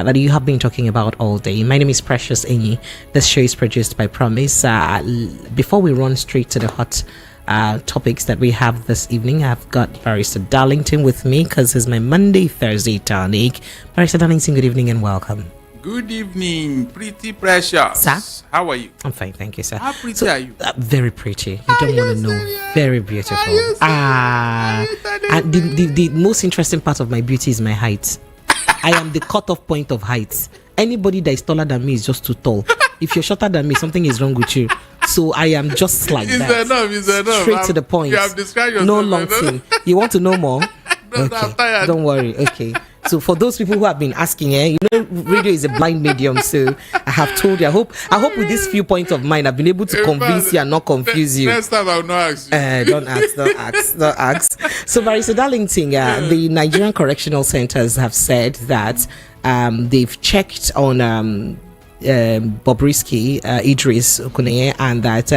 that you have been talking about all day. My name is Precious Enyi. This show is produced by Promise. Before we run straight to the hot topics that we have this evening, I've got Barrister Darlington with me because it's my Monday, Thursday tonic. Barrister Darlington, good evening and welcome. Good evening, pretty Precious. Sir? How are you? I'm fine, thank you, sir. How pretty are you? Very pretty. You don't want to know. Very beautiful. And the most interesting part of my beauty is my height. I am the cutoff point of height. Anybody that is taller than me is just too tall. If you're shorter than me, something is wrong with you. So I am just like that. It's enough. Straight to the point. You have described yourself. No long thing. You want to know more? Okay. Don't worry. Okay. So for those people who have been asking, radio is a blind medium. So I have told you. I hope with these few points of mine, I've been able to convince you and not confuse you. Next time I will not ask you. Don't ask. So Barrister Darlington, the Nigerian Correctional Centers have said that they've checked on Bobrisky, Idris Okuneye, and that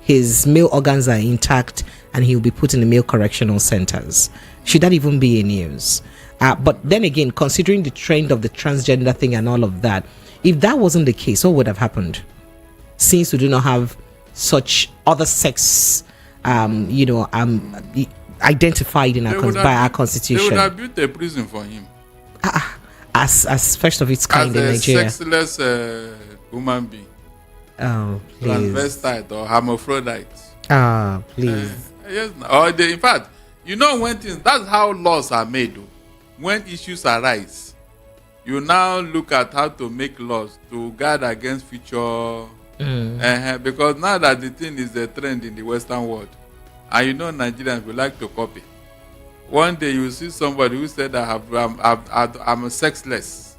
his male organs are intact and he'll be put in the male correctional centers. Should that even be a news? But then again, considering the trend of the transgender thing and all of that, if that wasn't the case, what would have happened? Since we do not have such other sex, identified in by our constitution. They would have built a prison for him. As first of its kind in Nigeria. As a sexless human being. Oh, please. Transvestite or hermaphrodite. Please. Yes. Or in fact, that's how laws are made. Though. When issues arise, you now look at how to make laws to guard against future. Because now that the thing is a trend in the Western world, and Nigerians will like to copy. One day you see somebody who said I'm sexless.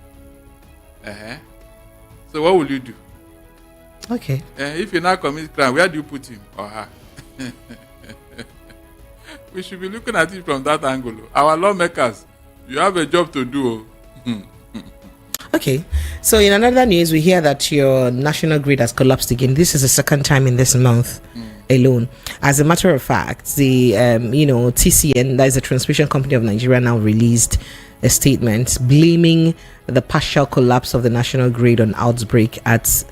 So what will you do? Okay. If you now commit crime, where do you put him or her? We should be looking at it from that angle. Our lawmakers, you have a job to do. Okay. So in another news, we hear that your national grid has collapsed again. This is the second time in this month alone. As a matter of fact, the TCN, that is the Transmission Company of Nigeria, now released a statement blaming the partial collapse of the national grid on outbreak at,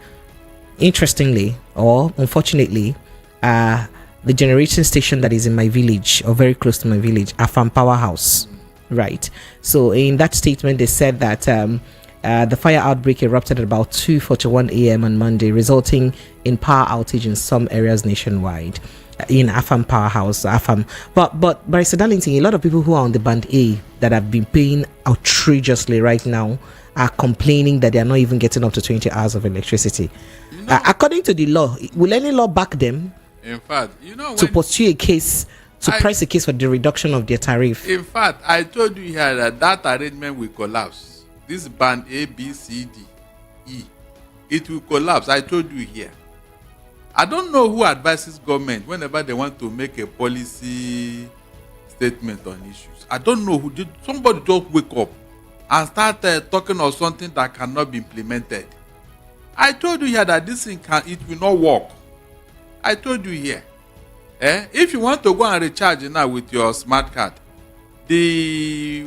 interestingly or unfortunately, the generating station that is in my village or very close to my village, Afam Powerhouse. Right. So in that statement, they said that the fire outbreak erupted at about 2:41 a.m. on Monday, resulting in power outage in some areas nationwide. In Afam Powerhouse, Afam. But Barrister Darlington, a lot of people who are on the band A that have been paying outrageously right now are complaining that they are not even getting up to 20 hours of electricity. According to the law, will any law back them? In fact, to pursue a case, press a case for the reduction of their tariff. In fact, I told you here that arrangement will collapse. This band A, B, C, D, E, it will collapse. I told you here. I don't know who advises government whenever they want to make a policy statement on issues. I don't know who. Somebody just wake up and start talking of something that cannot be implemented. I told you here that this thing it will not work. I told you here. If you want to go and recharge now with your smart card, the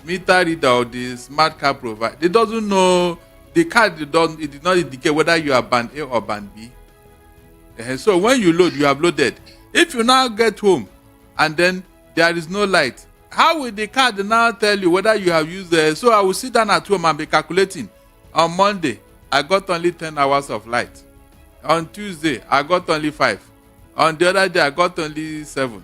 meter reader or the smart card provider, it doesn't know the card. It did not indicate whether you are band A or band B. So when you load, you have loaded. If you now get home and then there is no light, how will the card now tell you whether you have used it? So I will sit down at home and be calculating. On Monday, I got only 10 hours of light. On Tuesday, I got only 5. On the other day, I got only 7.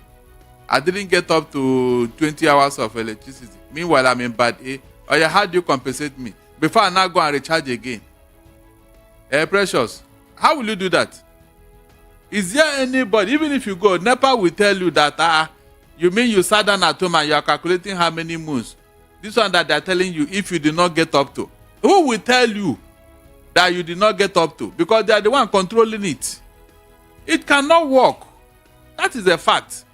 I didn't get up to 20 hours of electricity. Meanwhile, I'm in bad A. Oh yeah, how do you compensate me? Before I now go and recharge again. Precious, how will you do that? Is there anybody, even if you go, NEPA will tell you that, you mean you sat down at home and you are calculating how many moons? This one that they are telling you if you did not get up to. Who will tell you that you did not get up to? Because they are the one controlling it. It cannot work. That is a fact.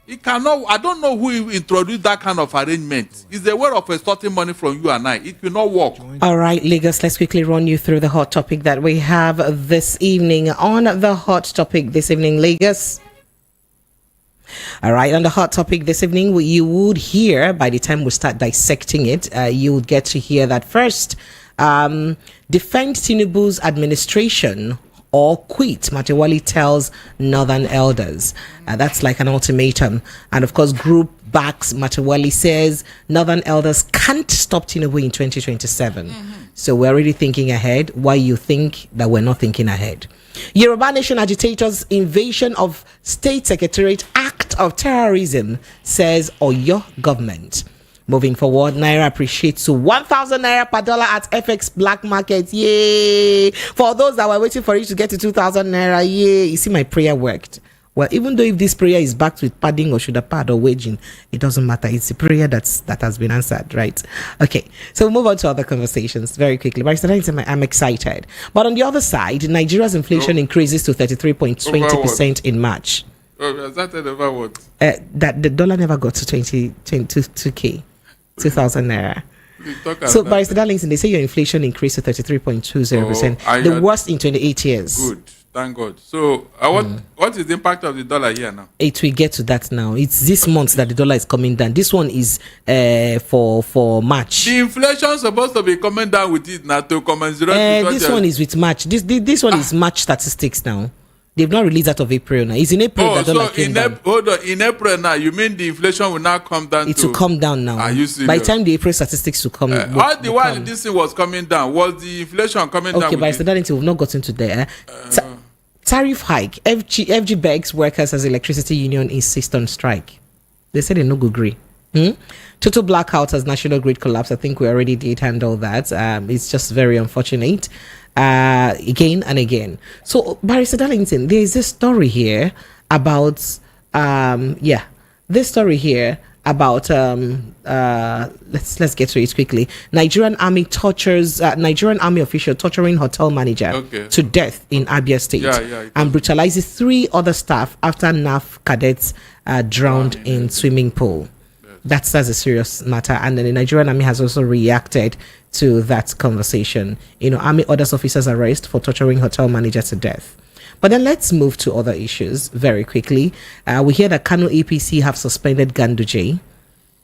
It cannot. I don't know who introduced that kind of arrangement. It's a way of extorting money from you and I. It will not work. All right, Lagos, let's quickly run you through the hot topic that we have this evening. On the hot topic this evening, Lagos, All right, on the hot topic this evening, you would hear, by the time we start dissecting it, you would get to hear that first, defend Tinubu's administration or quit, Matewali tells Northern elders. That's like an ultimatum. And of course, group backs Matewali, says Northern elders can't stop Tinubu in 2027. So we're already thinking ahead. Why you think that we're not thinking ahead? Yoruba Nation agitators invasion of State Secretariat act of terrorism, says Oyo government. Moving forward, Naira appreciates to 1,000 Naira per dollar at FX black market. Yay! For those that were waiting for it to get to 2,000 Naira, yay! You see, my prayer worked. Well, even though if this prayer is backed with padding or should have pad or waging, it doesn't matter. It's a prayer that has been answered, right? Okay, so we'll move on to other conversations very quickly. But I'm excited. But on the other side, Nigeria's inflation increases to 33.20% in March. Oh, has that over what? That the dollar never got to 2K. 2,000 Naira. So, Barrister Darlington, they say your inflation increased to 33.20%, the worst in 28 years. Good, thank God. So, what is the impact of the dollar here now? It will get to that now. It's this month that the dollar is coming down. This one is for March. The inflation is supposed to be coming down with it now to commensurate. This one is with March. This one is March statistics now. They've not released that of April now. It's in April that dollar came down. Hold on, in April now, you mean the inflation will now come down? It will come down now. Are you serious? By the time the April statistics will come. All the while this thing was coming down, was the inflation coming down? Okay, but we've not gotten to there. Tariff hike. FG begs workers as electricity union insist on strike. They said they no go agree. Total blackout as national grid collapse. I think we already did handle that. It's just very unfortunate. Again and again. So, Barrister Darlington, there is this story here about let's get to it quickly. Nigerian army official torturing hotel manager to death in Abia State and brutalizes 3 other staff after NAF cadets drowned in swimming pool. That's a serious matter. And then the Nigerian army has also reacted to that conversation. Army orders officers arrest for torturing hotel manager to death. But then let's move to other issues very quickly. We hear that Kano APC have suspended Ganduje.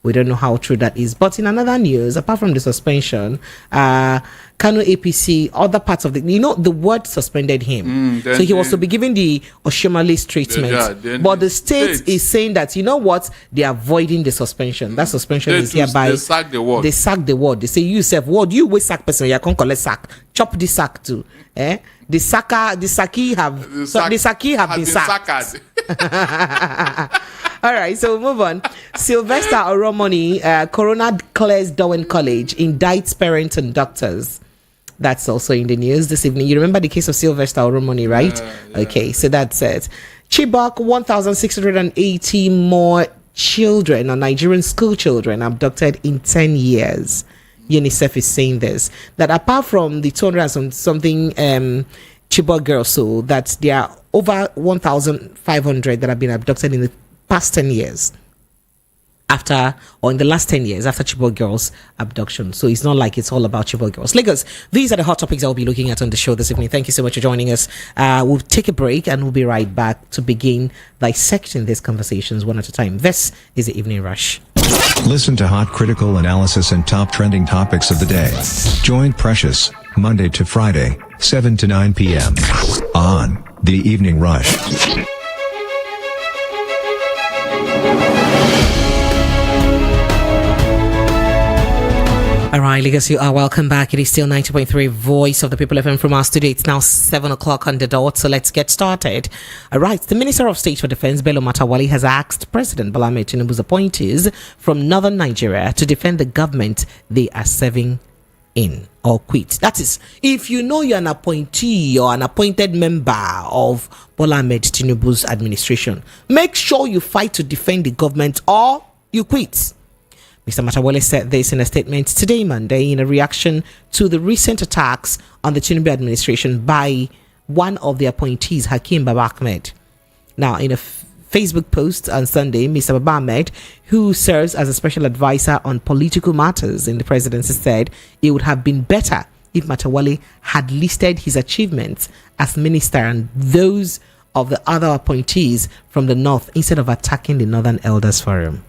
We don't know how true that is. But in another news, apart from the suspension, Kano APC, other parts of the word suspended him. So he was to be given the Oshiomhole treatment. But the state is saying that, you know what, they are avoiding the suspension. That suspension is hereby. They sack the word. They sack the word. They say, you self, word, you wait sack person, you can't collect sack. Chop the sack too. The Saki have been sacked. All right, so we'll move on. Sylvester Oromoni, Corona clears Darwin College, indicts parents and doctors. That's also in the news this evening. You remember the case of Sylvester Oromoni, right? Yeah. Okay, so that's it. Chibok, 1,680 more children or Nigerian school children abducted in 10 years. UNICEF is saying this, that apart from the 200 something Chibok girls, so that there are over 1,500 that have been abducted in the past 10 years in the last 10 years after Chibok girls abduction. So it's not like it's all about Chibok girls. Lagos, these are the hot topics I'll be looking at on the show this evening. Thank you so much for joining us. We'll take a break and we'll be right back to begin dissecting these conversations one at a time. This is the Evening Rush. Listen to hot critical analysis and top trending topics of the day. Join Precious, Monday to Friday, 7 to 9 p.m. on The Evening Rush. All right, Lagos, you are welcome back. It is still 90.3 Voice of the People FM from our studio. It's now 7 o'clock on the dot, so let's get started. All right, the Minister of State for Defense, Bello Matawali, has asked President Bola Ahmed Tinubu's appointees from northern Nigeria to defend the government they are serving in or quit. That is, if you know you're an appointee or an appointed member of Bola Ahmed Tinubu's administration, make sure you fight to defend the government or you quit. Mr. Matawale said this in a statement today, Monday, in a reaction to the recent attacks on the Tinubu administration by one of the appointees, Hakeem Baba Ahmed. Now, in a Facebook post on Sunday, Mr. Baba Ahmed, who serves as a special advisor on political matters in the presidency, said it would have been better if Matawale had listed his achievements as minister and those of the other appointees from the north instead of attacking the Northern Elders Forum.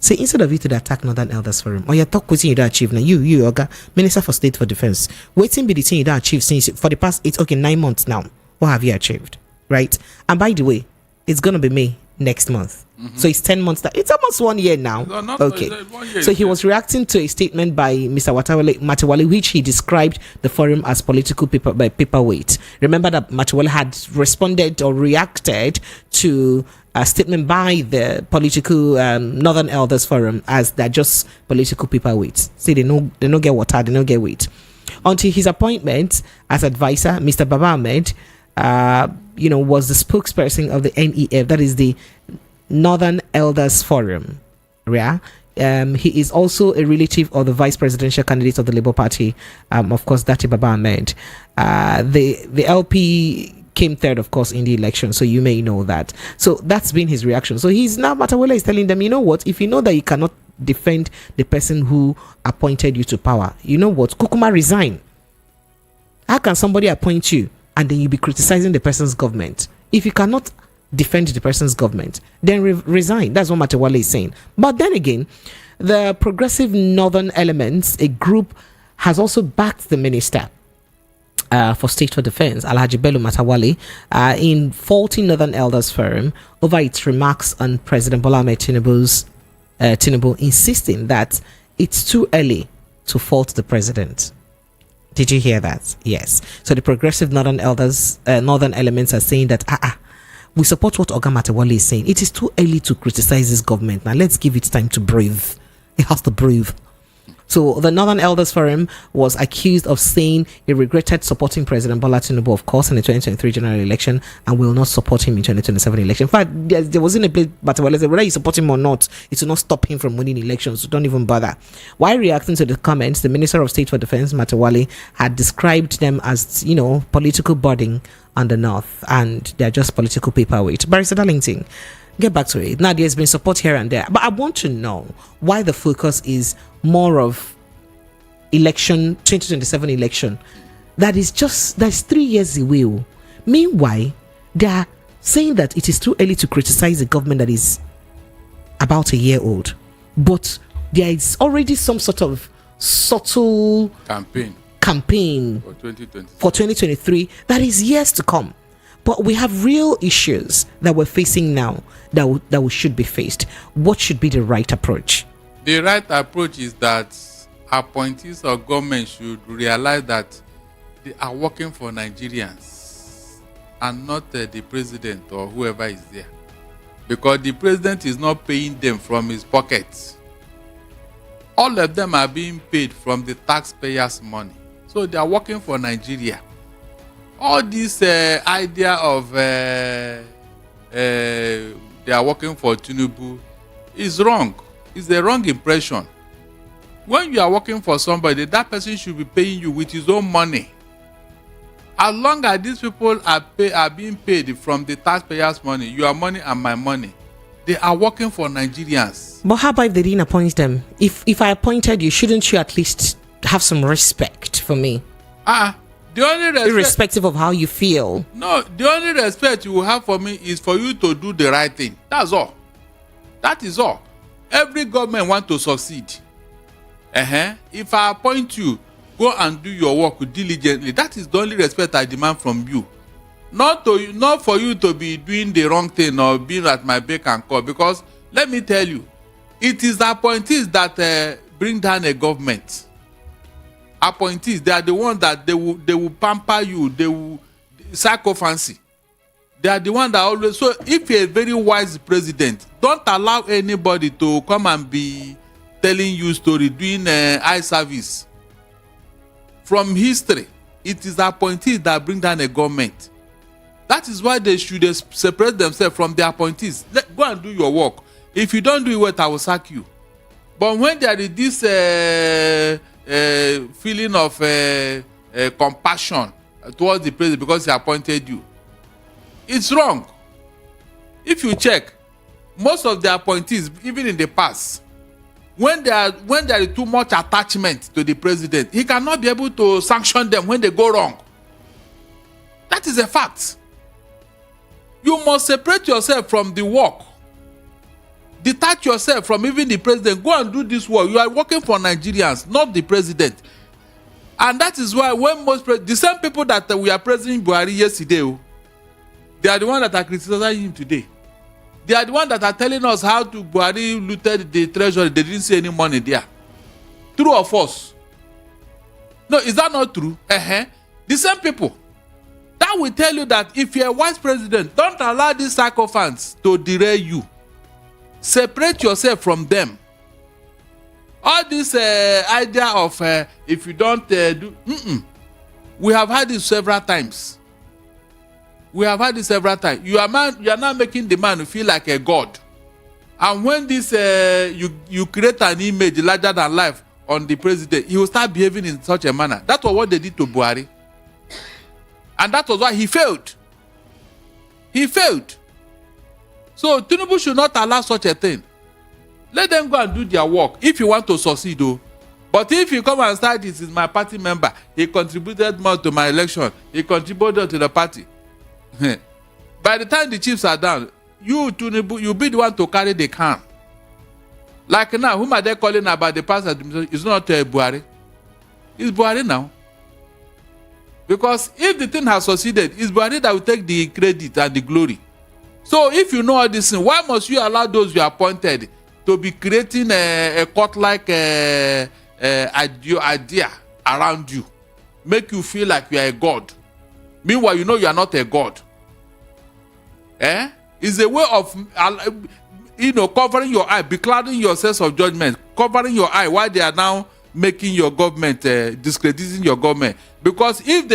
See, instead of you to attack Northern Elders Forum, or you talk with you don't achieve now, you, Oga, Minister for State for Defense, waiting be the thing you don't achieve since for the past 9 months now. What have you achieved? Right? And by the way, it's gonna be May next month. So it's 10 months. It's almost 1 year now. No, Okay. 1 year, So he was reacting to a statement by Mr. Matawale, which he described the forum as political paperweight. Remember that Matawale had responded or reacted to a statement by the political Northern Elders Forum as they're just political paperweights. See, they don't get water, they don't get weight. Until his appointment as advisor, Mr. Baba Ahmed, was the spokesperson of the NEF, that is the Northern Elders Forum. Yeah. He is also a relative of the vice presidential candidate of the Labour Party, of course, Dati Baba Ahmed. The LP came third, of course, in the election, so you may know that. So that's been his reaction. So he's now, Matawala is telling them, you know what, if you know that you cannot defend the person who appointed you to power, you know what, Kukuma, resign. How can somebody appoint you and then you be criticizing the person's government? If you cannot defend the person's government, then resign. That's what Matawale is saying. But then again, the progressive northern elements, a group, has also backed the minister for State for Defense, Alhaji Bello Matawale, in faulting Northern Elders Forum over its remarks on President Bola Ahmed Tinubu, insisting that it's too early to fault the president. Did you hear that? Yes. So the progressive northern elders, northern elements are saying that we support what Oga Matawale is saying. It is too early to criticize this government. Now let's give it time to breathe. It has to breathe. So the Northern Elders Forum was accused of saying he regretted supporting President Bola Tinubu, of course, in the 2023 general election, and will not support him in 2027 election. In fact, there wasn't a place Matawale said whether you support him or not, it will not stop him from winning elections. So don't even bother. While reacting to the comments, the Minister of State for Defense, Matawale, had described them as, political budding on the north, and they're just political paperweight. Barrister Darlington, get back to it. Now, there's been support here and there, but I want to know why the focus is more of 2027 election. That's 3 years away. Meanwhile, they are saying that it is too early to criticize a government that is about a year old. But there is already some sort of subtle campaign for 2023 that is years to come. But we have real issues that we're facing now that we should be faced. What should be the right approach? The right approach is that appointees of government should realize that they are working for Nigerians and not the president or whoever is there. Because the president is not paying them from his pocket. All of them are being paid from the taxpayers' money. So they are working for Nigeria. All this idea of they are working for Tinubu is wrong. It's a wrong impression. When you are working for somebody, that person should be paying you with his own money. As long as these people are being paid from the taxpayers' money, your money and my money, they are working for Nigerians. But how about if they didn't appoint them? If I appointed you, shouldn't you at least have some respect for me? The only respect, irrespective of how you feel. No, the only respect you will have for me is for you to do the right thing. That's all. That is all. Every government wants to succeed. If I appoint you, go and do your work diligently. That is the only respect I demand from you. Not for you to be doing the wrong thing or being at my beck and call. Because let me tell you, it is the appointees that bring down a government. Appointees, they are the ones that they will pamper you, they will psychophancy. They are the ones that always. So if you're a very wise president, don't allow anybody to come and be telling you story, doing eye service. From history, it is the appointees that bring down a government. That is why they should separate themselves from the appointees. Go and do your work. If you don't do it well, I will sack you. But when there is this feeling of compassion towards the president because he appointed you, it's wrong. If you check, most of the appointees, even in the past, when there is too much attachment to the president, he cannot be able to sanction them when they go wrong. That is a fact. You must separate yourself from the work. Detach yourself from even the president. Go and do this work. You are working for Nigerians, not the president. And that is why when the same people that we are praising Buhari yesterday, they are the ones that are criticizing him today. They are the ones that are telling us how to Buhari looted the treasury. They didn't see any money there. True or false? No, is that not true? The same people. That will tell you that if you're a wise president, don't allow these sycophants to derail you. Separate yourself from them. All this idea of if you don't do... We have had this several times. We have had this several times. You are now making the man feel like a god. And when this you create an image larger than life on the president, he will start behaving in such a manner. That was what they did to Buhari. And that was why he failed. He failed. So Tinubu should not allow such a thing. Let them go and do their work if you want to succeed, though. But if you come and start, this is my party member, he contributed more to my election, he contributed to the party. By the time the chiefs are down, you, Tinubu, you'll be the one to carry the can. Like now, whom are they calling about the past administration? It's not Buhari. It's Buhari now. Because if the thing has succeeded, it's Buhari that will take the credit and the glory. So if you know all this thing, why must you allow those you appointed to be creating a court-like idea around you? Make you feel like you are a god. Meanwhile, you know you are not a god. It's a way of, covering your eye, beclouding your sense of judgment, covering your eye while they are now making your government, discrediting your government. Because if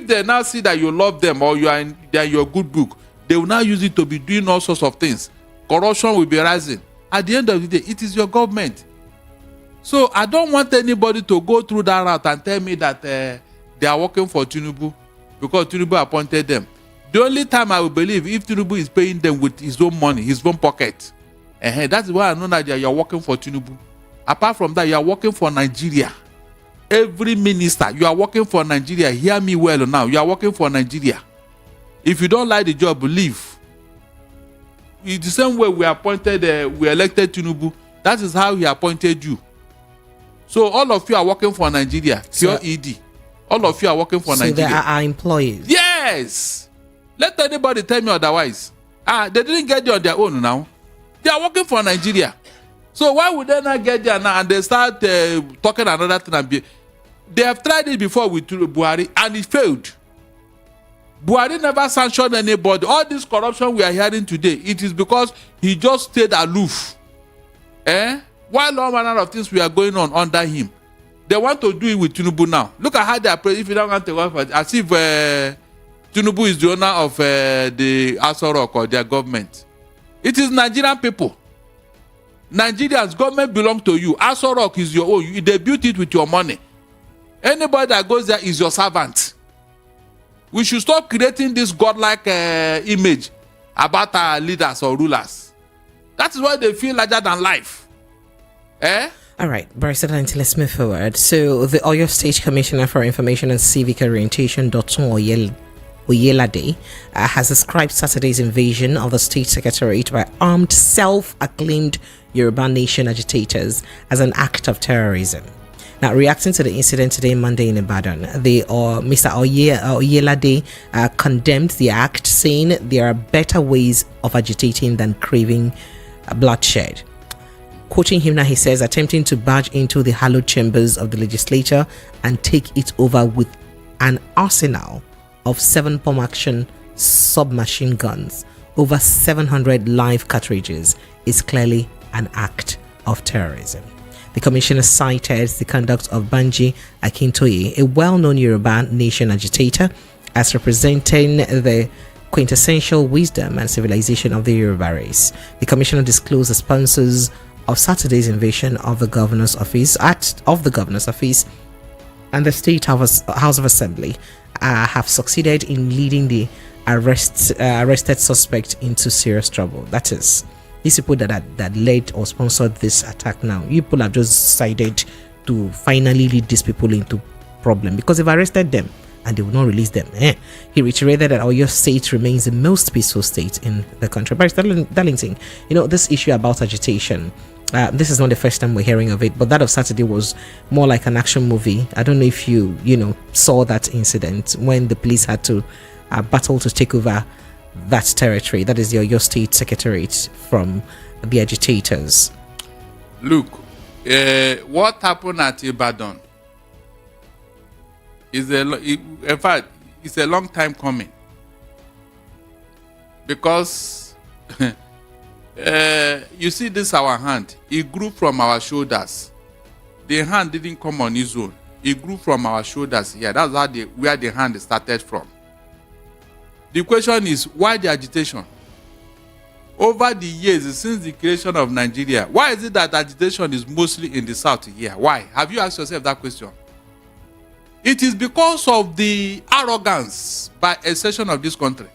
they now see that you love them or they are in your good book, they will now use it to be doing all sorts of things. Corruption will be rising. At the end of the day, it is your government. So I don't want anybody to go through that route and tell me that they are working for Tinubu because Tinubu appointed them. The only time I will believe if Tinubu is paying them with his own money, his own pocket. That's why I know that you are working for Tinubu. Apart from that, you are working for Nigeria. Every minister, you are working for Nigeria. Hear me well now. You are working for Nigeria. If you don't like the job, leave. It's the same way we elected Tinubu. That is how he appointed you. So all of you are working for Nigeria. Pure ED. All of you are working for Nigeria. So they are our employees. Yes. Let anybody tell me otherwise. They didn't get there on their own now. They are working for Nigeria. So why would they not get there now and they start talking another thing? They have tried it before with Buhari and it failed. Buhari never sanctioned anybody. All this corruption we are hearing today, it is because he just stayed aloof. While all manner of things we are going on under him, they want to do it with Tinubu now. Look at how they are praying. If you don't want to work for it, as if Tinubu is the owner of the Aso Rock or their government. It is Nigerian people. Nigerians, government belong to you. Aso Rock is your own. They built it with your money. Anybody that goes there is your servant. We should stop creating this godlike image about our leaders or rulers. That is why they feel larger than life. All right, Barrister, let's move forward. So the Oyo State Commissioner for Information and Civic Orientation, Dr. Oyelade, has described Saturday's invasion of the State Secretariat by armed, self-acclaimed Yoruba Nation agitators as an act of terrorism. Now, reacting to the incident today, Monday in Ibadan, Mr. Oyelade condemned the act, saying there are better ways of agitating than craving bloodshed. Quoting him now, he says, attempting to barge into the hallowed chambers of the legislature and take it over with an arsenal of 7 pump-action submachine guns, over 700 live cartridges, is clearly an act of terrorism. The commissioner cited the conduct of Banji Akintoye, a well-known Yoruba Nation agitator, as representing the quintessential wisdom and civilization of the Yoruba race. The commissioner disclosed the sponsors of Saturday's invasion of the governor's office and the State House of Assembly have succeeded in leading the arrested suspect into serious trouble. That is, these people that led or sponsored this attack now, you people have just decided to finally lead these people into problem because they've arrested them and they will not release them. He reiterated that Oyo State remains the most peaceful state in the country. Barrister Darlington, this issue about agitation, this is not the first time we're hearing of it, but that of Saturday was more like an action movie. I don't know if you saw that incident when the police had to battle to take over that territory. That is the Oyo State Secretariat from the agitators. Look, what happened at Ibadan is in fact, it's a long time coming, because you see, this our hand, it grew from our shoulders. The hand didn't come on its own. It grew from our shoulders. Yeah, that's where the hand started from. The question is, why the agitation? Over the years, since the creation of Nigeria, why is it that agitation is mostly in the south here? Why? Have you asked yourself that question? It is because of the arrogance by a section of this country.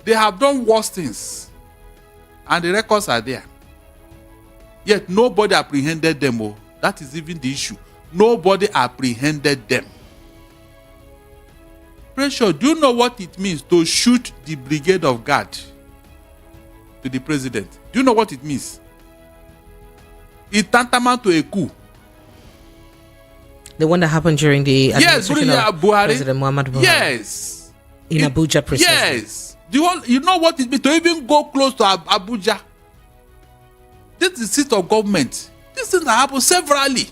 They have done worse things, and the records are there. Yet nobody apprehended them. Oh, that is even the issue. Nobody apprehended them. Pressure, do you know what it means to shoot the brigade of guard to the president? Do you know what it means? It's tantamount to a coup. The one that happened during the administration of Buhari. President Muhammad Buhari. Yes. In Abuja, precisely. Yes. You know what it means to even go close to Abuja? This is the seat of government. This thing that happened severally.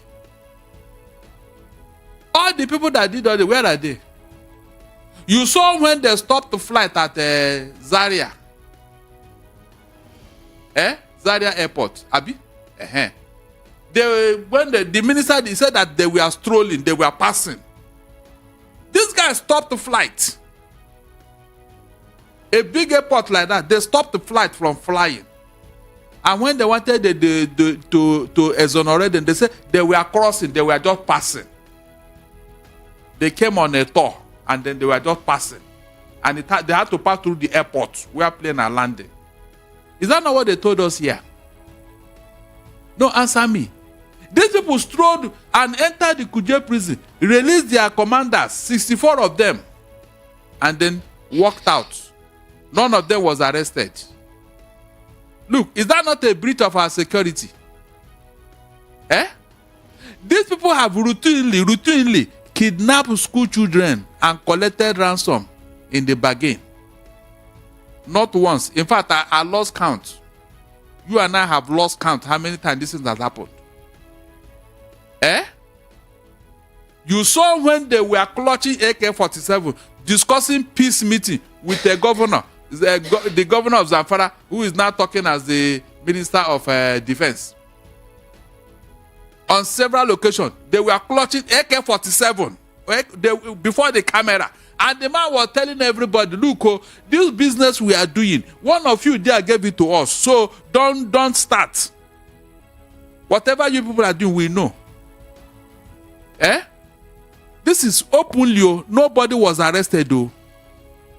All the people that did all the, where are they? You saw when they stopped the flight at Zaria. Zaria Airport. Abi? When the minister, he said that they were strolling, they were passing. This guy stopped the flight. A big airport like that, they stopped the flight from flying. And when they wanted to exonerate them, they said they were crossing, they were just passing. They came on a tour, and then they were just passing. And they had to pass through the airport where planes are landing. Is that not what they told us here? No, answer me. These people strode and entered the Kuje prison, released their commanders, 64 of them, and then walked out. None of them was arrested. Look, is that not a breach of our security? These people have routinely kidnapped school children and collected ransom in the bargain. Not once. In fact, I lost count. You and I have lost count how many times this thing has happened. You saw when they were clutching AK-47, discussing peace meeting with the governor, the governor of Zamfara, who is now talking as the Minister of Defense. On several occasions, they were clutching AK-47 before the camera. And the man was telling everybody, look, this business we are doing, one of you there gave it to us, so don't start. Whatever you people are doing, we know. This is openly, nobody was arrested though.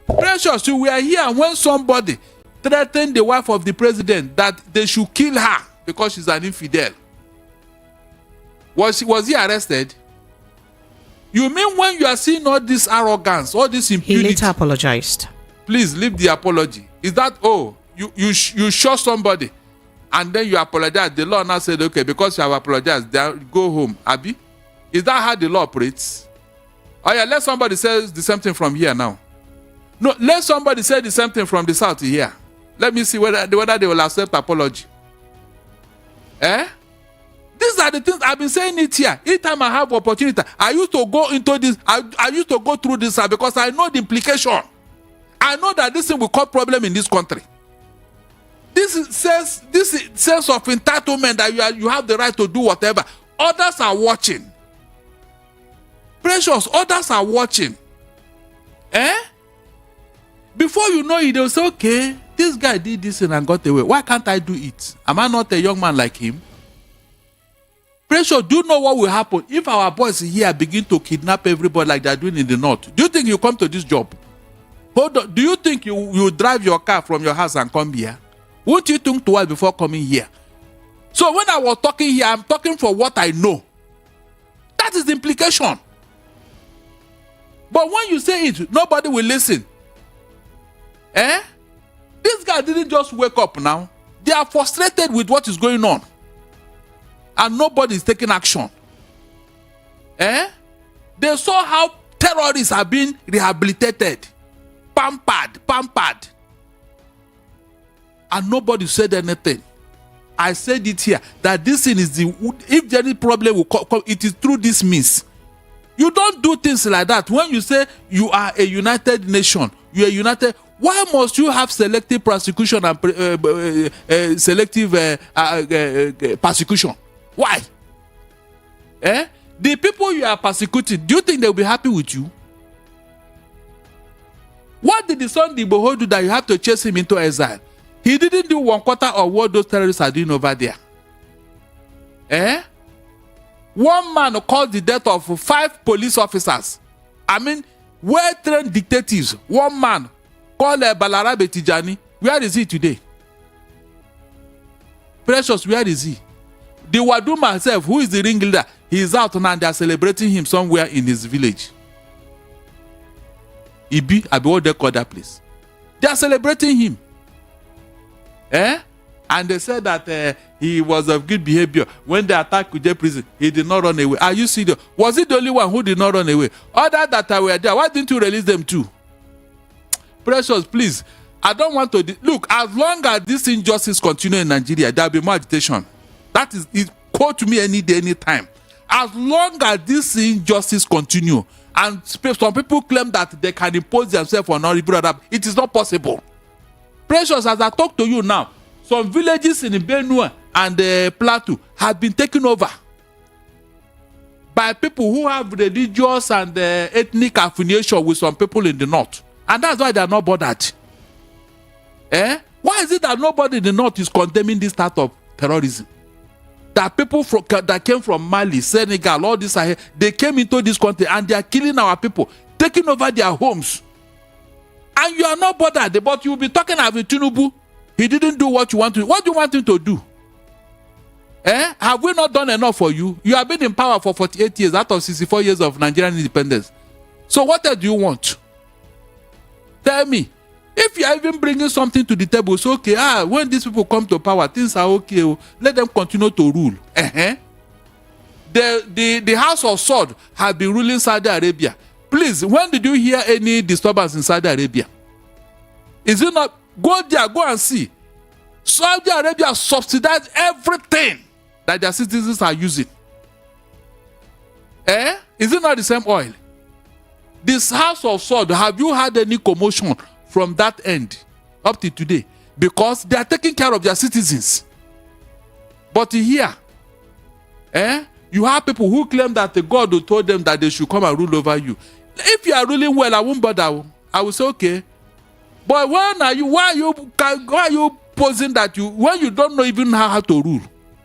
Precious, we are here when somebody threatened the wife of the president that they should kill her because she's an infidel. Was he arrested? You mean when you are seeing all this arrogance, all this impunity? He later apologized. Please leave the apology. Is that, you shot somebody and then you apologize? The law now said, okay, because you have apologized, then go home. Abi? Is that how the law operates? Oh yeah, let somebody say the same thing from here now. No, let somebody say the same thing from the south here. Let me see whether they will accept apology. These are the things I've been saying it here. Each time I have opportunity, I used to go into this. I used to go through this because I know the implication. I know that this thing will cause problem in this country. This sense of entitlement that you have the right to do whatever. Others are watching. Precious, others are watching. Before you know it, they'll say, okay, this guy did this and got away. Why can't I do it? Am I not a young man like him? Pressure, do you know what will happen if our boys here begin to kidnap everybody like they're doing in the north? Do you think you come to this job? Hold on. Do you think you drive your car from your house and come here? Won't you think twice before coming here? So when I was talking here, I'm talking for what I know. That is the implication. But when you say it, nobody will listen. This guy didn't just wake up now. They are frustrated with what is going on. And nobody is taking action. They saw how terrorists are being rehabilitated. Pampered. And nobody said anything. I said it here, that this thing is if any problem will come, it is through this means. You don't do things like that. When you say you are a united nation, you are united, why must you have selective prosecution and selective persecution? Why? The people you are persecuting, do you think they'll be happy with you? What did the Sunday Igboho do that you have to chase him into exile? He didn't do 1/4 of what those terrorists are doing over there. One man caused the death of 5 police officers. I mean, well-trained detectives. One man called Balarabe Tijani. Where is he today? Precious, where is he? The Waduma himself, who is the ringleader, he is out now and they are celebrating him somewhere in his village. Ibi, what they call that place. They are celebrating him. And they said that he was of good behavior. When they attacked Kuje prison, he did not run away. Are you serious? Was he the only one who did not run away? Others that were there, why didn't you release them too? Precious, please. I don't want to... Look, as long as this injustice continues in Nigeria, there will be more agitation. That is... Call to me any day, any time. As long as this injustice continues, and some people claim that they can impose themselves on all people, it is not possible. Precious, as I talk to you now, some villages in Benue and Plateau have been taken over by people who have religious and ethnic affiliation with some people in the north. And that's why they are not bothered. Why is it that nobody in the north is condemning this type of terrorism? That people that came from Mali, Senegal, all this, they came into this country and they are killing our people, taking over their homes. And you are not bothered, but you will be talking about Tinubu. He didn't do what you want to do. What do you want him to do? Have we not done enough for you? You have been in power for 48 years out of 64 years of Nigerian independence. So what else do you want? Tell me. If you are even bringing something to the table, it's okay. When these people come to power, things are okay. Let them continue to rule. The House of Sword have been ruling Saudi Arabia. Please, when did you hear any disturbance in Saudi Arabia? Is it not? Go there, go and see. Saudi Arabia subsidizes everything that their citizens are using. Is it not the same oil? This House of Sword, have you had any commotion from that end up to today? Because they are taking care of their citizens. But here, you have people who claim that the God who told them that they should come and rule over you. If you are ruling well, I won't bother. I will say, okay. But why are you posing that when you don't know even how to rule?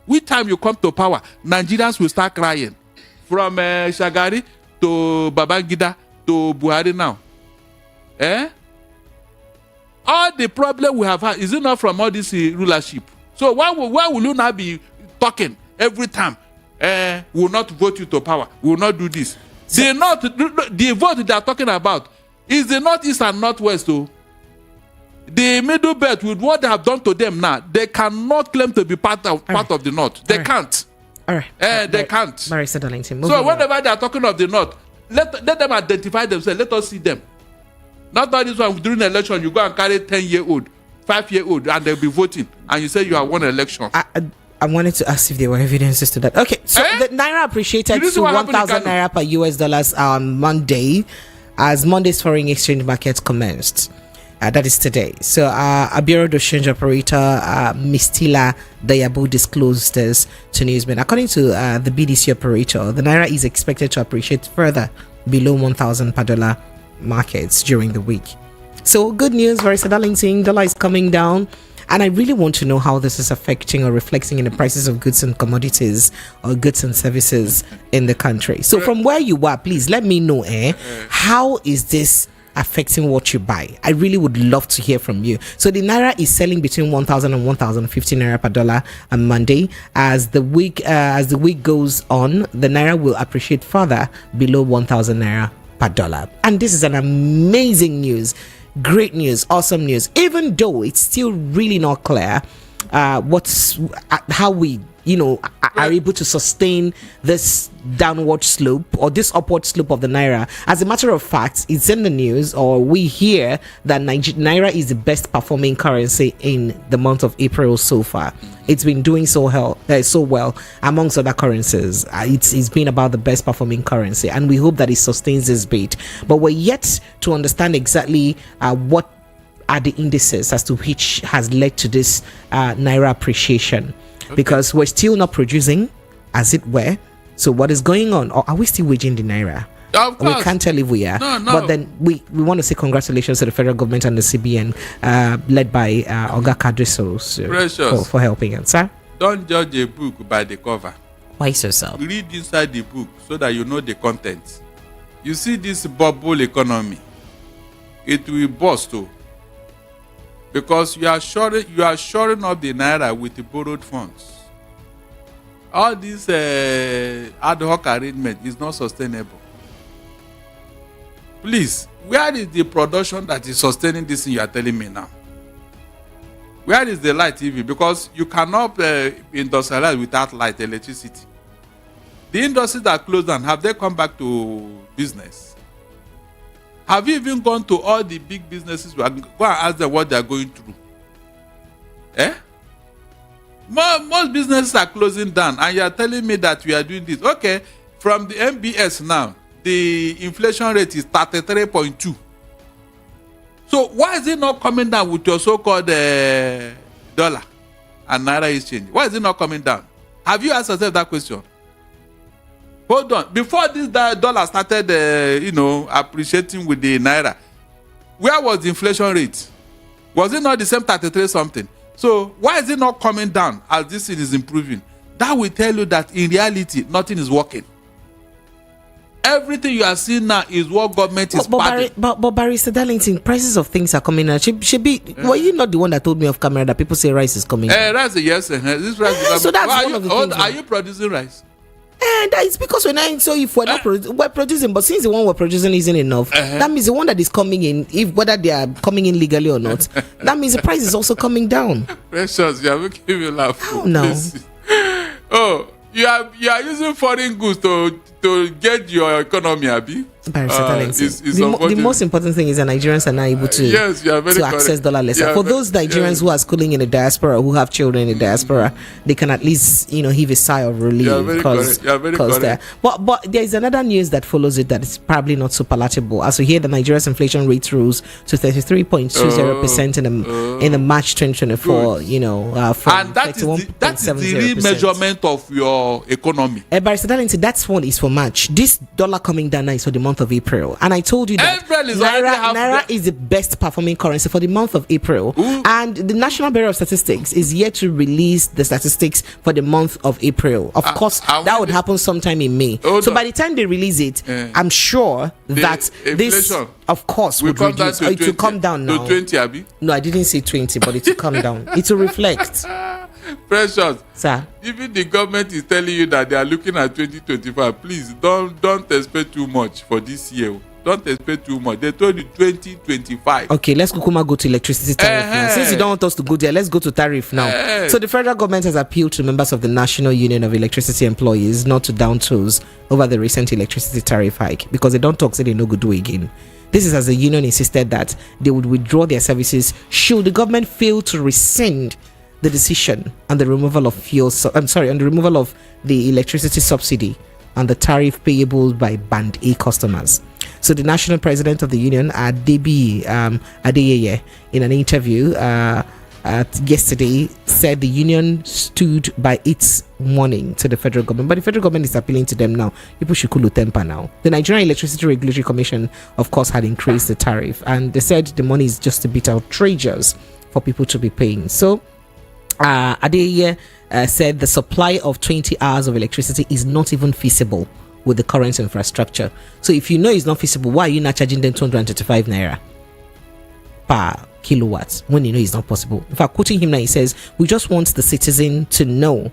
Which time you come to power, Nigerians will start crying. From Shagari to Babangida to Buhari now. All the problem we have had, is it not from all this rulership? So why will you not be talking every time? We will not vote you to power. We will not do this. The vote they are talking about is the northeast and northwest. So the middle belt, with what they have done to them now, they cannot claim to be part of the north. They can't. All right. They can't. Barrister Darlington. So whenever they are talking of the north, let them identify themselves. Let us see them. Not all this one during the election, you go and carry 10-year-old, 5-year-old, and they'll be voting, and you say you have won an election. I wanted to ask if there were evidences to that. Okay, so the naira appreciated to 1,000 naira per US dollars on Monday, as Monday's foreign exchange market commenced. That is today. So a bureau de change operator, Mistila Dayabu, disclosed this to newsmen. According to the BDC operator, the naira is expected to appreciate further below 1,000 per dollar markets during the week. So good news, Barrister Darlington, dollar is coming down, and I really want to know how this is affecting or reflecting in the prices of goods and commodities or goods and services in the country. So from where you are, please let me know how is this affecting what you buy. I really would love to hear from you. So the naira is selling between 1,000 and 1,050 naira per dollar on Monday. As the week goes on, the naira will appreciate further below 1,000 naira per per dollar. And this is an amazing news, great news, awesome news, even though it's still really not clear how we are able to sustain this downward slope or this upward slope of the naira. As a matter of fact, it's in the news, or we hear that naira is the best performing currency in the month of April so far. It's been doing so well amongst other currencies. It's been about the best performing currency, and we hope that it sustains this beat. But we're yet to understand exactly what are the indices as to which has led to this naira appreciation. Okay. Because we're still not producing, as it were. So what is going on? Or are we still waging the naira? Of course. We can't tell if we are. No. But then we want to say congratulations to the federal government and the CBN, led by Oga Kadriso for helping us. Sir? Don't judge a book by the cover. Why so? Read inside the book so that you know the content. You see this bubble economy, it will burst too. Because you are shoring up the naira with the borrowed funds. All this ad hoc arrangement is not sustainable. Please, where is the production that is sustaining this thing you are telling me now? Where is the light TV? Because you cannot industrialize without light, electricity. The industries that closed down, have they come back to business? Have you even gone to all the big businesses? Go and ask them what they are going through. Most businesses are closing down, and you are telling me that we are doing this. Okay, from the MBS now, the inflation rate is 33.2. So why is it not coming down with your so-called dollar and naira exchange? Why is it not coming down? Have you asked yourself that question? Hold on. Before this dollar started, appreciating with the naira, where was the inflation rate? Was it not the same 33 something? So why is it not coming down as this thing is improving? That will tell you that in reality, nothing is working. Everything you are seeing now is what government is padding. But Barrister Darlington, prices of things are coming out. Were you not the one that told me off camera that people say rice is coming? Rice, yes. This rice is coming. So that's one of the things. Are you producing rice? And it's because if we're not we're producing, but since the one we're producing isn't enough, that means the one that is coming in, whether they are coming in legally or not, that means the price is also coming down. Precious, you are making me laugh. How now? Oh, you are using foreign goods to get your economy, Abi. The most important thing is that Nigerians are not able to access dollar less. For those Nigerians who are schooling in the diaspora, who have children in the diaspora, they can at least heave a sigh of relief because there. But there is another news that follows it that is probably not so palatable. As we hear, the Nigeria's inflation rate rose to 33.20% in the March 2024. From and that is the real measurement of your economy. Barrister Darlington, that's one is for March. This dollar coming down now is for the month of April, and I told you that Naira is the best performing currency for the month of April. Ooh. And the National Bureau of Statistics is yet to release the statistics for the month of April. Of course, that would happen sometime in May. So by the time they release it, I'm sure that this, of course, would reduce. It will come down now. To 20, Abi? No, I didn't say 20, but it will come down. It will reflect. Precious, sir. Even the government is telling you that they are looking at 2025. Please don't expect too much for this year. Don't expect too much. They told you 2025. Okay, let's go to electricity tariff now. Since you don't want us to go there, let's go to tariff now. So the federal government has appealed to members of the National Union of Electricity Employees not to down tools over the recent electricity tariff hike because they don't talk, say they no go do again. This is as the union insisted that they would withdraw their services should the government fail to rescind the decision on the removal of on the removal of the electricity subsidy and the tariff payable by Band A customers. So the national president of the union, Adeyeye, in an interview yesterday, said the union stood by its warning to the federal government, but the federal government is appealing to them now. People should cool temper now. The Nigerian Electricity Regulatory Commission, of course, had increased the tariff, and they said the money is just a bit outrageous for people to be paying. So Adeyeye said the supply of 20 hours of electricity is not even feasible with the current infrastructure. So if you know it's not feasible, why are you not charging them 235 naira per kilowatts when you know it's not possible? In fact, quoting him now, he says, we just want the citizen to know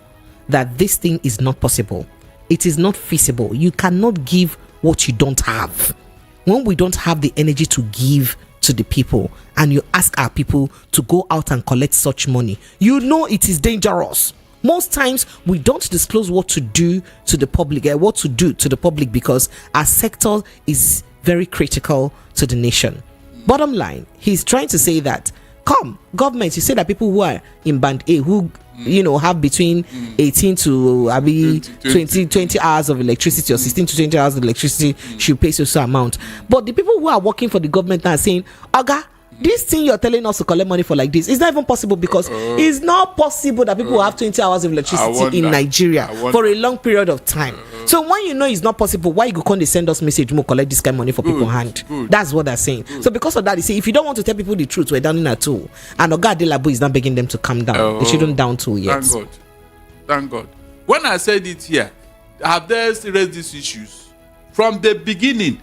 that this thing is not possible. It is not feasible. You cannot give what you don't have. when we don't have the energy to give to the people, and you ask our people to go out and collect such money, you know it is dangerous. Most times we don't disclose what to do to the public, because our sector is very critical to the nation. Bottom line, he's trying to say that, come, government, you say that people who are in band A, who have between 18 to 20 hours of electricity, or 16 to 20 hours of electricity, should pay so amount. But the people who are working for the government are saying, Oga, this thing you're telling us to collect money for like this, it's not even possible, because it's not possible that people will have 20 hours of electricity in Nigeria for a long period of time. So when you know it's not possible, why you can't send us message, more collect this kind of money for people hand? That's what they're saying. So because of that, they say, if you don't want to tell people the truth, we're down in a tool. And Oga Adelabu is not begging them to calm down. They shouldn't down to yet. Thank God. When I said it here, have they raised these issues from the beginning?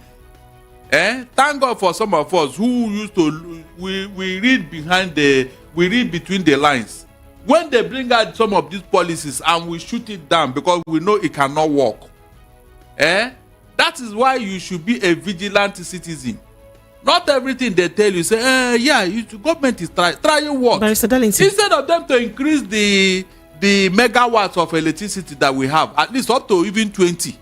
Thank God for some of us who used to we read between the lines. When they bring out some of these policies and we shoot it down because we know it cannot work. That is why you should be a vigilant citizen. Not everything they tell you say, government is trying what? Instead of them to increase the megawatts of electricity that we have, at least up to even 20.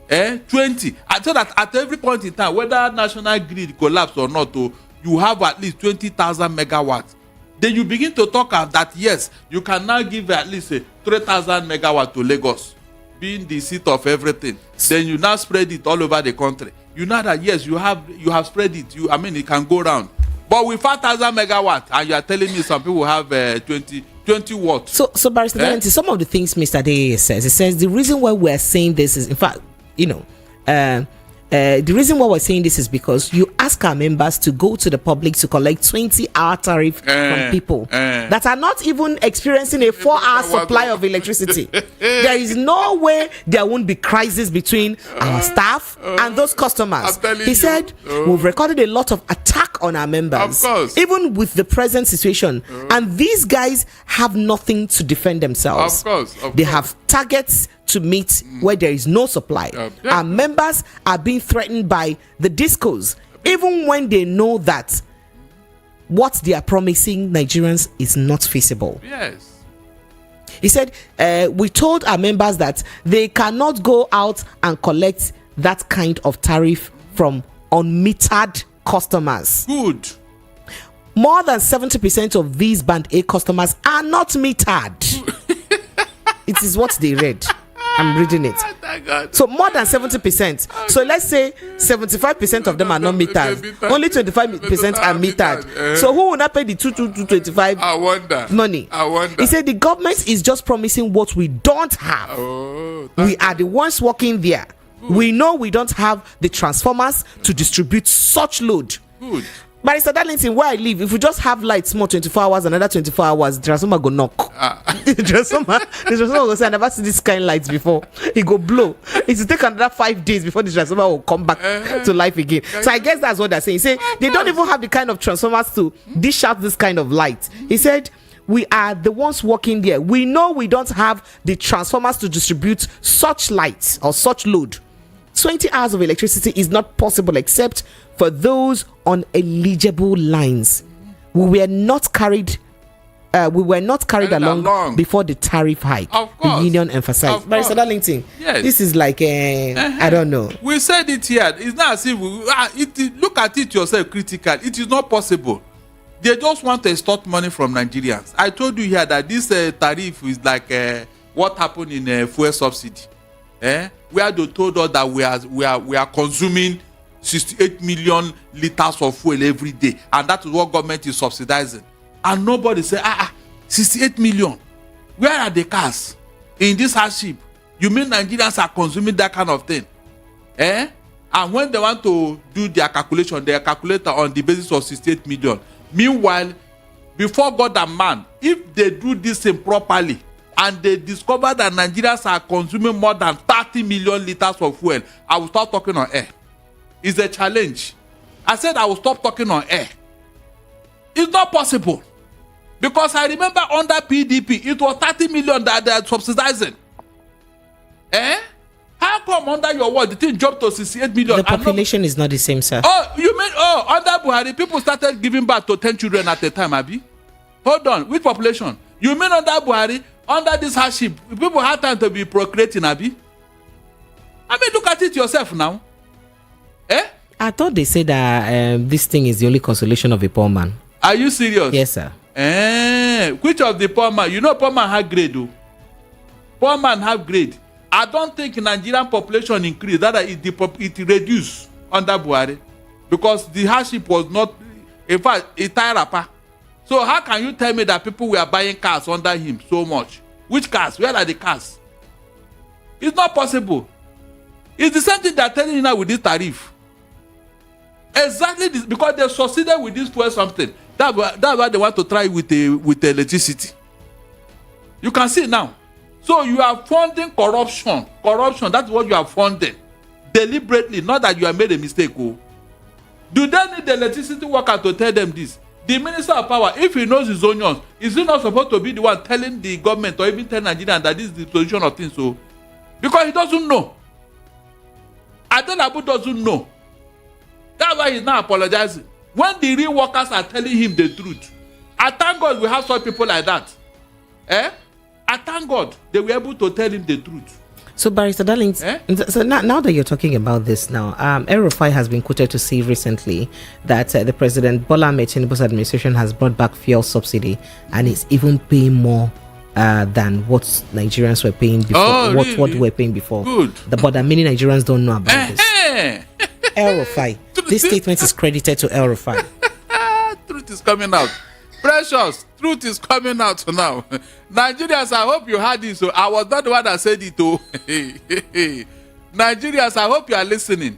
20. So that at every point in time, whether national grid collapse or not, you have at least 20,000 megawatts. Then you begin to talk of that, yes, you can now give at least 3,000 megawatts to Lagos, being the seat of everything. Then you now spread it all over the country. You know that, yes, you have spread it. It can go round. But with 5,000 megawatts, and you are telling me some people have 20 watts. So Barrister Valenti, some of the things Mr. Adeyeye says, he says the reason why we're saying this is, in fact, the reason why we're saying this is because you ask our members to go to the public to collect 20-hour tariff from people that are not even experiencing a 4-hour supply of electricity. There is no way there won't be crisis between our staff and those customers. He said, we've recorded a lot of attack on our members, even with the present situation, and these guys have nothing to defend themselves. They have targets to meet where there is no supply. Our members are being threatened by the discos, even when they know that what they are promising Nigerians is not feasible. Yes. He said, we told our members that they cannot go out and collect that kind of tariff from unmetered customers. Good. More than 70% of these Band A customers are not metered. It is what they read. I'm reading it. So more than 70%. So let's say 75% of them are not metered. Only 25% are metered. So who will not pay the 225 money? I wonder. He said the government is just promising what we don't have. We are the ones working there. We know we don't have the transformers to distribute such load. Good. Barrister Darlington, where I live, if we just have lights more 24 hours, another 24 hours, the transformer go knock. The transformer will say, I never seen this kind of lights before. It go blow. It will take another 5 days before the transformer will come back to life again. So I guess that's what they're saying. He said they don't even have the kind of transformers to dish out this kind of light. He said, we are the ones working there. We know we don't have the transformers to distribute such lights or such load. 20 hours of electricity is not possible except for those on eligible lines. We were not carried along before the tariff hike. The union emphasized. Barrister Darlington, this is like I don't know. We said it here. It's not as if look at it yourself critical. It is not possible. They just want to extort money from Nigerians. I told you here that this tariff is like what happened in fuel subsidy. Where they told us that we are consuming 68 million liters of fuel every day, and that is what government is subsidizing. And nobody said, 68 million. Where are the cars in this hardship? You mean Nigerians are consuming that kind of thing? And when they want to do their calculation, they calculate on the basis of 68 million. Meanwhile, before God and man, if they do this thing properly, and they discover that Nigerians are consuming more than 30 million liters of fuel, I will start talking on air. It's a challenge. I said I will stop talking on air. It's not possible. Because I remember under PDP, it was 30 million that they are subsidizing. How come under your word the thing dropped to 68 million? The population is not the same, sir. Oh, you mean under Buhari people started giving birth to 10 children at a time, Abi? Hold on, which population? You mean under Buhari, under this hardship, people had time to be procreating, Abi? I mean, look at it yourself now. Eh? I thought they said that this thing is the only consolation of a poor man. Are you serious? Yes, sir. Which of the poor man? You know poor man have grade, though. Poor man have grade. I don't think Nigerian population increased. That it reduced under Buhari because the hardship was not. In fact, it tied up. So how can you tell me that people were buying cars under him so much? Which cars? Where are the cars? It's not possible. It's the same thing they're telling you now with this tariff. Exactly this, because they succeeded with this fuel something. That's why they want to try with the electricity. You can see now. So you are funding corruption. Corruption, that's what you are funding. Deliberately, not that you have made a mistake. Oh. Do they need the electricity worker to tell them this? The Minister of Power, if he knows his onions, is he not supposed to be the one telling the government or even tell Nigerians that this is the solution of things? So, because he doesn't know. Adelabu doesn't know. That's why he's now apologizing. When the real workers are telling him the truth, I thank God we have such people like that. I thank God they were able to tell him the truth. So, Barrister Darlington, so now that you're talking about this now, El-Rufai has been quoted to say recently that the President Bola Ahmed Tinubu's administration has brought back fuel subsidy and is even paying more than what Nigerians were paying before. Oh, what really? we were paying before. Good. But many Nigerians don't know about this. El-Rufai. This statement is credited to El-Rufai. Truth is coming out. Precious, truth is coming out now. Nigerians, I hope you heard this. So I was not the one that said it. Oh. Nigerians, I hope you are listening.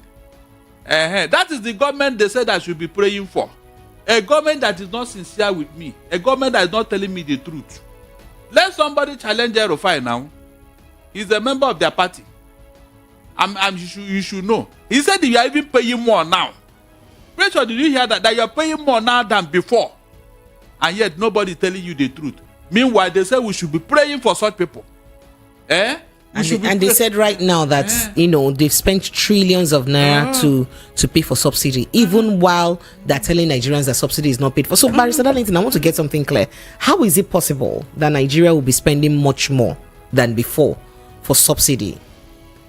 That is the government they said I should be praying for. A government that is not sincere with me. A government that is not telling me the truth. Let somebody challenge El-Rufai now. He's a member of their party. You should know. He said you are even paying more now. Pressure, did you hear that? That you are paying more now than before. And yet nobody is telling you the truth. Meanwhile, they say we should be praying for such people. And they said right now that they've spent trillions of naira to pay for subsidy, even while they're telling Nigerians that subsidy is not paid for. So, Barrister Darlington, I want to get something clear. How is it possible that Nigeria will be spending much more than before for subsidy?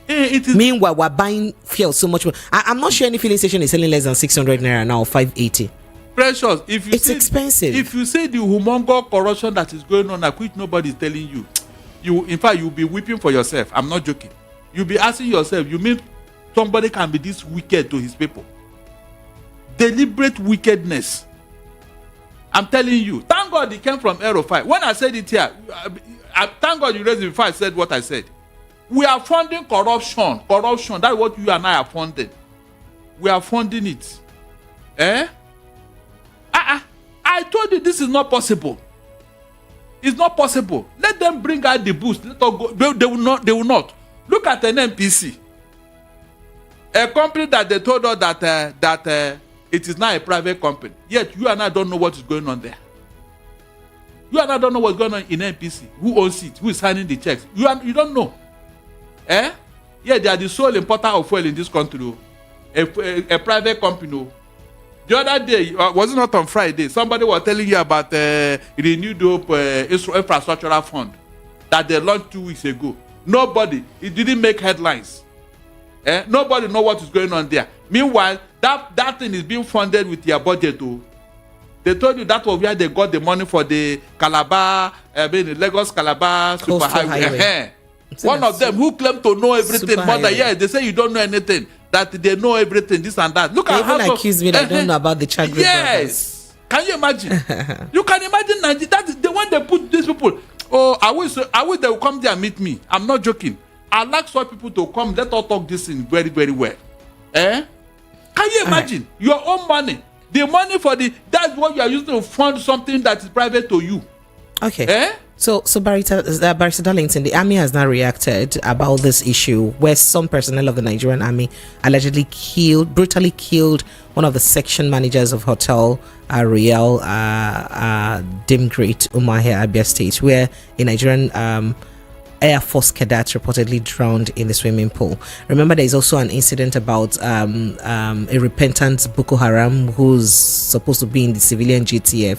Meanwhile, we're buying fuel so much more. I'm not sure any filling station is selling less than 600 naira now, 580. Precious, it's expensive. If you say the humongous corruption that is going on, which nobody is telling you, in fact, you'll be weeping for yourself. I'm not joking. You'll be asking yourself, you mean somebody can be this wicked to his people? Deliberate wickedness. I'm telling you. Thank God it came from El-Rufai. When I said it here, thank God you raised it before I said what I said. We are funding corruption. Corruption. That's what you and I are funding. We are funding it. I told you this is not possible. It's not possible. Let them bring out the boost. Let us go. They will not. They will not. Look at an NPC. A company that they told us that it is not a private company. Yet you and I don't know what is going on there. You and I don't know what's going on in NPC. Who owns it? Who is signing the checks? You don't know. Yeah, they are the sole importer of oil in this country. A private company. The other day, was it not on Friday? Somebody was telling you about renewed hope infrastructural fund that they launched 2 weeks ago. Nobody, it didn't make headlines. Nobody know what is going on there. Meanwhile, that thing is being funded with their budget. Too. They told you that was where they got the money for the Lagos Calabar Superhighway. One of them who claimed to know everything more than they say you don't know anything. That they know everything, this and that. Look they at even how accuse me that I don't know about the Chagrin Yes. Brothers. Can you imagine? You can imagine that the one they put these people. Oh, I wish they will come there and meet me. I'm not joking. I like such people to come. Let us talk this in very, very well. Can you imagine your own money? The money that's what you are using to fund something that is private to you. Okay. So Barrister Darlington, the army has now reacted about this issue where some personnel of the Nigerian army allegedly brutally killed one of the section managers of Hotel Royal Dimgret, Umuahia, Abia State, where a Nigerian Air Force cadets reportedly drowned in the swimming pool. Remember, there is also an incident about a repentant Boko Haram who's supposed to be in the civilian GTF,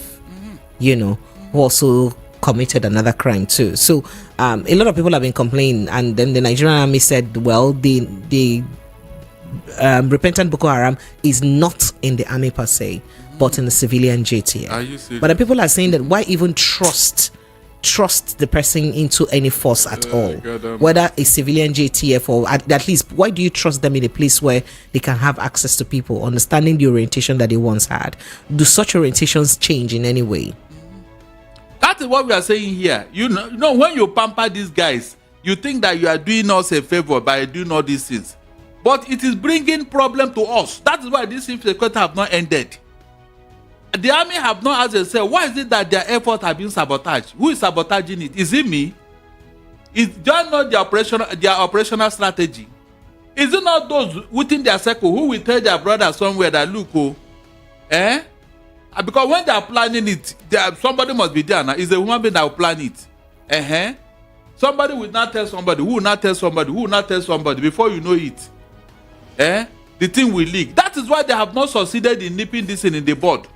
who also committed another crime too. So a lot of people have been complaining, and then the Nigerian army said, well, the repentant Boko Haram is not in the army per se, but in the civilian JTF. Are you serious? But the people are saying that why even trust the person into any force at all, whether a civilian JTF or at least why do you trust them in a place where they can have access to people, understanding the orientation that they once had? Do such orientations change in any way? That is what we are saying here. You know, when you pamper these guys, you think that you are doing us a favor by doing all these things, but it is bringing problem to us. That is why this insecurity have not ended. The army have not asked themselves, why is it that their efforts have been sabotaged? Who is sabotaging it? Is it me? Is just not their operational strategy? Is it not those within their circle who will tell their brother somewhere that look, because when they are planning it, somebody must be there now. It's a human being that will plan it. Somebody will not tell somebody, who will not tell somebody, who will not tell somebody. Before you know it, the thing will leak. That is why they have not succeeded in nipping this in the bud.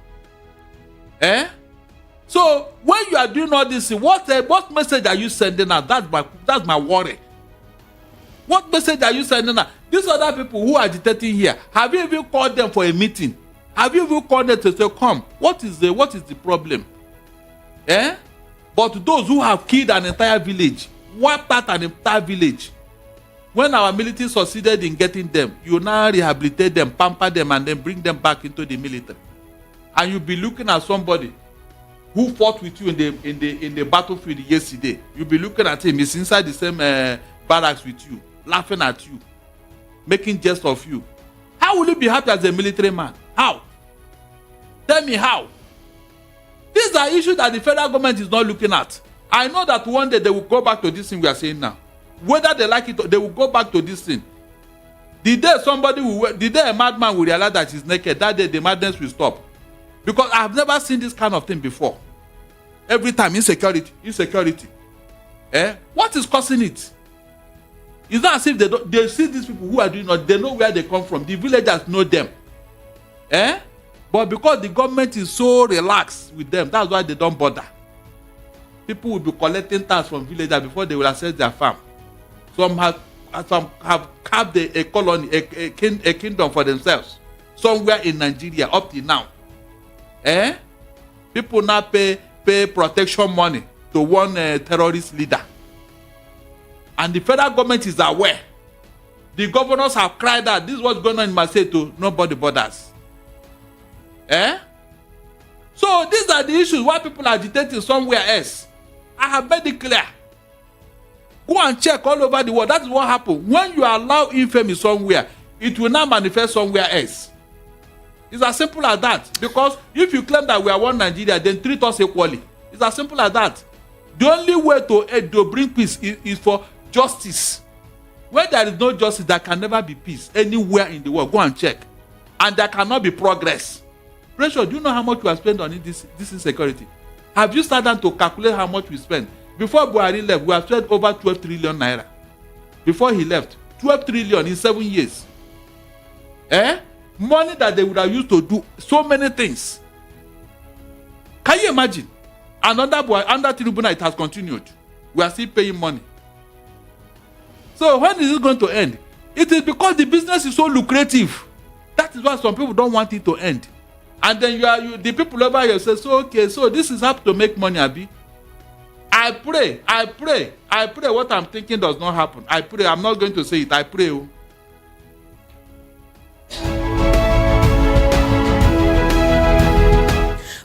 So when you are doing all this, what message are you sending out? That's my worry. What message are you sending out? These other people who are agitating here, have you even called them for a meeting? Have you even called them to say, come, what is the problem? But those who have killed an entire village, wiped out an entire village, when our military succeeded in getting them, you now rehabilitate them, pamper them, and then bring them back into the military. And you'll be looking at somebody who fought with you in the battlefield yesterday. You'll be looking at him. He's inside the same barracks with you, laughing at you, making jest of you. How will you be happy as a military man? How? Tell me how. These are issues that the federal government is not looking at. I know that one day they will go back to this thing we are saying now. Whether they like it or they will go back to this thing. The day a madman will realize that he's naked, that day the madness will stop. Because I have never seen this kind of thing before. Every time, insecurity. What is causing it? It's not as if they see these people who are doing it, they know where they come from. The villagers know them. But because the government is so relaxed with them, that's why they don't bother. People will be collecting tax from villagers before they will access their farm. Some have carved a colony, a kingdom for themselves, somewhere in Nigeria up till now. People now pay protection money to one terrorist leader. And the federal government is aware. The governors have cried out, this is what's going on in my state too. Nobody bothers. So these are the issues why people are agitating somewhere else. I have made it clear. Go and check all over the world. That's what happens. When you allow infamy somewhere, it will not manifest somewhere else. It's as simple as that. Because if you claim that we are one Nigeria, then treat us equally. It's as simple as that. The only way to bring peace is for justice. Where there is no justice, there can never be peace anywhere in the world. Go and check. And there cannot be progress. Pressure, do you know how much we have spent on this insecurity? Have you started to calculate how much we spent? Before Buhari left, we have spent over 12 trillion naira. Before he left, 12 trillion in 7 years. Money that they would have used to do so many things. Can you imagine? And under Tinubu, it has continued. We are still paying money. So when is it going to end? It is because the business is so lucrative. That is why some people don't want it to end. And then the people over here say, so this is how to make money, Abi. I pray what I'm thinking does not happen. I pray, I'm not going to say it. I pray.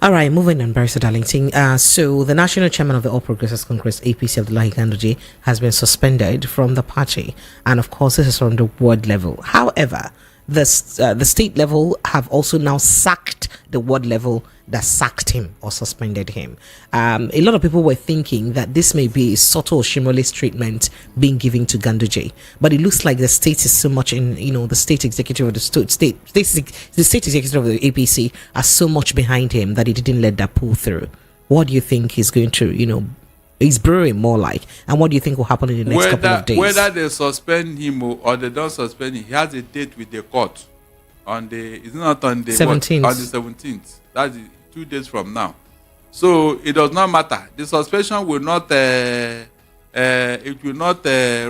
All right, moving on, Barrister Darlington. So the National Chairman of the All Progressives Congress, APC, Abdullahi Ganduje, has been suspended from the party. And of course, this is on the ward level. However, the state level have also now sacked the ward level that sacked him or suspended him. A lot of people were thinking that this may be a subtle Shimolese treatment being given to Ganduje, but it looks like the state is so much in, the state executive of the state executive of the APC are so much behind him that he didn't let that pull through. What do you think is going to, It's brewing more like. And what do you think will happen in the next couple of days? Whether they suspend him or they don't suspend him, he has a date with the court on the, it's not on the 17th. On the 17th. That's 2 days from now. So it does not matter. The suspension will not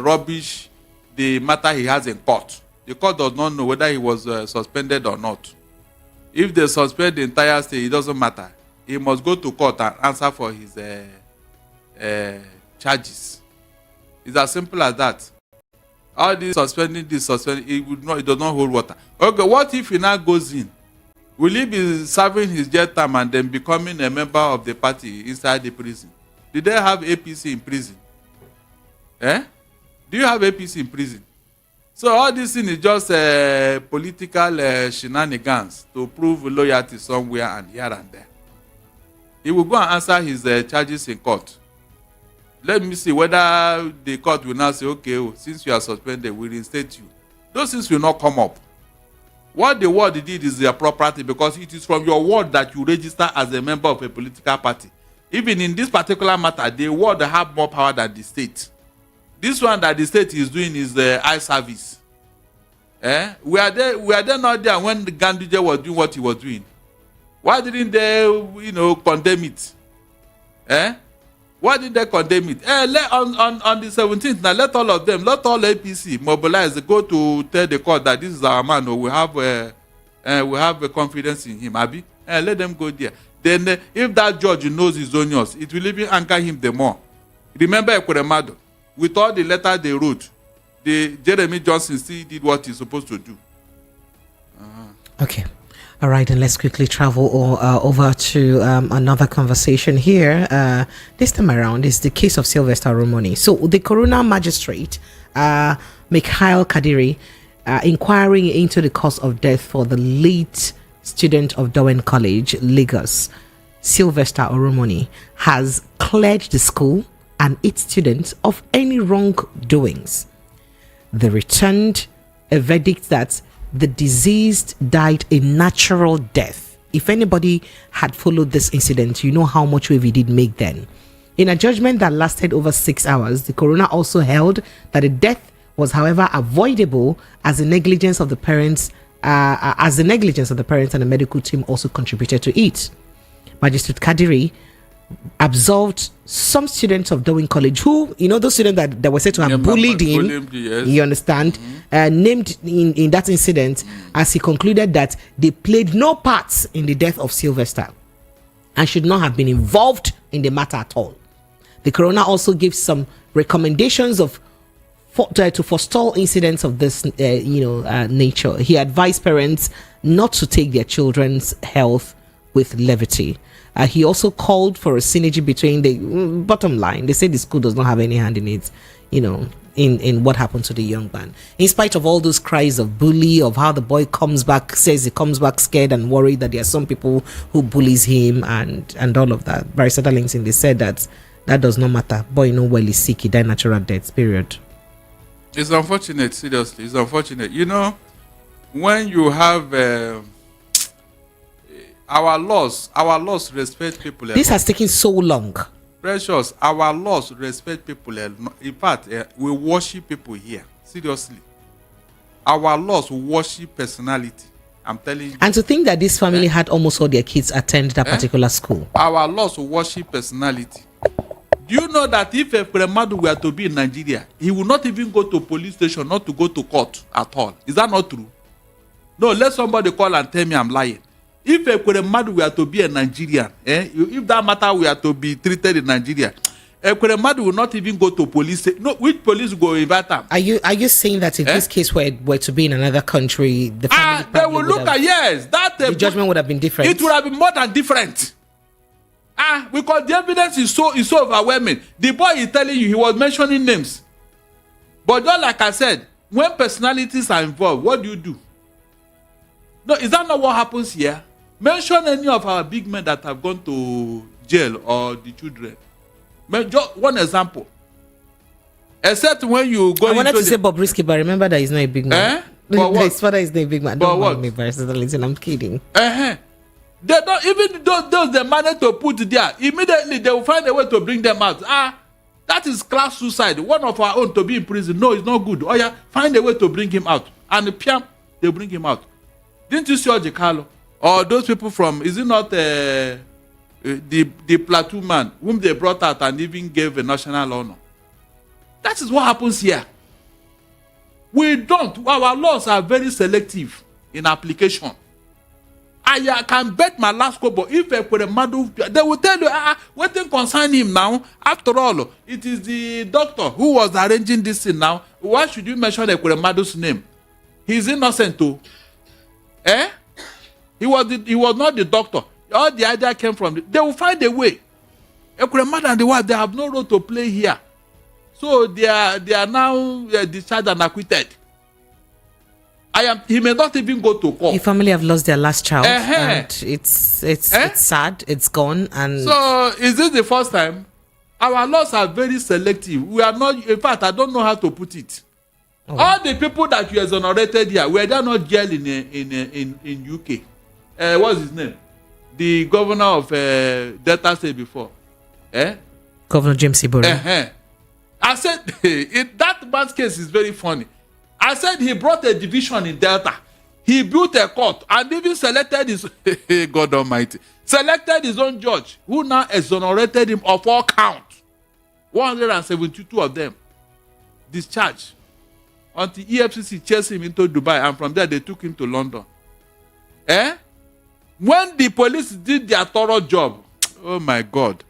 rubbish the matter he has in court. The court does not know whether he was suspended or not. If they suspend the entire state, it doesn't matter. He must go to court and answer for his charges. It's as simple as that. All this suspending, it does not hold water. Okay, what if he now goes in? Will he be serving his jail term and then becoming a member of the party inside the prison? Did they have APC in prison? Do you have APC in prison? So all this thing is just political shenanigans to prove loyalty somewhere and here and there. He will go and answer his charges in court. Let me see whether the court will now say, okay, since you are suspended, we reinstate you. Those things will not come up. What the ward did is their property, because it is from your ward that you register as a member of a political party. Even in this particular matter, the ward have more power than the state. This one that the state is doing is the eye service. We are there not there when the Ganduje was doing what he was doing. Why didn't they, condemn it? Why did they condemn it? On the 17th, now let all of them, let all APC mobilize, go to tell the court that this is our man, or we have a confidence in him. Abi, let them go there. Then, if that judge knows his onions, it will even anger him the more. Remember Ekweremadu, with all the letters they wrote, Jeremy Johnson still did what he's supposed to do. Okay. All right, and let's quickly travel over to another conversation here. This time around is the case of Sylvester Oromoni. So the coroner magistrate, Mikhail Kadiri, inquiring into the cause of death for the late student of Dowen College, Lagos, Sylvester Oromoni, has cleared the school and its students of any wrongdoings. They returned a verdict that the deceased died a natural death. If anybody had followed this incident, you know how much wave he did make then. In a judgment that lasted over 6 hours, the coroner also held that the death was, however, avoidable as the negligence of the parents, and the medical team also contributed to it. Magistrate Kadiri absolved some students of Dowen College who, those students that were said to have bullied him, yes. You understand, named in that incident, as he concluded that they played no parts in the death of Sylvester and should not have been involved in the matter at all. The coroner also gave some recommendations to forestall incidents of this nature. He advised parents not to take their children's health with levity. He also called for a synergy between the bottom line. They say the school does not have any hand in it, in what happened to the young man. In spite of all those cries of bully, of how the boy says he comes back scared and worried that there are some people who bullies him and all of that. Barrister Darlington, they said that does not matter. Boy, well, he's sick, he died natural death, period. It's unfortunate, seriously. It's unfortunate. When you have... Our laws respect people. This has taken so long. Precious, our laws respect people. In fact, we worship people here. Seriously. Our laws worship personality. I'm telling you. And to think that this family had almost all their kids attend that particular school. Our laws worship personality. Do you know that if a Premadu were to be in Nigeria, he would not even go to police station, not to go to court at all? Is that not true? No, let somebody call and tell me I'm lying. If a Kuremadu were to be a Nigerian, if that matter were to be treated in Nigeria, a Kuremadu will not even go to police. No, which police go invite them? Are you saying that if this case were to be in another country, the family they will look at the judgment would have been different? It would have been more than different. Because the evidence is so overwhelming. The boy is telling you, he was mentioning names. But just like I said, when personalities are involved, what do? No, is that not what happens here? Mention any of our big men that have gone to jail or the children. Just one example. Except when you go. I wanted to say Bobrisky, but remember that he's not a big man. But what? His father is not a big man. But Don't what? mind me, I'm kidding. They don't even those they manage to put there. Immediately they will find a way to bring them out. That is class suicide. One of our own to be in prison. No, it's not good. Oh yeah, find a way to bring him out. And piam, they bring him out. Didn't you see Ojekalo? Or those people from, is it not the platoon man whom they brought out and even gave a national honor? That is what happens here. We don't. Our laws are very selective in application. I can bet my last kobo if they will tell you, what thing concern him now? After all, it is the doctor who was arranging this thing now. Why should you mention Ekwuremadu's name? He's innocent too. He was not the doctor. All the idea came from they will find a way. Ekwuremadu and the wife, they have no role to play here. So they are now discharged and acquitted. He may not even go to court. The family have lost their last child, and it's sad. It's gone. And so, is this the first time? Our laws are very selective. We are not. In fact, I don't know how to put it. Oh. All the people that you exonerated here, were they not jailed in UK? What's his name? The governor of Delta State before. Governor James Ibori. I said that man's case is very funny. I said he brought a division in Delta. He built a court and even selected his God Almighty, selected his own judge, who now exonerated him of all counts. 172 of them discharged until EFCC chased him into Dubai, and from there they took him to London. When the police did their thorough job, oh my God,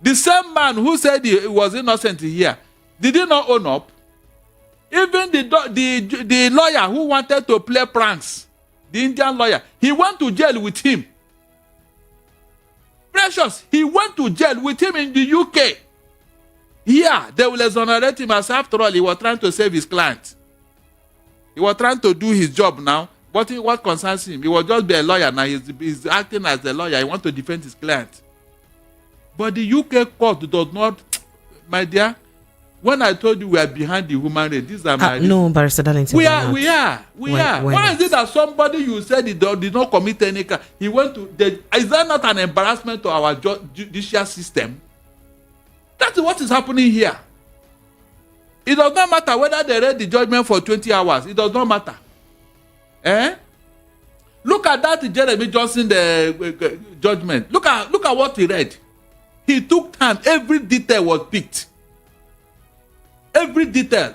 the same man who said he was innocent here, did he not own up? Even the lawyer who wanted to play pranks, the Indian lawyer, he went to jail with him. Precious, he went to jail with him in the UK. Yeah, they will exonerate him, as after all, he was trying to save his client. He was trying to do his job now. What concerns him? He was just be a lawyer now. He's acting as a lawyer. He wants to defend his client. But the UK court does not, my dear. When I told you we are behind the human race, these are my... No, Barrister Darlington. We are. Why is it that somebody you said he did not commit any crime? He went to... Is that not an embarrassment to our judicial system? That's what is happening here. It does not matter whether they read the judgment for 20 hours. It does not matter. Look at that Jeremy Johnson judgment. Look at what he read. He took time. Every detail was picked. Every detail.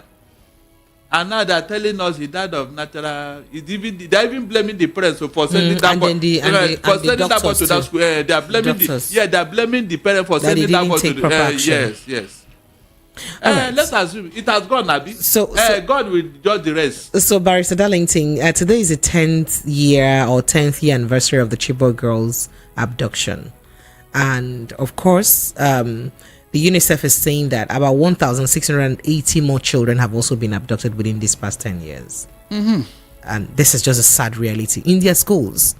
And now they're telling us he died of natural. They're even blaming the parents for sending that boy to that school. They're blaming they're blaming the parents for sending that boy to the. Yes. Right. Let's assume it has gone, Abi. So God will judge the rest. So, Barrister Darlington, today is the 10th year anniversary of the Chibok girls' abduction, and of course, the UNICEF is saying that about 1,680 more children have also been abducted within these past 10 years. Mm-hmm. And this is just a sad reality in their schools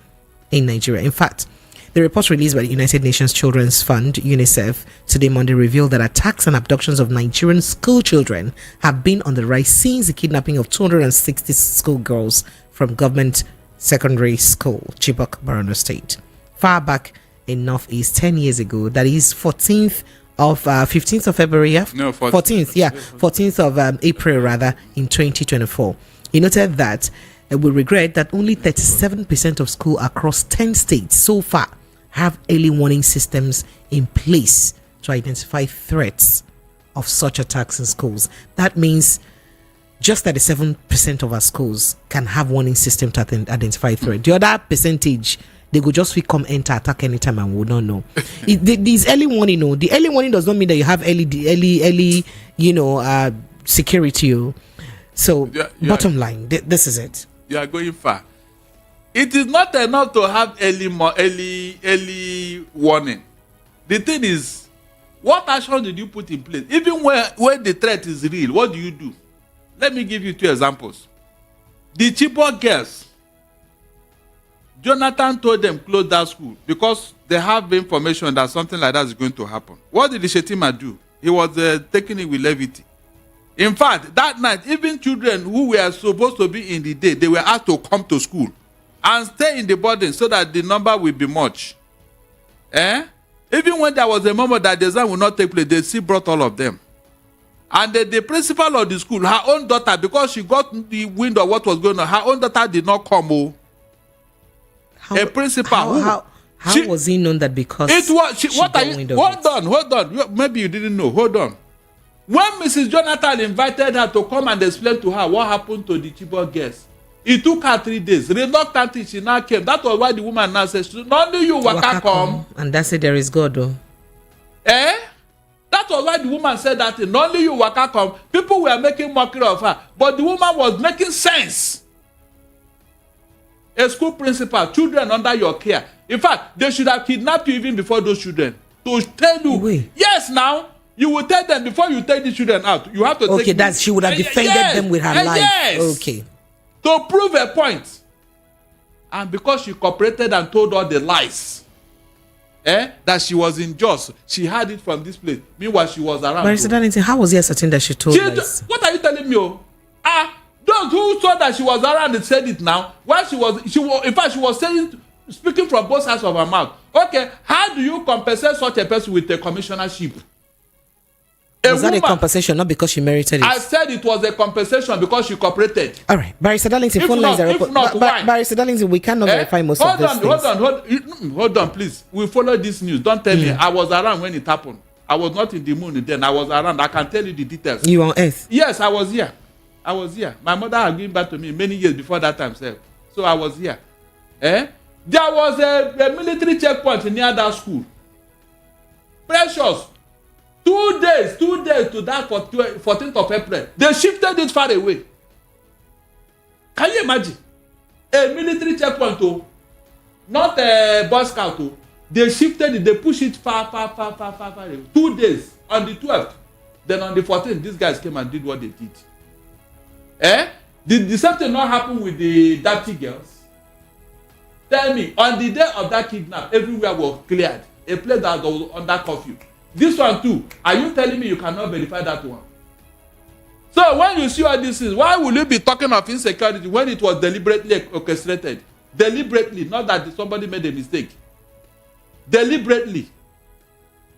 in Nigeria. In fact, the report released by the United Nations Children's Fund, UNICEF, today Monday revealed that attacks and abductions of Nigerian school children have been on the rise since the kidnapping of 260 schoolgirls from government secondary school, Chibok, Borno State. Far back in Northeast, 10 years ago, that is 15th of February, 14th of April rather, in 2024. He noted that we regret that only 37% of schools across 10 states so far have early warning systems in place to identify threats of such attacks in schools. That means just 37% of our schools can have warning system to identify threat. The other percentage, they could just come enter attack anytime and we will not know. This early warning, the early warning does not mean that you have early security. So bottom line, this is it. You are going far. It is not enough to have early warning. The thing is, what action did you put in place? Even when the threat is real, what do you do? Let me give you 2 examples. The Chibok girls, Jonathan told them close that school because they have information that something like that is going to happen. What did the Shetima do? He was taking it with levity. In fact, that night, even children who were supposed to be in the day, they were asked to come to school. and stay in the boarding so that the number will be much. Even when there was a moment that the exam will not take place, they still brought all of them. And the principal of the school, her own daughter, because she got the wind of what was going on, her own daughter did not come. A principal. How was he known that because it was? What are you? Hold on. Maybe you didn't know. Hold on. When Mrs. Jonathan invited her to come and explain to her what happened to the Chibok girls, it took her 3 days. Reluctantly, she now came. That was why the woman now says, "None of you waka come." And that's it. There is God, though. That was why the woman said that. None of you waka come. People were making mockery of her, but the woman was making sense. A school principal, children under your care. In fact, they should have kidnapped you even before those children. To tell you, Wait. yes, now you will tell them before you take the children out. You have to take that she would have defended them with her life. Yes. Okay. To prove a point. And because she cooperated and told all the lies, that she was unjust, she had it from this place. Meanwhile, she was around. But Darlington, how was he ascertain that she told lies? What are you telling me? Those who saw that she was around and said it now. While she was, in fact, she was saying, speaking from both sides of her mouth. Okay, how do you compensate such a person with a commissionership? Was that a compensation, not because she merited it? I said it was a compensation because she cooperated. All right, Barrister Darlington, phone lines are open. Barrister Darlington, we cannot verify most of this. Hold on, please. We follow this news. Don't tell me. I was around when it happened. I was not in the moon then. I was around. I can tell you the details. You on earth? Yes, I was here. My mother had given back to me many years before that time, sir. So I was here. There was a military checkpoint near that school. Precious. 2 days to that 14th of April. They shifted it far away. Can you imagine? A military checkpoint, not a Boy Scout. They shifted it, they pushed it far away. 2 days on the 12th. Then on the 14th, these guys came and did what they did. Did the same thing not happen with the dirty girls? Tell me, on the day of that kidnap, everywhere was cleared. A place that was under curfew. This one too. Are you telling me you cannot verify that one? So when you see all these things, why will you be talking of insecurity when it was deliberately orchestrated? Deliberately, not that somebody made a mistake. Deliberately.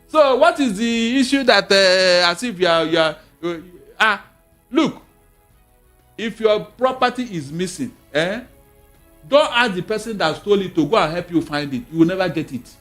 So what is the issue that as if you are look, if your property is missing, don't ask the person that stole it to go and help you find it. You will never get it.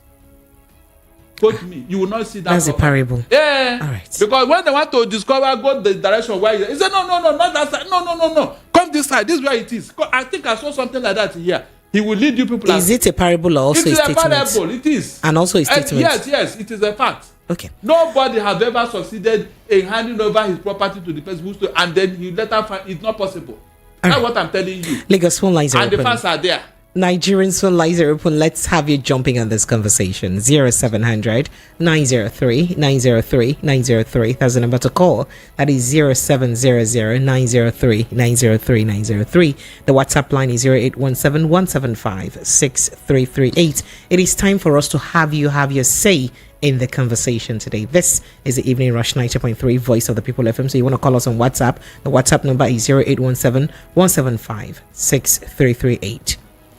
Quote me, you will not see that. That's a parable. Yeah. All right. Because when they want to discover, go the direction where he said, no, not that side. No. Come this side. This is where it is. I think I saw something like that here. He will lead you people. Is it a parable or also a statement? It is a parable. It is. And also a statement. Yes, it is a fact. Okay. Nobody has ever succeeded in handing over his property to the person who stole, and then he later find it's not possible. That's what I'm telling you. Lagos phone lines are open. And the facts are there. Nigerians phone lines are open. Let's have you jumping on this conversation. 0700 903 903 903. That's the number to call. That is 0700 903 903 903. The WhatsApp line is 0817 175 6338. It is time for us to have your say in the conversation today. This is the Evening Rush 90.3 Voice of the People FM. So you want to call us on WhatsApp. The WhatsApp number is 0817 175 6338.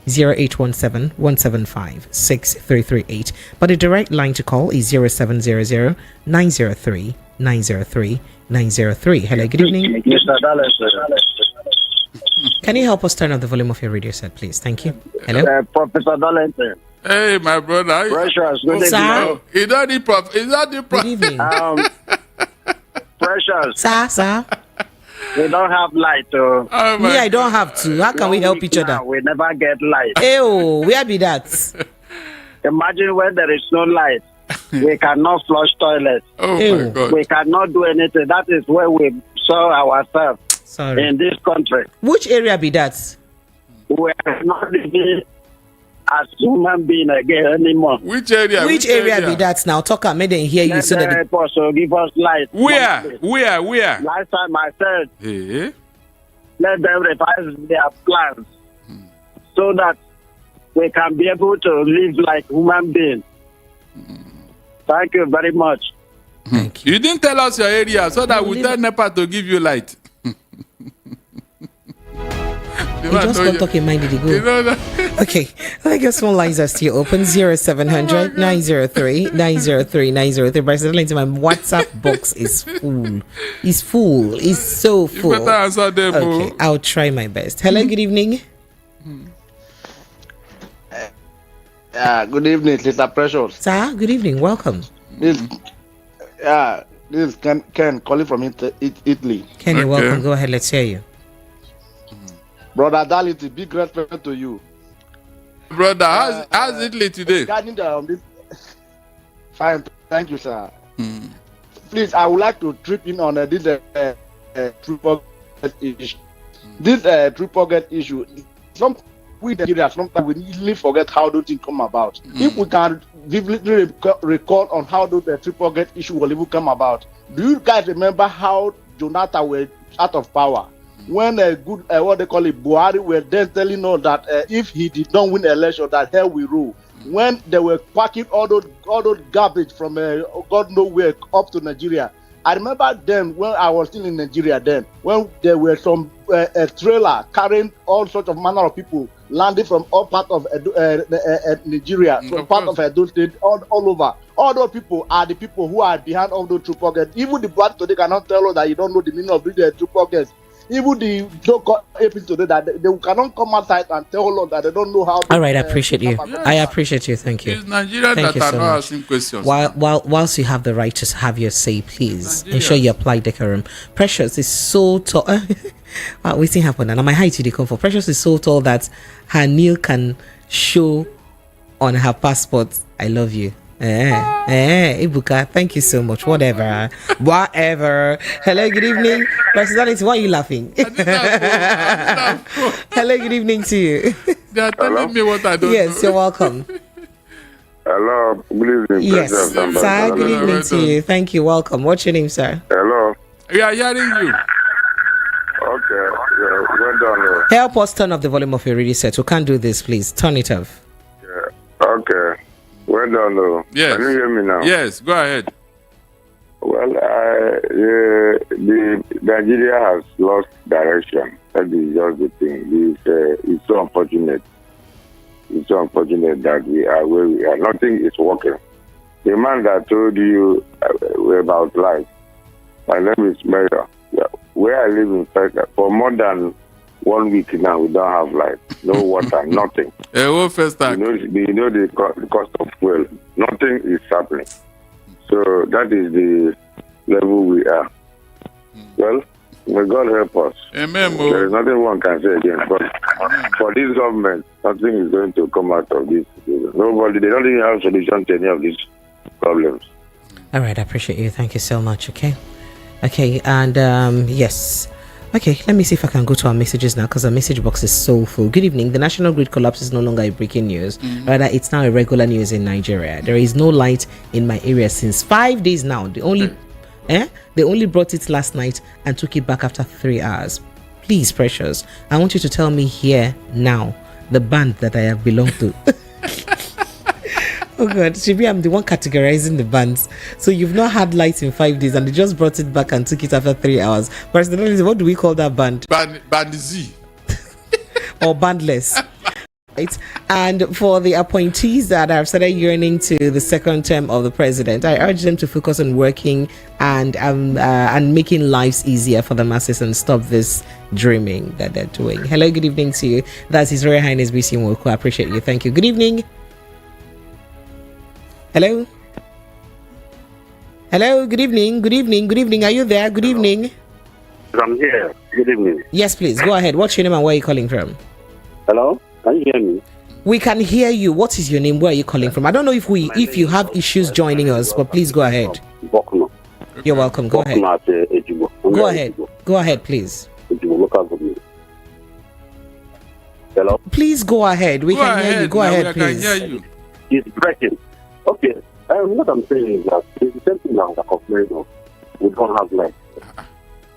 0817 175 6338. But the direct line to call is 0700 903 903 903. Hello, good evening. Can you help us turn up the volume of your radio set, please? Thank you. Hello, Professor Darlington. Hey, my brother. Precious, good evening. Sir? Is that the prof? Is that the prof? good evening. Precious. Sir. We don't have light. Me, I don't have to. How can we help each other? We never get light. Ew, where be that? Imagine when there is no light. We cannot flush toilets. Oh Ew. my God. We cannot do anything. That is where we saw ourselves Sorry. in this country. Which area be that? We are not living as human being again anymore. Which area? Which area be that now? Talk and make them hear you Let so them that help us to give us light. Where? Last time I said, Hey. let them revise their plans so that we can be able to live like human beings. Thank you very much. Thank you. You didn't tell us your area so that we tell NEPA to give you light. The He man just know got you. talking mind did he go? You know that? Okay, I guess phone lines are still open 0700 903 903 903. President, my WhatsApp box is full. It's full. It's so You full. better answer them. Okay, I'll try my best. Hello, good evening. Good evening, Mr. Precious. Sir, good evening. Welcome. This is Ken calling from Italy. Kenny, Okay. welcome. Go ahead. Let's hear you. Brother Dality, big respect to you. Brother, how's Italy today? Regarding this, fine, thank you, sir. Please, I would like to trip in on this true pocket issue. This true pocket issue, we Nigeria sometimes we easily forget how those things come about. If we can vividly recall on how those true pocket issue will even come about, do you guys remember how Jonathan were out of power? When a good what they call it Buhari were then telling us that if he did not win election, that hell will rule. When they were packing all those garbage from God knows where up to Nigeria. I remember them when I was still in Nigeria then, when there were some a trailer carrying all sorts of manner of people landing from all part of Nigeria, from part of Edo State, all over. All those people are the people who are behind all those true pockets. Even the blood today cannot tell us that you don't know the meaning of the true pockets. Even the so-called apes today that they cannot come outside and tell us that they don't know how. All right, I appreciate you. I appreciate you. Thank you. It's Nigeria Thank that you are so not much. asking questions. Whilst you have the right to have your say, please Nigerians. ensure you apply decorum. Precious is so tall. Wow, what's happening? And my height did come for. Precious is so tall that her nail can show on her passport. I love you. Ibuka, thank you so much. Whatever. Hello, good evening. Personality, why are you laughing? Hello, good evening to you. They are telling me what I don't Yes, know. you're welcome. Hello, good evening. Yes, President sir, Ambassador. good evening to you. Thank you, welcome. What's your name, sir? Hello. We are hearing you. Okay, yeah, well done. Help us turn off the volume of your radio set. We can't do this, please. Turn it off. Okay, well done. Yes. Can you hear me now? Yes, go ahead. Well, the Nigeria has lost direction. That is just the thing. It's so unfortunate. It's so unfortunate that we are where we are. Nothing is working. The man that told you about life, my name is Mayor. Where I live in fact, for more than 1 week now, we don't have light, no water, nothing. First You time. know the cost of fuel. Nothing is happening. So that is the level we are. Well, may God help us. Amen. There is nothing one can say again. But for this government, nothing is going to come out of this. Nobody, they don't even have a solution to any of these problems. All right, I appreciate you. Thank you so much. Okay, and yes. Okay, let me see if I can go to our messages now because our message box is so full. Good evening. The national grid collapse is no longer a breaking news. Rather, it's now a regular news in Nigeria. There is no light in my area since 5 days now. They only brought it last night and took it back after 3 hours. Please, Precious, I want you to tell me here now the band that I have belonged to. Oh God, Shibi, I'm the one categorizing the bands. So you've not had lights in 5 days and they just brought it back and took it after 3 hours. Personally, what do we call that band? Band Z. Or bandless? Right? And for the appointees that have started yearning to the second term of the president, I urge them to focus on working and making lives easier for the masses and stop this dreaming that they're doing. Hello, good evening to you. That's His Royal Highness BC Nwoko. I appreciate you. Thank you. Good evening. Hello. Good evening. Are you there? Good evening. I'm here. Good evening. Yes, please. Go ahead. What's your name and where are you calling from? Hello? Can you hear me? We can hear you. What is your name? Where are you calling from? I don't know if you have issues joining us, but please go ahead. Bokno. You're welcome. Go ahead. Bokno at Ejimo. Go ahead. Go ahead, please. Ejimo local government. Hello? Please go ahead. We can hear you. Go now, ahead, I please. can hear you. It's breaking. Okay. What I'm saying is that it's the same thing now that complaining of. We don't have light.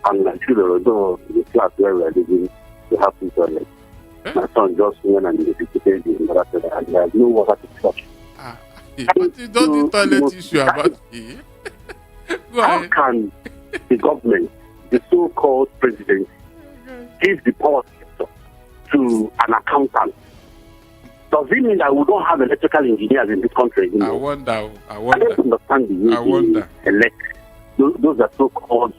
And my children, although the flat where we are living, they have internet. My son just went and investigated the mother and there is no water to flush. But you don't the toilet issue about it. Go How ahead. can the government, the so-called president, give the power sector to an accountant, does it mean that we don't have electrical engineers in this country anymore? I wonder. I don't understand the way they elect those are so-called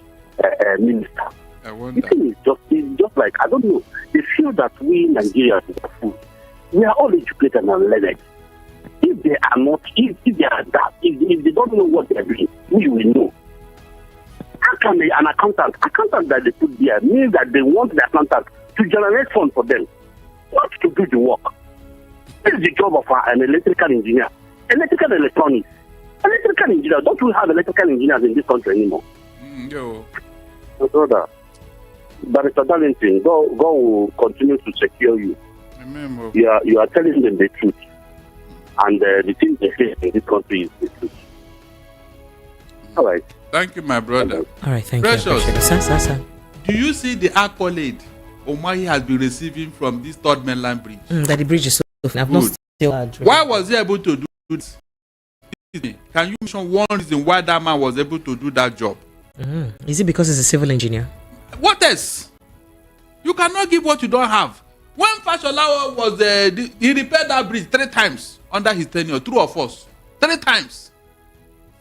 ministers. I wonder. The thing is just like, I don't know, they feel that we Nigerians are fools. We are all educated and learned. If they are not, if they are that, if they don't know what they are doing, we will know. How can an accountant that they put there means that they want the accountant to generate funds for them, not to do the work. This is the job of an electrical engineer. Electrical electronics. Electrical engineers. Don't we have electrical engineers in this country anymore? Yo. Brother, Mr. Darlington, God will continue to secure you. Remember. You are telling them the truth. And the thing they say in this country is the truth. All right. Thank you, my brother. All right, thank Precious. you. Sir. Do you see the accolade Omahi has been receiving from this third mainland bridge? That the bridge is so I've not still. Why was he able to do this? Can you mention one reason why that man was able to do that job? Is it because he's a civil engineer? What else? You cannot give what you don't have. When Fashola was he repaired that bridge 3 times under his tenure, true or false? 3 times.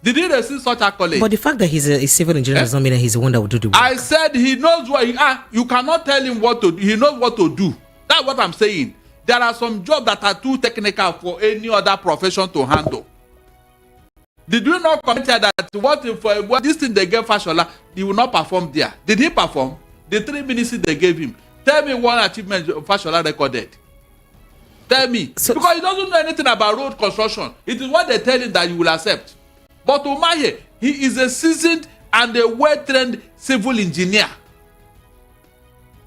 Did he receive such accolade? But the fact that he's a civil engineer does not mean that he's the one that will do the work. I said he knows what you cannot tell him what to do. He knows what to do. That's what I'm saying. There are some jobs that are too technical for any other profession to handle. Did you not comment here that what this thing they gave Fashola, he will not perform there? Did he perform? The 3 minutes they gave him. Tell me one achievement Fashola recorded. Tell me. Because he doesn't know anything about road construction. It is what they tell him that you will accept. But Umahi, he is a seasoned and a well-trained civil engineer.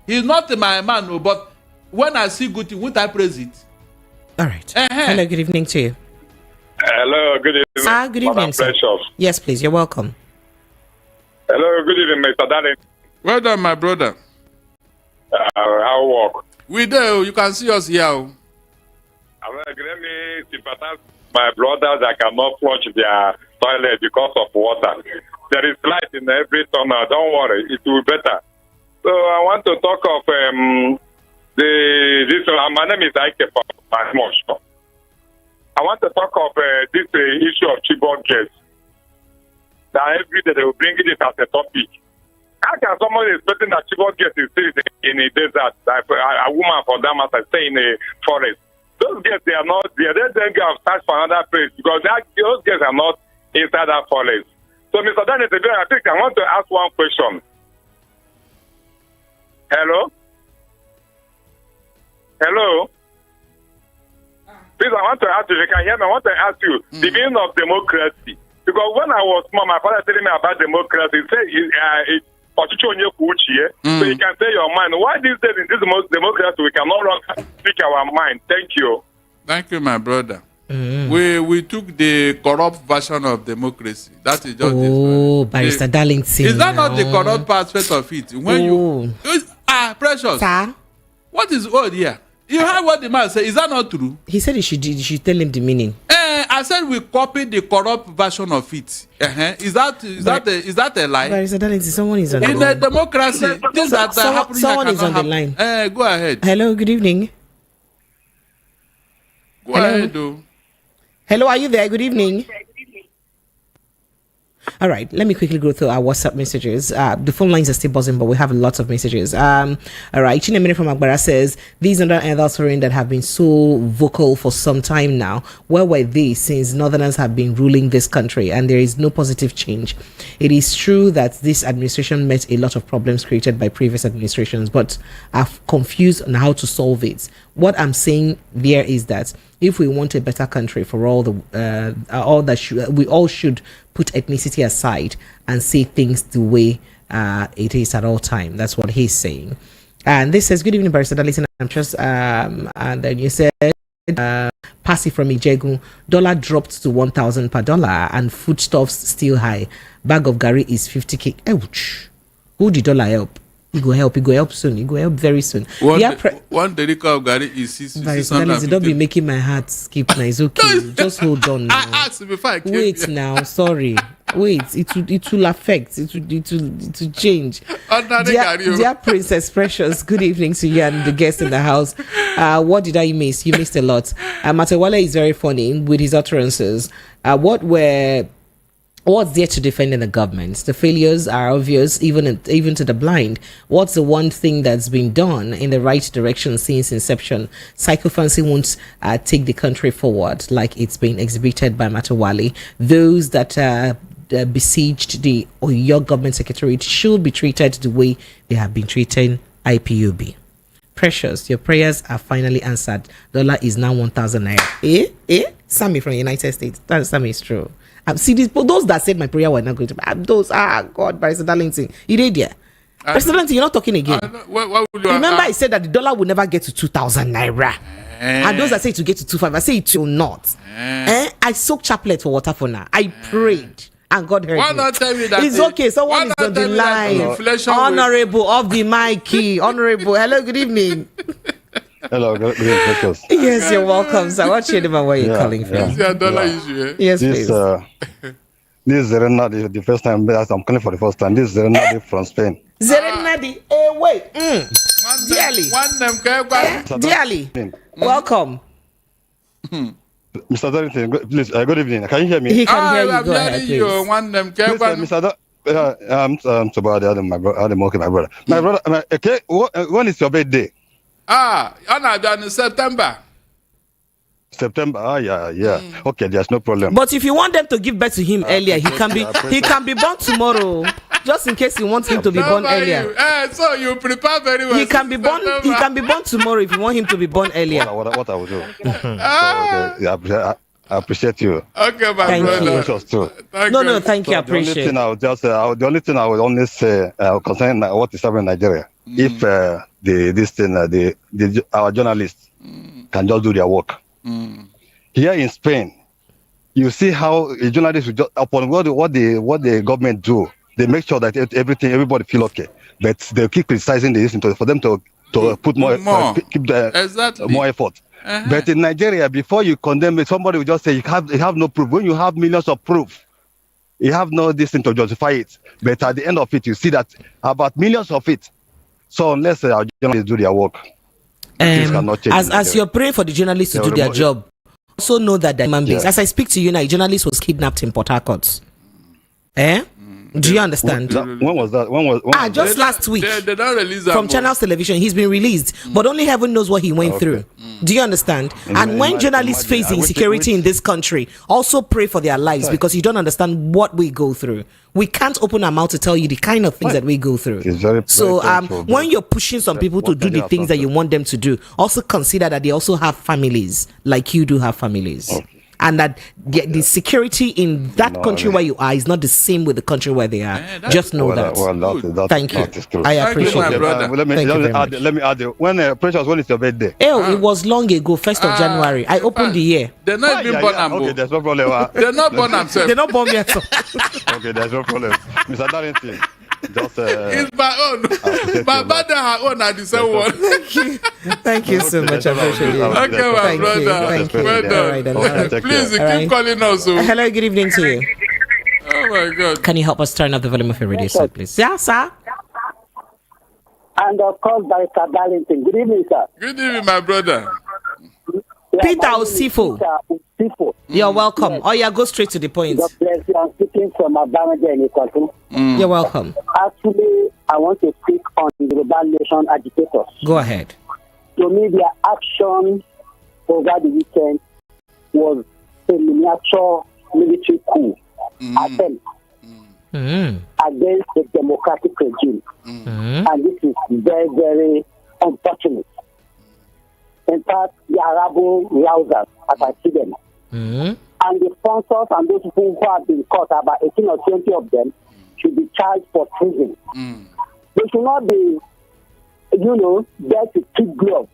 He's not my man, no, but when I see good thing, won't I praise it? All right. Hello, good evening to you. Hello, good evening. Sir, good evening, sir. Yes, please, you're welcome. Hello, good evening, Mr. Darling. Well done, my brother. How work? We do. You can see us here. Let me sympathize with my brothers that cannot flush their toilet because of water. There is light in every tunnel. Don't worry, it will be better. So I want to talk of my name is Ike Pasmosh. I want to talk of this issue of Chibok case. That every day they will bring it as a topic. How can someone expecting that Chibok case is still in a desert? A woman for that matter stay in a forest. Those guys, they are not there. They then go and search for another place because those guys are not inside that forest. So, Mr. Daniel, I think I want to ask one question. Hello? Hello? Please, I want to ask you, if you can hear me, I want to ask you the meaning of democracy. Because when I was small, my father telling me about democracy, he said so you can say your mind. Why these days in this democracy we can no longer speak our mind? Thank you. Thank you, my brother. We took the corrupt version of democracy. That is just this. Barrister Darlington. Is that not the corrupt aspect of it? When Precious. Sir? What is old here? You heard what the man said. Is that not true? He said you should tell him the meaning. I said we copied the corrupt version of it. Is that a lie? Barrister Darlington, someone is on the line. In a democracy, things that are happening someone is on happen. the line. Go ahead. Hello, good evening. Go ahead, though. Hello, are you there? Good evening. All right, let me quickly go through our WhatsApp messages. The phone lines are still buzzing, but we have lots of messages. All right, Chinemene from Agbara says, these other elders foreign that have been so vocal for some time now, where were they since Northerners have been ruling this country and there is no positive change? It is true that this administration met a lot of problems created by previous administrations, but are confused on how to solve it. What I'm saying there is that if we want a better country for all we all should put ethnicity aside and see things the way it is at all time. That's what he's saying. And this says, good evening, Barrister Darlington. I'm just and then you said Passy from Ijegun, dollar dropped to 1,000 per dollar and foodstuffs still high. Bag of Gary is 50k. Ouch. Who did dollar help? He go help soon. He go help very soon. One derica of Gary is 600. Don't be making my heart skip now. It's okay. Just hold on now. I asked before I came Wait here. now. Sorry. Wait, it will affect. It will change. Dear Princess Precious, good evening to you and the guests in the house. What did I miss? You missed a lot. Matewale is very funny with his utterances. What's there to defend in the government? The failures are obvious, even to the blind. What's the one thing that's been done in the right direction since inception? Psychophancy won't take the country forward like it's been exhibited by Matewale. Those that besieged your government secretariat should be treated the way they have been treating IPOB. Precious, your prayers are finally answered. Dollar is now 1,000 naira. Sammy from the United States. That Sammy is true. See those that said my prayer were not going to those God, Barrister Darlington. You did there. President Darlington, you're not talking again. Remember I said that the dollar will never get to 2,000 naira. And those that say it will get to 2,500, I say it will not. I soaked chaplet for water for now. I prayed. And God heard me. Not tell me that it's okay. Someone is on the line. Honorable of the mic. Honorable. Hello, good evening. Hello, good evening. Yes, you're welcome, sir. What's your name and where you're calling from? Yes, please. This is Zerenadi, the first time I'm calling for the first time. This is Zerenadi from Spain. Zerenadi, wait. Dearly. Welcome. Mr. Darlington, please, good evening. Can you hear me? He can hear you. Go ahead, please. Mr. I'm Sobadi, my brother. My brother, okay, when is your birthday? On September. Yeah. Okay, there's no problem. But if you want them to give birth to him earlier, he can be born tomorrow. Just in case you want him to be born earlier. So you prepare very well. He can be born tomorrow if you want him to be born earlier. What I will do. I appreciate you. Okay, my thank brother. You. Thank you. I appreciate. The only thing I would only say concerning what is happening in Nigeria, if our journalists can just do their work. Here in Spain, you see how a journalist will just upon what the government do, they make sure that everybody feel okay, but they keep criticizing the issue for them to put more. Keep the more effort. But in Nigeria, before you condemn it, somebody will just say you have no proof. When you have millions of proof, you have no this thing to justify it. But at the end of it, you see that about millions of it. So unless our journalists do their work, things cannot change. As you're praying for the journalists to do their job, also know that the human beings. As I speak to you now, a journalist was kidnapped in Port Harcourt. Do you understand? When was that? Just last week. They don't release that from Channels Television. He's been released, but only heaven knows what he went through. Do you understand? And when journalists face insecurity in this country, also pray for their lives because you don't understand what we go through. We can't open our mouth to tell you the kind of things that we go through. So when you're pushing some people to do the things that you want them to do, also consider that they also have families, like you do have families. And that the security in that country where you are is not the same with the country where they are. Just know that. Thank you. I appreciate it. Let me add. When Precious, when is your birthday? It was long ago, 1st of January. I opened the year. They're not even born. Okay, there's no problem. They're not born themselves. They're not born yet. Okay, there's no problem. Mr. Darlington, just it's my own. My mother, her own, are the same one. Thank you so much. I appreciate it. Okay, my brother. Thank you. Well done. Please keep calling us. Hello, good evening to you. Oh my God. Can you help us turn up the volume of your radio set, please? Yeah, sir. And of course, by Mr. Darlington. Good evening, sir. Good evening, my brother. Peter Osifo. You're welcome. Yes. Oh, yeah, go straight to the point. God bless you. I'm speaking from Abamade in Ikotu. You're welcome. Actually, I want to speak on the Yoruba Nation agitators. Go ahead. To me, their action over the weekend was a miniature military coup attempt against the democratic regime. And this is very, very unfortunate. In fact, the Arabo rousers, as I see them, and the sponsors and those people who have been caught, about 18 or 20 of them, should be charged for treason. They should not be, there to keep gloves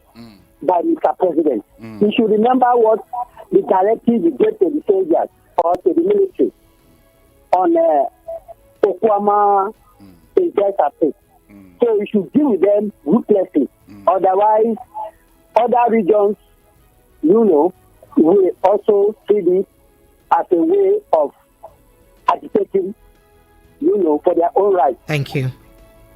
by Mr. President. You should remember what the directive he gave to the soldiers or to the military on Okwama in Delta State. So you should deal with them ruthlessly. Otherwise, other regions, will also see this as a way of agitating, for their own rights. Thank you.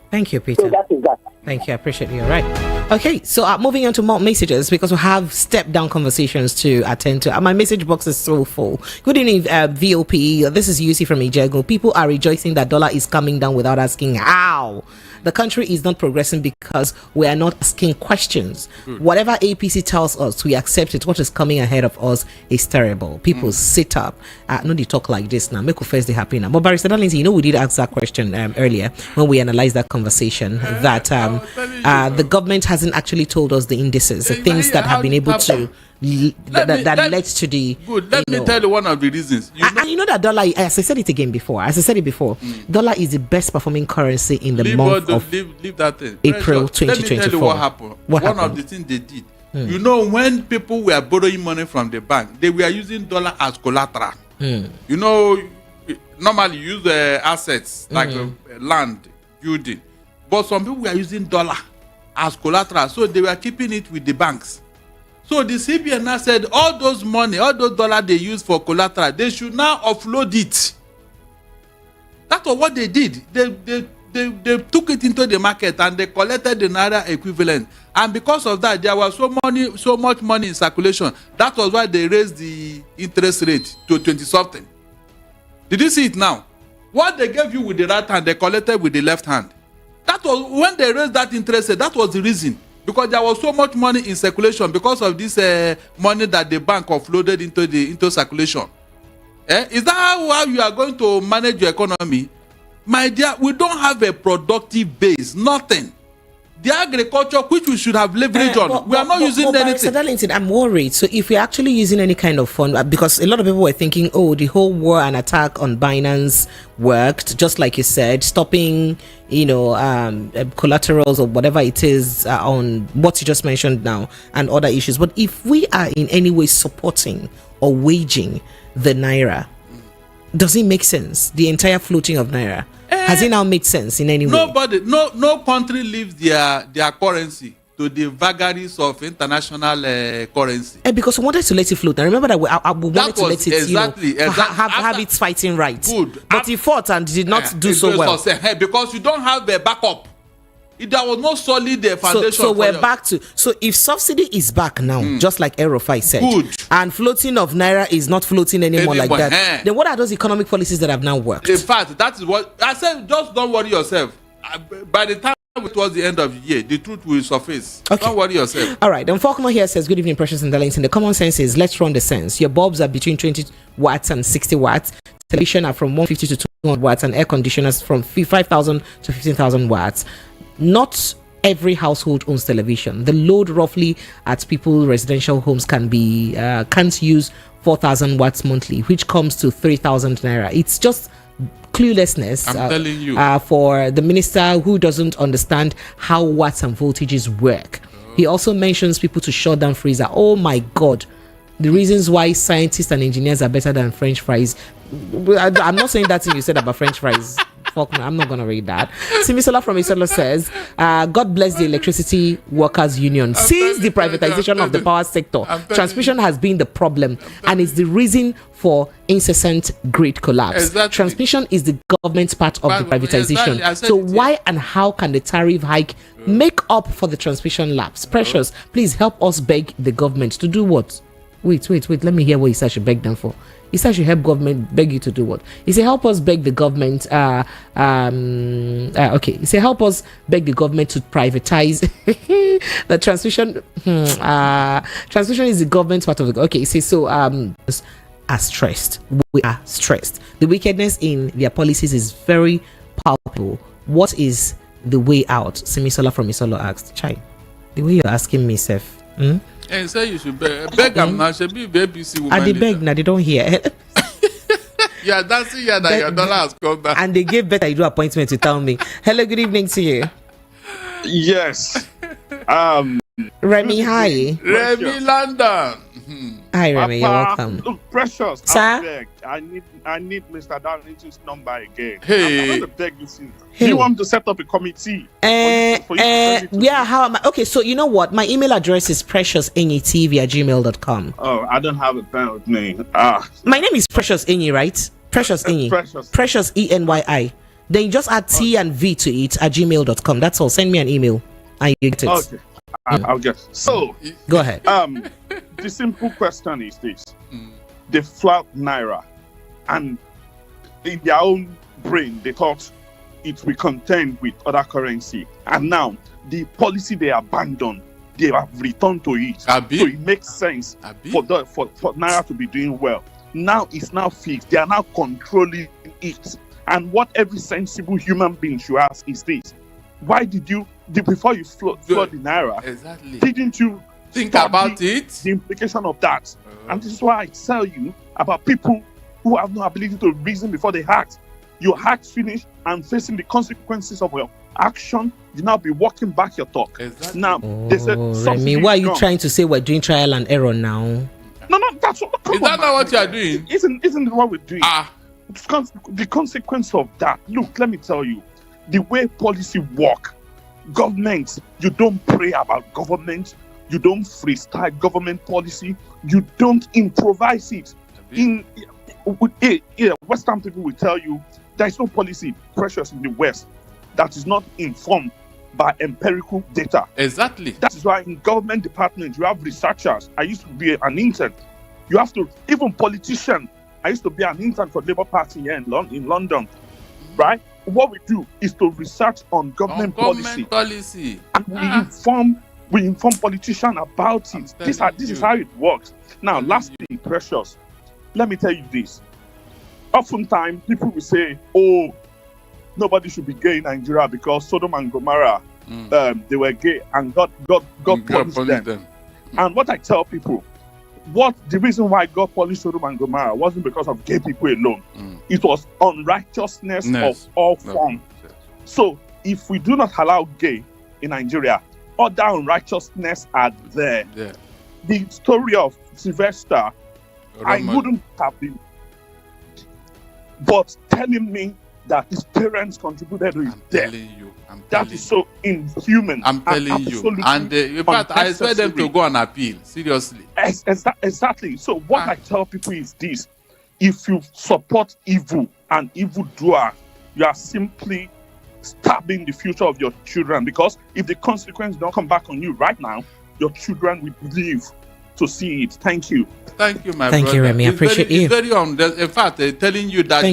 Thank you, Peter. So that is that. Thank you. I appreciate you. All right. Okay. So moving on to more messages because we have step down conversations to attend to. My message box is so full. Good evening, VOP. This is UC from Ijego. People are rejoicing that dollar is coming down without asking how. The country is not progressing because we are not asking questions. Whatever APC tells us, we accept it. What is coming ahead of us is terrible. People sit up. No, they talk like this now. Make first they happy now. But Barrister Darlington, we did ask that question earlier when we analyzed that conversation that the government hasn't actually told us the indices, the things that have been able to that led to the good. Let me tell you one of the reasons. And you know that dollar, as I said it before, dollar is the best performing currency in the month of leave that thing. April 2024. Let me tell you what happened. One of the things they did. When people were borrowing money from the bank, they were using dollar as collateral. Normally you use assets like land, building, but some people were using dollar as collateral, so they were keeping it with the banks. So the CBN now said all those dollars they use for collateral, they should now offload it. That was what they did. They took it into the market and they collected the naira equivalent. And because of that, there was so much money in circulation. That was why they raised the interest rate to 20-something. Did you see it now? What they gave you with the right hand, they collected with the left hand. That was when they raised that interest rate. That was the reason. Because there was so much money in circulation because of this money that the bank offloaded into circulation. Is that how you are going to manage your economy? My dear, we don't have a productive base. Nothing. The agriculture, which we should have leveraged on, we are not using anything. Darlington, I'm worried. So if we're actually using any kind of fund, because a lot of people were thinking, the whole war and attack on Binance worked, just like you said, stopping, collaterals or whatever it is on what you just mentioned now and other issues. But if we are in any way supporting or waging the naira, does it make sense? The entire floating of naira. Has it now made sense in any way? No country leaves their currency to the vagaries of international currency. Because we wanted to let it float. I remember that we wanted to let it have its fighting right. Good. But he fought and did not do so well. Because you don't have a backup. There was no solid foundation. So we're back to. So if subsidy is back now, just like Erofai said, and floating of naira is not floating anymore like that, then what are those economic policies that have now worked? In fact, that is what I said. Just don't worry yourself. By the time it was the end of the year, the truth will surface. Okay. Don't worry yourself. All right. Then Falconer here says, good evening, Precious and Darlington. The common sense is let's run the sense. Your bulbs are between 20 watts and 60 watts. Television are from 150 to 200 watts, and air conditioners from 5,000 to 15,000 watts. Not every household owns television. The load roughly at people's residential homes can't use 4,000 watts monthly, which comes to 3,000 naira. It's just cluelessness. I'm telling you. For the minister who doesn't understand how watts and voltages work. He also mentions people to shut down freezer. Oh my God. The reasons why scientists and engineers are better than French fries. I'm not saying that thing you said about French fries. I'm not going to read that. Simisola from Isolo says, God bless the electricity workers union. Since the privatization of the power sector, transmission has been the problem and it's the reason for incessant grid collapse. Exactly. Transmission is the government's part of the privatization. So why and how can the tariff hike make up for the transmission lapse? Precious, please help us beg the government to do what? Wait. Let me hear what he said should beg them for. He said should help government beg you to do what? He said help us beg the government. Okay. He said help us beg the government to privatize the transmission. Transmission is the government's part of the. Okay. He says so. Are stressed. We are stressed. The wickedness in their policies is very palpable. What is the way out? Simisola from Isolo asked. Chai, the way you're asking me, Seth. And say you should beg them now. Should be BBC woman. And they beg now, they don't hear. Yeah, that's it. Yeah, that your dollar has come back. And they gave better do appointment to tell me. Hello, good evening to you. Yes. Remy, hi. Remy London. Hi, Remy. You're welcome. Look, Precious. Sir? I need Mr. Darlington's number again. Hey. I'm going to beg you. Do you want to set up a committee? Yeah, how am I? Okay, so you know what? My email address is preciousenyi@gmail.com. Oh, I don't have a pen with me. My name is Precious Enyi, right? Precious Enyi. Precious. Precious ENYI. Then you just add T and V to it at gmail.com. That's all. Send me an email and you get it. Okay. I'll get it. So go ahead. The simple question is this. They flout Naira, and in their own brain they thought it will contend with other currency, and now the policy they abandoned, they have returned to it. So it makes sense for Naira to be doing well. Now it's now fixed. They are now controlling it. And what every sensible human being should ask is this: why did you, before you flood the Naira, didn't you think about it? The implication of that. And this is why I tell you about people who have no ability to reason before they act. Your act finish and facing the consequences of your action, you now be walking back your talk. Now, they said, Remy, why are you trying to say we're doing trial and error now? No, that's what. Is that not what you are doing? Isn't it what we're doing? The consequence of that. Look, let me tell you, the way policy work, government, you don't pray about government, you don't freestyle government policy, you don't improvise it. Western people will tell you there is no policy precious in the West that is not informed by empirical data. Exactly. That is why in government departments you have researchers. I used to be an intern. You have to, even politician. I used to be an intern for Labour Party here in London, right? What we do is to research on government policy. And we inform politicians about it. This is how it works. Now, lastly, Precious, let me tell you this. Oftentimes, people will say, oh, nobody should be gay in Nigeria because Sodom and Gomorrah, they were gay and God punished them. And what I tell people, the reason why God punished Sodom and Gomorrah wasn't because of gay people alone. It was unrighteousness of all forms. So if we do not allow gay in Nigeria, other unrighteousness are there. The story of Sylvester, I wouldn't have been, but telling me that his parents contributed to his death. That is so inhuman. I'm telling you. And in fact, I expect them to go on appeal. Seriously. Exactly. So what I tell people is this: if you support evil and evildoer, you are simply stabbing the future of your children. Because if the consequence don't come back on you right now, your children will live to see it. Thank you. Thank you, my brother. Thank you, Remy. I appreciate you. It's very in fact, telling you that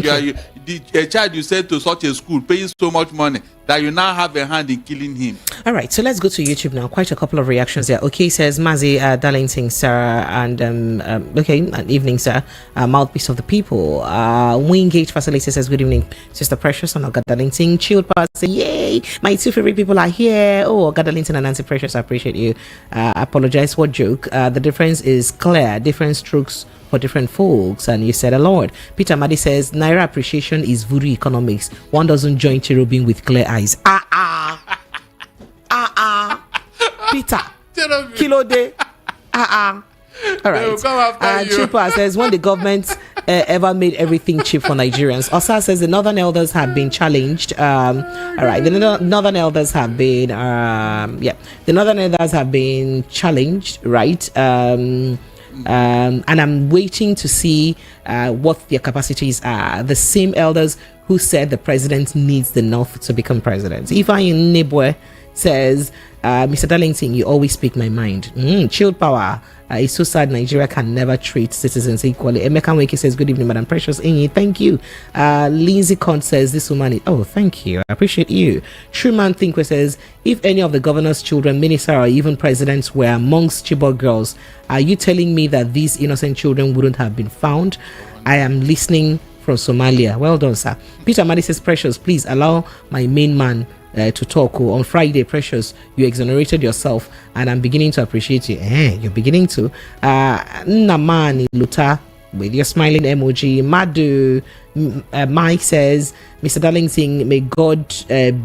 a child you sent to such a school paying so much money that you now have a hand in killing him. All right, so let's go to YouTube now. Quite a couple of reactions there. Okay, says Mazi Darlington, sir, and an evening, sir. Mouthpiece of the people. Wingate Facility says good evening, Sister Precious and Oga Darlington. Chilled Pass say yay, my two favorite people are here. Oh, Oga Darlington and Nancy Precious, I appreciate you. Apologize, what joke? The difference is clear. Different strokes for different folks, and you said a lot. Peter Madi says Naira appreciation is voodoo economics. One doesn't join cherubim with clear eyes. Peter Kilo Day. All right. Chupa says when the government ever made everything cheap for Nigerians. Osa says the northern elders have been challenged. All right, the northern elders have been the northern elders have been challenged, right? And I'm waiting to see what their capacities are. The same elders who said the president needs the North to become president. Ifeanyi Nebwe says, Mr. Darlington, you always speak my mind. Chilled power. It's so sad Nigeria can never treat citizens equally. Emeka Weke says, good evening, Madam Precious. Thank you. Lindsay Kont says, this woman is... Oh, thank you. I appreciate you. Truman Thinkwe says, if any of the governor's children, minister, or even presidents were amongst Chibok girls, are you telling me that these innocent children wouldn't have been found? I am listening from Somalia. Well done, sir. Peter Madi says, Precious, please allow my main man to talk. On Friday, Precious, you exonerated yourself and I'm beginning to appreciate you. You're beginning to. Namani Luta with your smiling emoji. Madu Mike says, Mr. Darlington, may God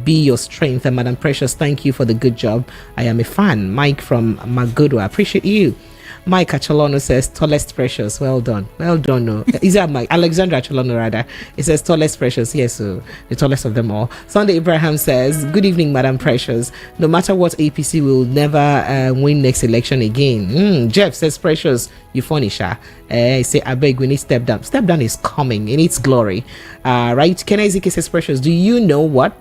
be your strength. And Madam Precious, thank you for the good job. I am a fan. Mike from Magodo, I appreciate you. Mike Acholono says tallest precious. Well done. No, is that Mike? Alexandra Acholono rather. It says tallest precious. Yes, so the tallest of them all. Sunday Abraham says, good evening, Madam Precious. No matter what, APC will never win next election again. Jeff says, precious, you funny, Sha. Say, I beg, we need step down. Step down is coming in its glory. Right? Ken Ezeke says, precious, do you know what?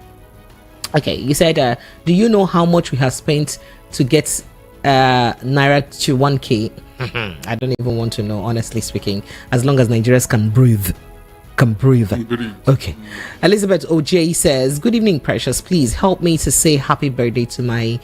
Okay, you said, do you know how much we have spent to get Naira to 1K? I don't even want to know, honestly speaking, as long as Nigerians can breathe. Okay. Elizabeth OJ says, good evening, precious. Please help me to say happy birthday to my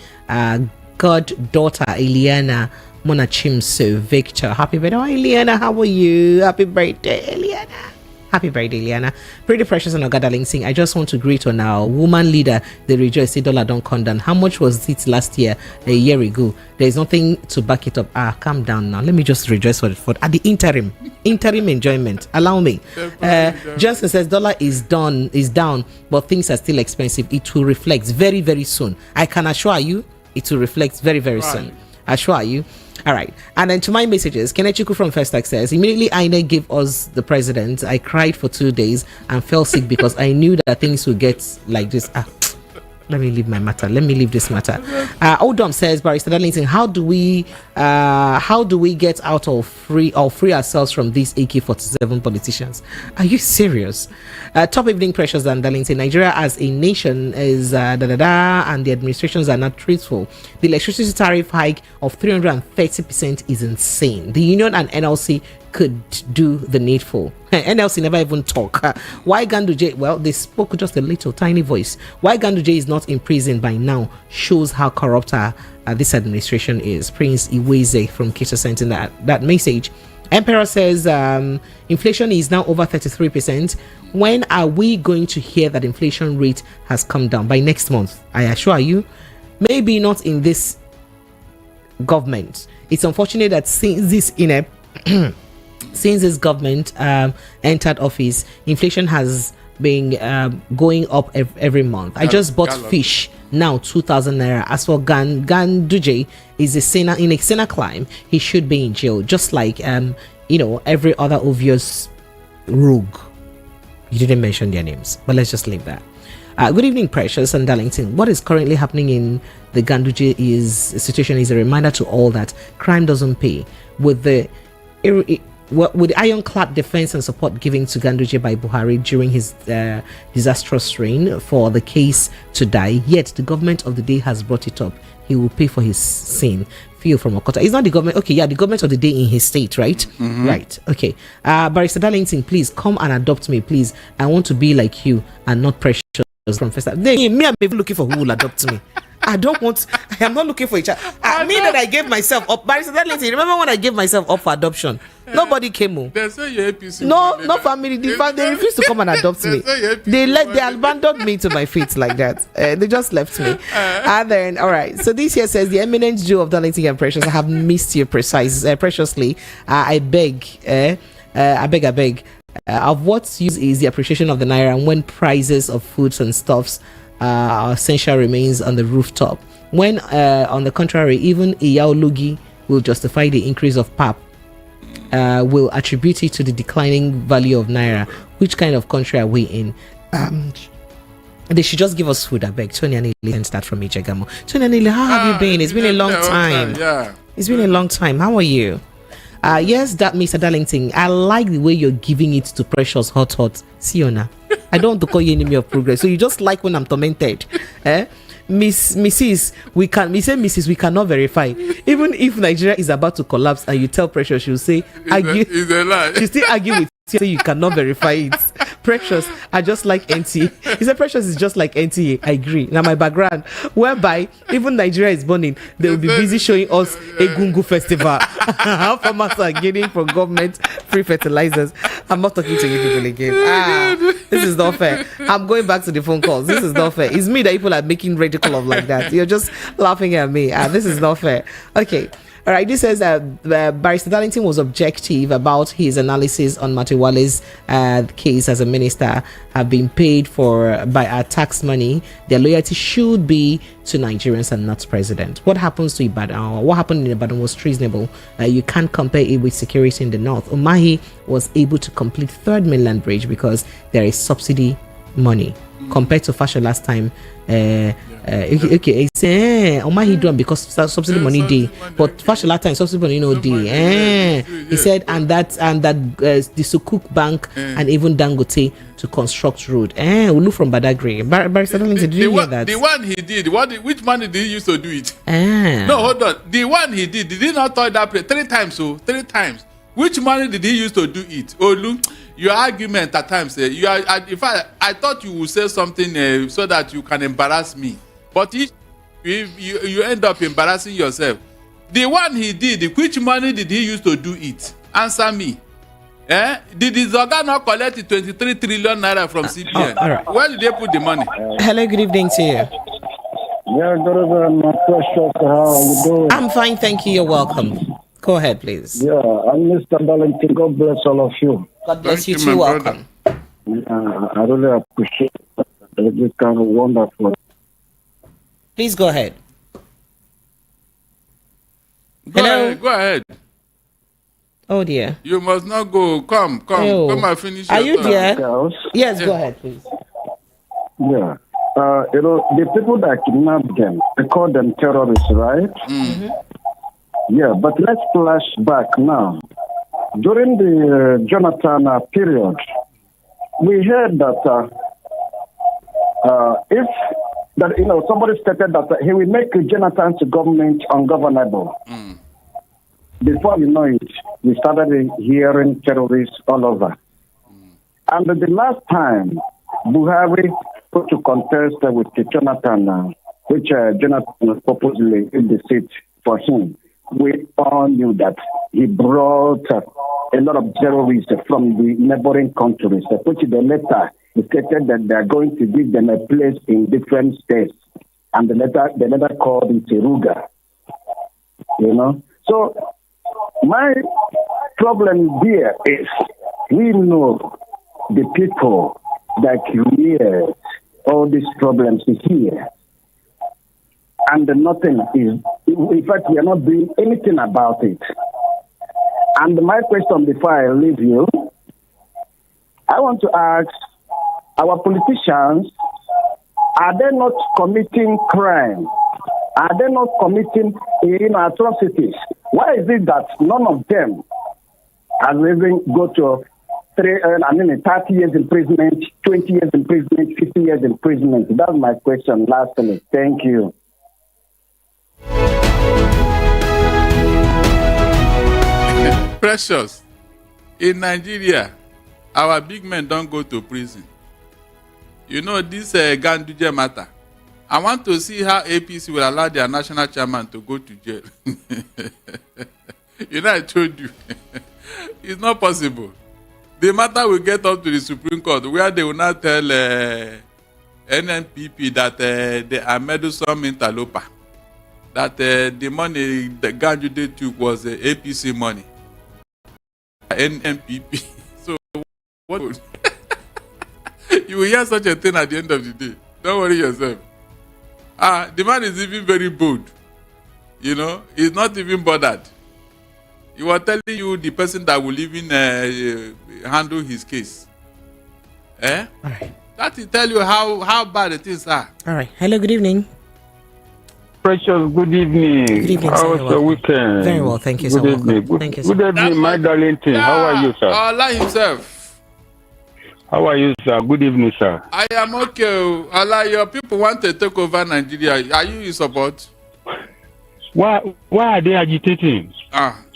goddaughter Eliana Monachimso Victor. Happy birthday. Oh, Eliana, how are you? Happy birthday, Eliana. Happy birthday, Liana. Pretty precious and Ogadalink sing. I just want to greet on our woman leader. They rejoice. Say dollar don't come down. How much was it last year, a year ago? There is nothing to back it up. Calm down now. Let me just rejoice for at the interim enjoyment. Allow me. Johnson says dollar is down, but things are still expensive. It will reflect very, very soon. I can assure you, it will reflect very, very soon. Assure you. All right. And then to my messages, Kenechiku from Festac says, immediately INEC gave us the president. I cried for 2 days and fell sick because I knew that things would get like this. Let me leave this matter. Odom says, Barrister Darlington, how do we get out of free ourselves from these AK-47 politicians? Are you serious? Top evening pressures and Darlington. Nigeria as a nation is and the administrations are not truthful. The electricity tariff hike of 330% is insane. The union and NLC could do the needful. NLC never even talk. Why Ganduje? Well, they spoke just a little tiny voice. Why Ganduje is not in prison by now shows how corrupt this administration is. Prince Iweze from Keto sent in that message. Emperor says inflation is now over 33%. When are we going to hear that inflation rate has come down? By next month, I assure you. Maybe not in this government. It's unfortunate that since this government entered office, inflation has been going up every month. I just bought fish now 2,000 naira. As for Ganduje is in a sinner climb, he should be in jail, just like every other obvious rogue. You didn't mention their names, but let's just leave that. Good evening, Precious and Darlington. What is currently happening in the Ganduje situation is a reminder to all that crime doesn't pay. With the ironclad defense and support given to Ganduje by Buhari during his disastrous reign for the case to die, yet the government of the day has brought it up. He will pay for his sin. Feel from Okota. It's not the government. Okay, yeah, the government of the day in his state, right? Mm-hmm. Right. Okay. Barrister Darlington, please come and adopt me, please. I want to be like you and not Precious from Festa. Me, I'm even looking for who will adopt me. I am not looking for a child. That I gave myself up. Barrister Darlington, remember when I gave myself up for adoption? Nobody came home. They say your APC. No family. They refused to come and adopt me. They abandoned me to my feet like that. They just left me. And then, all right. So this here says, the eminent Jew of Darlington and Precious, I have missed you preciously. I beg. Of what use is the appreciation of the naira when prices of foods and stuffs essential remains on the rooftop, when on the contrary, even Iyaolugi will justify the increase of pap, will attribute it to the declining value of naira. Which kind of country are we in? They should just give us food. I beg. Tony and Eli and start from Ijeoma. Tony and Eli, how have you been? It's been a long time. Yeah, it's been a long time. How are you? Yes, that Mr. Darlington, I like the way you're giving it to Precious hot. Siona, I don't want to call you enemy of progress, so you just like when I'm tormented. Mrs. We cannot verify. Even if Nigeria is about to collapse and you tell Precious, she'll say argue. It's a lie. She still argue with you, say you cannot verify it. Precious, I just like NTA. He said Precious is just like NTA. I agree. Now my background, whereby even Nigeria is burning, they will be busy showing us a Gungu festival. How farmers are getting from government free fertilizers. I'm not talking to you people again. This is not fair. I'm going back to the phone calls. This is not fair. It's me that people are making ridicule of like that. You're just laughing at me. This is not fair. Okay. All right, this says Barrister Darlington was objective about his analysis on Matewale's case as a minister have been paid for by our tax money. Their loyalty should be to Nigerians and not president. What happens to Ibadan? What happened in Ibadan was treasonable. You can't compare it with security in the north. Umahi was able to complete third mainland bridge because there is subsidy money compared to Fasha last time. Okay, Umahi done because subsidy money day, but Fasha last time subsidy money no day. He said and that the Sukuk Bank and even Dangote to construct road. We look from Badagry. Barrister Darlington, did you hear that? The one he did, which money did he use to do it? No, hold on. The one he did he not touch that place 3 times? So 3 times. Which money did he use to do it? Oh, look, your argument at times. You are. In fact, I thought you would say something so that you can embarrass me. But if you end up embarrassing yourself. The one he did, which money did he use to do it? Answer me. Did his organ not collect the 23 trillion naira from CBN? All right. Where did they put the money? Hello, good evening to you. Yeah, good evening, my precious. How are you doing? I'm fine, thank you. You're welcome. Go ahead, please. Yeah, I'm Mr. Darlington. God bless all of you. God bless you too. Welcome. I really appreciate this kind of wonderful. Please go ahead. Go ahead. Oh dear. You must not go. Come and finish. Are you there? Yes, Yeah. go ahead, please. Yeah. The people that kidnapped them, they call them terrorists, right? Mm-hmm. Yeah, but let's flash back now. During the Jonathan period, we heard that somebody stated that he will make Jonathan's government ungovernable. Before you know it, we started hearing terrorists all over. And the last time, Buhari put to contest with Jonathan, which Jonathan purposely gave the seat for him, we all knew that he brought a lot of terrorists from the neighboring countries, which the letter stated that they are going to give them a place in different states. And the letter called it Ruga. So my problem here is we know the people that create all these problems here. And nothing is, in fact, we are not doing anything about it. And my question before I leave you, I want to ask our politicians, are they not committing crime? Are they not committing atrocities? Why is it that none of them has even go to 30 years imprisonment, 20 years imprisonment, 50 years imprisonment? That's my question lastly. Thank you. Precious. In Nigeria, our big men don't go to prison. You know this Ganduje matter. I want to see how APC will allow their national chairman to go to jail. I told you. It's not possible. The matter will get up to the Supreme Court where they will not tell NNPP that they are meddlesome interloper. That the money that Ganduje took was APC money. NNPP. So what? You will hear such a thing at the end of the day. Don't worry yourself. The man is even very bold. He's not even bothered. He was telling you the person that will even handle his case. All right. That will tell you how bad the things are. All right. Hello, good evening. Precious, good evening. Good evening, How sir. was the weekend? Very well, thank you, sir. Good evening. Thank you, sir. Good evening, my Darlington. How are you, sir? Allah himself. How are you, sir? Good evening, sir. I am okay. Allah, your people want to take over Nigeria. Are you in support? Why are they agitating?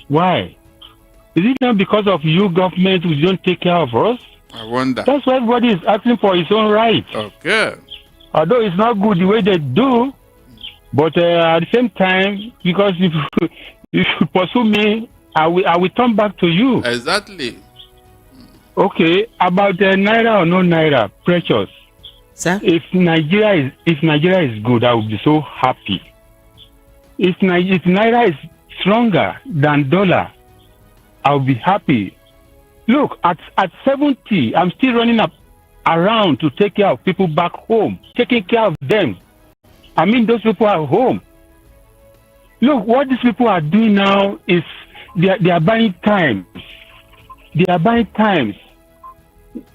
Why? Is it not because of you government who don't take care of us? I wonder. That's why everybody is asking for his own right. Okay. Although it's not good the way they do, but at the same time, because if you pursue me, I will turn back to you. Exactly. Okay, about naira or no naira, Precious. Sir? If Nigeria is good, I will be so happy. If naira is stronger than dollar, I'll be happy. Look, at 70, I'm still running up around to take care of people back home, taking care of them. I mean, those people are home. Look, what these people are doing now is they are buying time. They are buying times.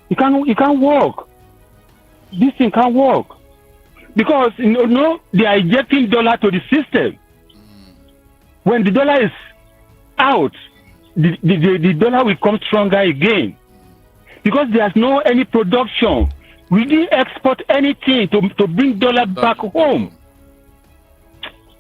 You can't work. This thing can't work because they are injecting dollar to the system. When the dollar is out, the dollar will come stronger again because there's no any production. We didn't export anything to bring dollar back home.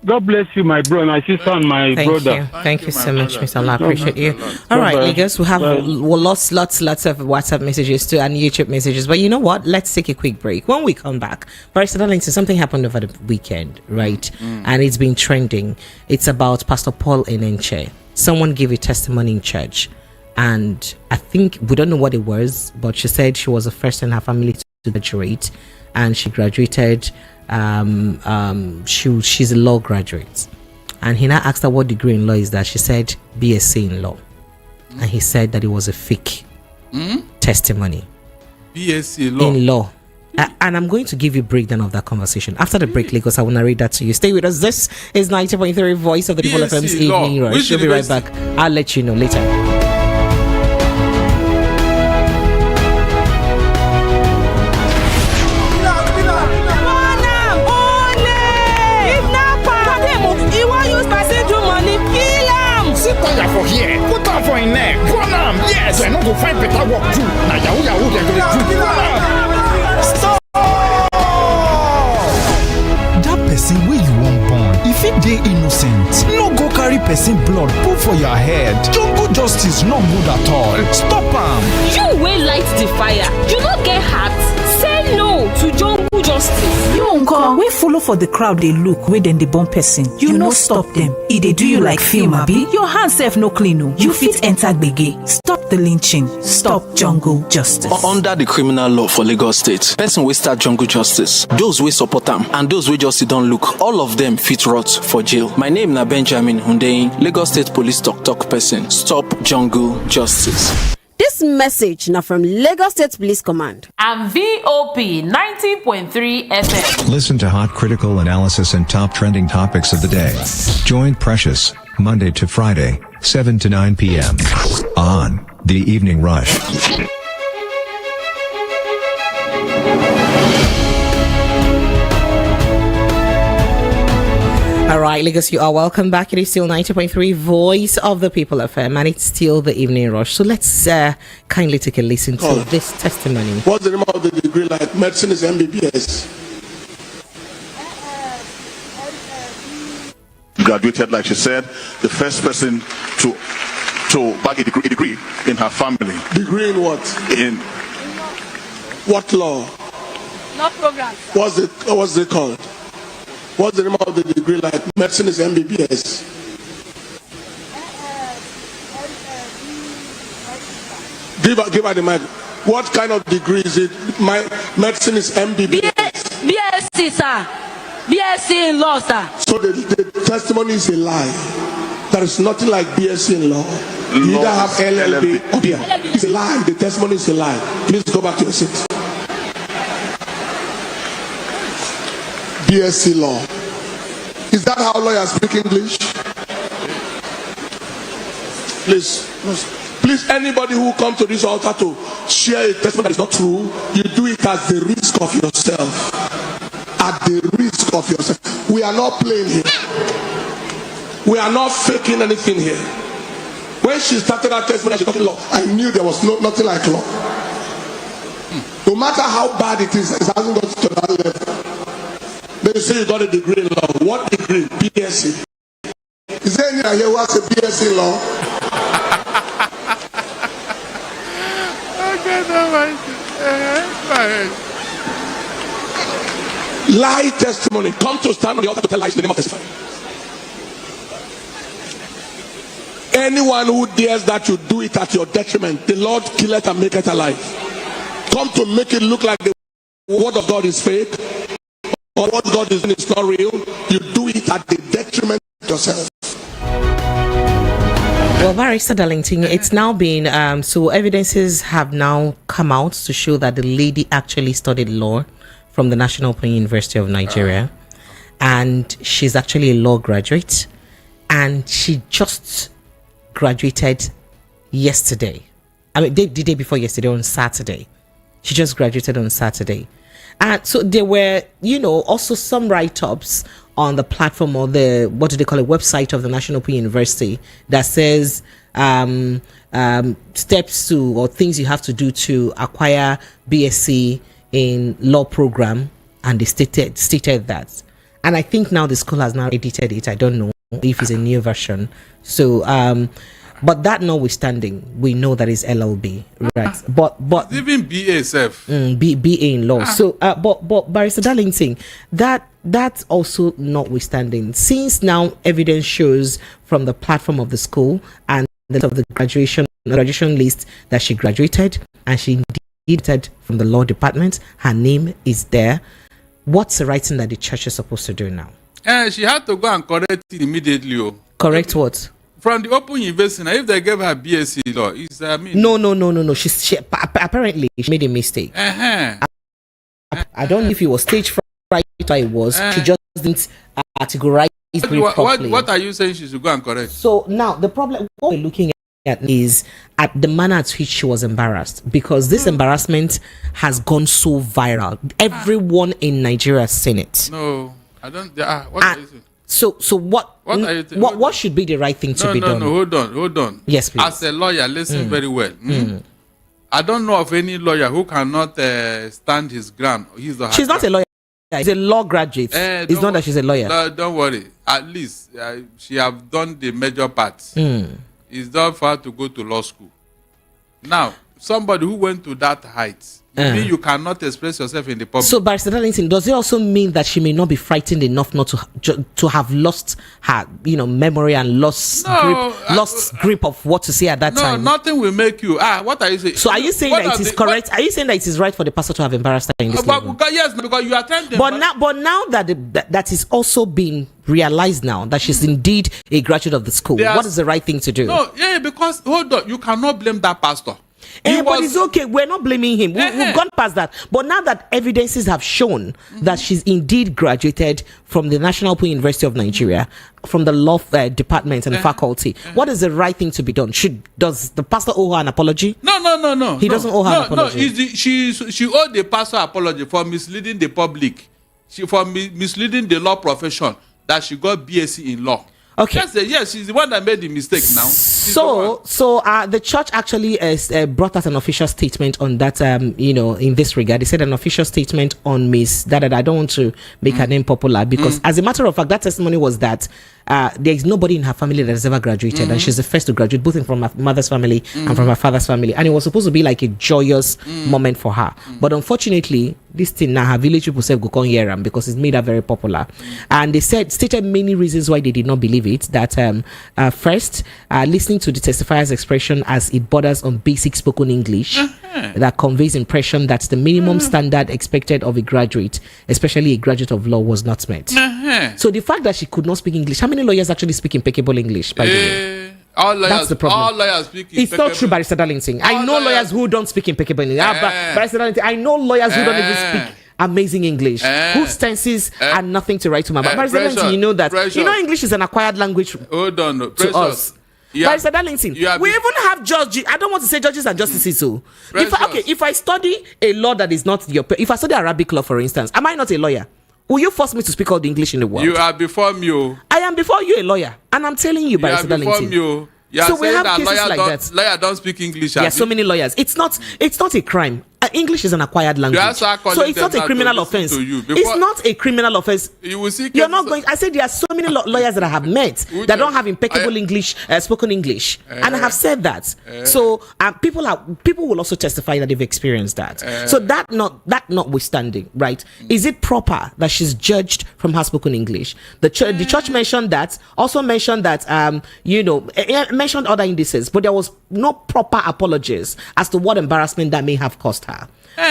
God bless you, my bro, my sister, and my brother. Thank you so much, Mr. Allah. I appreciate you. All right, Lagos, we have lots of WhatsApp messages too and YouTube messages. But you know what? Let's take a quick break. When we come back, Barrister Darlington, something happened over the weekend, right? And it's been trending. It's about Pastor Paul Enenche. Someone gave a testimony in church. And I think, we don't know what it was, but she said she was the first in her family to graduate. And she graduated... she's a law graduate, and he now asked her what degree in law is that. She said BSc in law, and he said that it was a fake testimony. BSc law in law. And I'm going to give you a breakdown of that conversation after the break, Lagos. I will narrate that to you. Stay with us. This is 90.3 Voice of the People FM's Evening Rush. She'll be right back. I'll let you know later. For here, put on for in neck. Pronam, yes, I don't go find better work too. Now Yahoo, they're gonna do. Stop! That person where you won't born, if it dey innocent, no go carry person blood put for your head. Jungle justice no good at all. Stop am. You will light the fire. You don't get hurt. Say no to jungle justice. You uncle, we follow for the crowd. They look where then they bomb person. You no stop them. If they do you like film, abi? Your hands self no clean. No. You fit enter gbege. Stop the lynching. Stop jungle justice. Under the criminal law for Lagos State, person we start jungle justice, those we support them and those we just don't look, all of them fit rot for jail. My name na Benjamin Hundeyin, Lagos State Police talk person. Stop jungle justice. This message now from Lagos State Police Command and VOP 90.3 FM. Listen to hot critical analysis and top trending topics of the day. Join Precious, Monday to Friday, 7 to 9 p.m. on The Evening Rush. All right, Lagos, you are welcome back. It is still 90.3 Voice of the People FM, and it's still the Evening Rush. So let's kindly take a listen to this testimony. What's the name of the degree? Like medicine is MBBS. Graduated, like she said, the first person to bag a degree in her family. Degree in what? In what law? Not program. What's it called? What's the name of the degree? Like medicine is MBBS. Give her the mic. What kind of degree is it? My medicine is MBBS. BSc, sir. BSc in law, sir. So the testimony is a lie. There is nothing like BSc in law. You either have LLB or BSc. It's a lie. The testimony is a lie. Please go back to your seat. BSc law. Is that how lawyers speak English? Please, anybody who comes to this altar to share a testimony that is not true, you do it at the risk of yourself. At the risk of yourself. We are not playing here. We are not faking anything here. When she started that testimony, she talking law. I knew there was nothing like law. No matter how bad it is, it hasn't got to that level. They say you got a degree in law. What degree? BSc. Is there anyone here who has a BSc in law? Lie testimony. Come to stand on the altar to tell lies in the name of testifying. Anyone who dares that you do it at your detriment, the Lord kill it and make it alive. Come to make it look like the word of God is fake. Or what God is doing is not real, you do it at the detriment of yourself. Well, Barrister Darlington, it's now been so evidences have now come out to show that the lady actually studied law from the National Open University of Nigeria, and she's actually a law graduate, and she just graduated yesterday. I mean, the day before yesterday, on Saturday. She just graduated on Saturday. And so there were, also some write-ups on the platform or the, what do they call it, website of the National Open University that says steps to, or things you have to do to acquire BSc in law program. And they stated that. And I think now the school has now edited it. I don't know if it's a new version. So, but that notwithstanding, we know that is LLB, right? But even BASF, BA in law. So, but Barrister Darlington, that's also notwithstanding, since now evidence shows from the platform of the school and the graduation list that she graduated, and she indeed from the law department. Her name is there. What's the right thing that the church is supposed to do now? She had to go and correct it immediately. Correct what? From the Open University, if they gave her BSc law, No. She apparently she made a mistake. I don't know if it was stage fright or it was. She just didn't categorize it properly. What are you saying she should go and correct? So now the problem, what we're looking at is at the manner at which she was embarrassed, because this embarrassment has gone so viral. Everyone in Nigeria has seen it. No, I don't. What are you saying? So what should be the right thing to be done? No, hold on. Yes, please. As a lawyer, listen very well. I don't know of any lawyer who cannot stand his ground. She's not a lawyer. She's a law graduate. It's not that she's a lawyer. Don't worry. At least she have done the major part. It's not for her to go to law school. Now, somebody who went to that height, you mean you cannot express yourself in the public? So, Barrister Darlington, does it also mean that she may not be frightened enough not to have lost her, memory and lost grip of what to say at that time? No, nothing will make you. What are you saying? So, are you saying that it is correct? Are you saying that it is right for the pastor to have embarrassed her in this level? Yes, because you are trying to. But now that is also being realized now that she's indeed a graduate of the school, what is the right thing to do? No, because hold on, you cannot blame that pastor. But it's okay. We're not blaming him. We've gone past that. But now that evidences have shown that she's indeed graduated from the National Open University of Nigeria, from the law department and faculty, what is the right thing to be done? Does the pastor owe her an apology? No. He doesn't owe her an apology. No, she owed the pastor apology for misleading the public, for misleading the law profession that she got BSc in law. Okay. Yes, she's the one that made the mistake now. So the church actually brought out an official statement on that, in this regard. They said an official statement on Miss I don't want to make her name popular because, as a matter of fact, that testimony was that there is nobody in her family that has ever graduated, and she's the first to graduate, both from her mother's family and from her father's family. And it was supposed to be like a joyous moment for her. But unfortunately, this thing now, her village people said go come hear because it's made her very popular. And they stated many reasons why they did not believe it. That first, listening to the testifier's expression as it borders on basic spoken English, that conveys impression that the minimum standard expected of a graduate, especially a graduate of law, was not met. So the fact that she could not speak English, how many lawyers actually speak impeccable English, by the way? That's the problem. All lawyers speak it's not true, Barrister Darlington. I know lawyers who don't speak impeccable English. Barrister Darlington, I know lawyers who don't even speak amazing English, whose tenses are nothing to write to. But Barrister Darlington, you know that. You know English is an acquired language to us. Barrister Darlington, we even have judges. I don't want to say judges and justices. So, if I study a law that is not your, if I study Arabic law, for instance, am I not a lawyer? Will you force me to speak all the English in the world? You are before me. I am before you, a lawyer, and I'm telling you, Barrister Darlington. So we have cases like that. Lawyer don't speak English. There are so many lawyers. It's not a crime. English is an acquired language, so it's not a criminal offense. It's not a criminal offense. You will see. You're not going. I said there are so many lawyers that I have met that don't have impeccable English, spoken English, and I have said that. So people will also testify that they've experienced that. So that notwithstanding, right? Is it proper that she's judged from her spoken English? The church mentioned that. Also mentioned that mentioned other indices, but there was no proper apologies as to what embarrassment that may have cost her.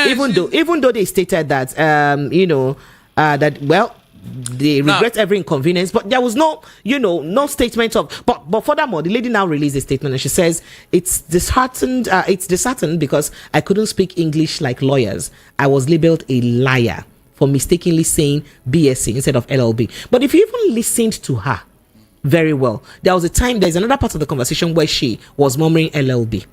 Even though they stated that they regret every inconvenience, but there was no statement of. But furthermore, the lady now released a statement and she says it's disheartened because I couldn't speak English like lawyers. I was labeled a liar for mistakenly saying BSc instead of LLB. But if you even listened to her very well, there's another part of the conversation where she was murmuring LLB.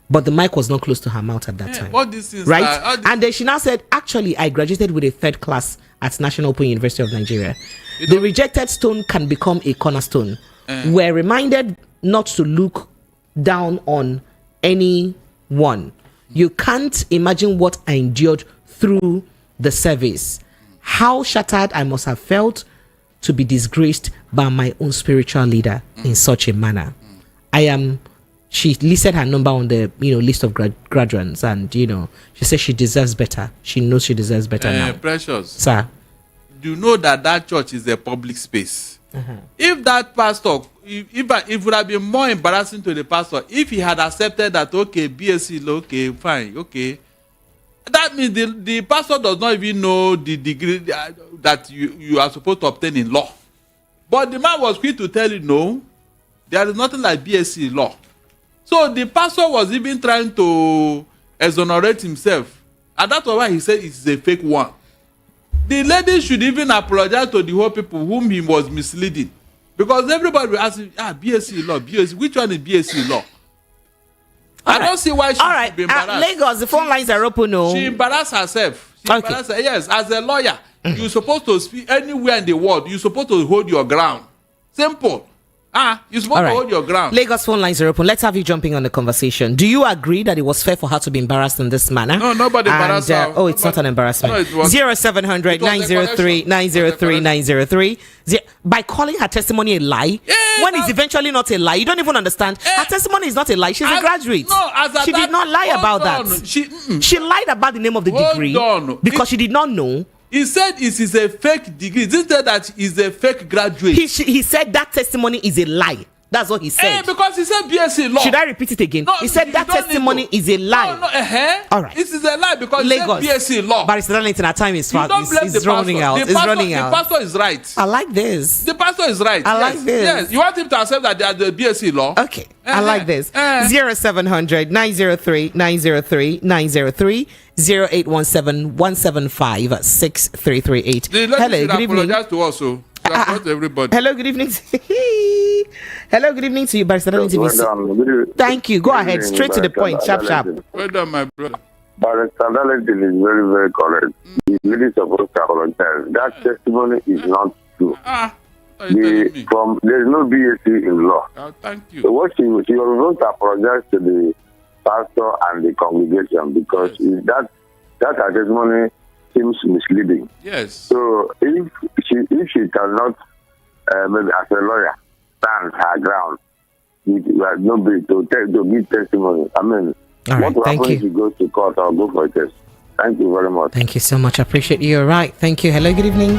But the mic was not close to her mouth at that time. What this is, right? And then she now said, actually, I graduated with a 3rd class at National Open University of Nigeria. The rejected stone can become a cornerstone. We're reminded not to look down on anyone. You can't imagine what I endured through the service. How shattered I must have felt to be disgraced by my own spiritual leader in such a manner. She listed her number on the list of graduates, and she says she deserves better. She knows she deserves better now. Precious, sir, you know that church is a public space. If that pastor, if it would have been more embarrassing to the pastor if he had accepted that, okay, BSc, okay, fine, okay, that means the pastor does not even know the degree that you are supposed to obtain in law. But the man was quick to tell you, no, there is nothing like BSc law. So the pastor was even trying to exonerate himself. And that's why he said it's a fake one. The lady should even apologize to the whole people whom he was misleading. Because everybody will ask him, BSc law, BSc, which one is BSc law? I don't see why she should be embarrassed. Lagos, the phone lines are open. No. She embarrassed herself. Yes, as a lawyer, you're supposed to speak anywhere in the world. You're supposed to hold your ground. Simple. You're supposed to hold your ground. Lagos phone lines are open. Let's have you jumping on the conversation. Do you agree that it was fair for her to be embarrassed in this manner? No, nobody embarrassed her. It's not an embarrassment. No, 0700 903 903 903. By calling her testimony a lie, when it's eventually not a lie, you don't even understand. Her testimony is not a lie. She's a graduate. She did not lie about that. She lied about the name of the degree because she did not know. He said it is a fake degree. Didn't say that he's a fake graduate. He said that testimony is a lie. That's what he said. Because he said BSc law. Should I repeat it again? He said that testimony is a lie. All right. This is a lie because Lagos, he said BSc law. Barrister Darlington, our time is fast. It's running out. The pastor is right. I like this. The pastor is right. I like this. Yes. You want him to accept that they are the BSc law? Okay. I like this. 0700 903 903 903 0817 175 6338. Hello, good evening. Apologize to us, to everybody. Hello, good evening. Hello, good evening to you, Barrister Darlington. Thank you. Go ahead, straight to the point, sharp. Well done, my brother. Barrister Darlington is very, very correct. He's really supposed to apologize. That testimony is not true. There's no BSc in law. Thank you. So what she was supposed to apologize to the pastor and the congregation because that her testimony seems misleading. Yes. So if she cannot, maybe as a lawyer, stand her ground, nobody to give testimony. I mean, what will happen if she goes to court or go for a test? Thank you very much. Thank you so much. I appreciate you. You're right. Thank you. Hello, good evening.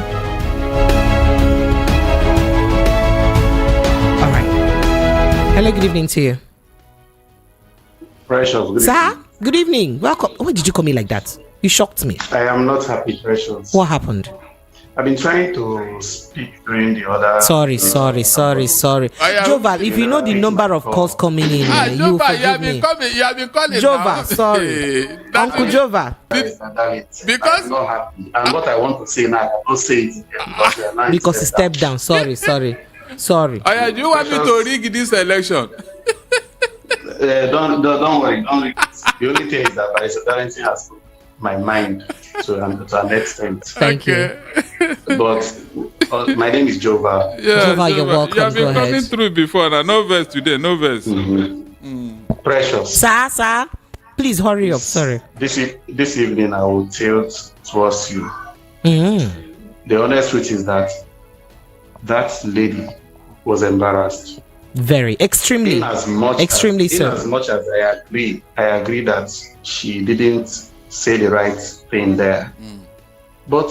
All right. Hello, good evening to you. Precious, good Sir, evening. Good evening. Welcome. Why did you call me like that? You shocked me. I am not happy, Precious. What happened? I've been trying to speak during the other... Sorry. Jova, if you know the number of calls coming in, you forgive me. You have been calling Jova, sorry. Uncle Jova. Because I'm not happy. And what I want to say now, I don't say it because he stepped down. Sorry. Do you want me to rig this election? Don't worry. The only thing is that Barrister Darlington has put my mind to an extent. Thank you. But my name is Jova. Jova, you're welcome. You have been coming through before. Now, no verse today. No verse. Precious. Sir, please hurry up. Sorry. This evening, I will tilt towards you. The honest truth is that lady was embarrassed. Very, extremely so. In as much as I agree that she didn't say the right thing there. But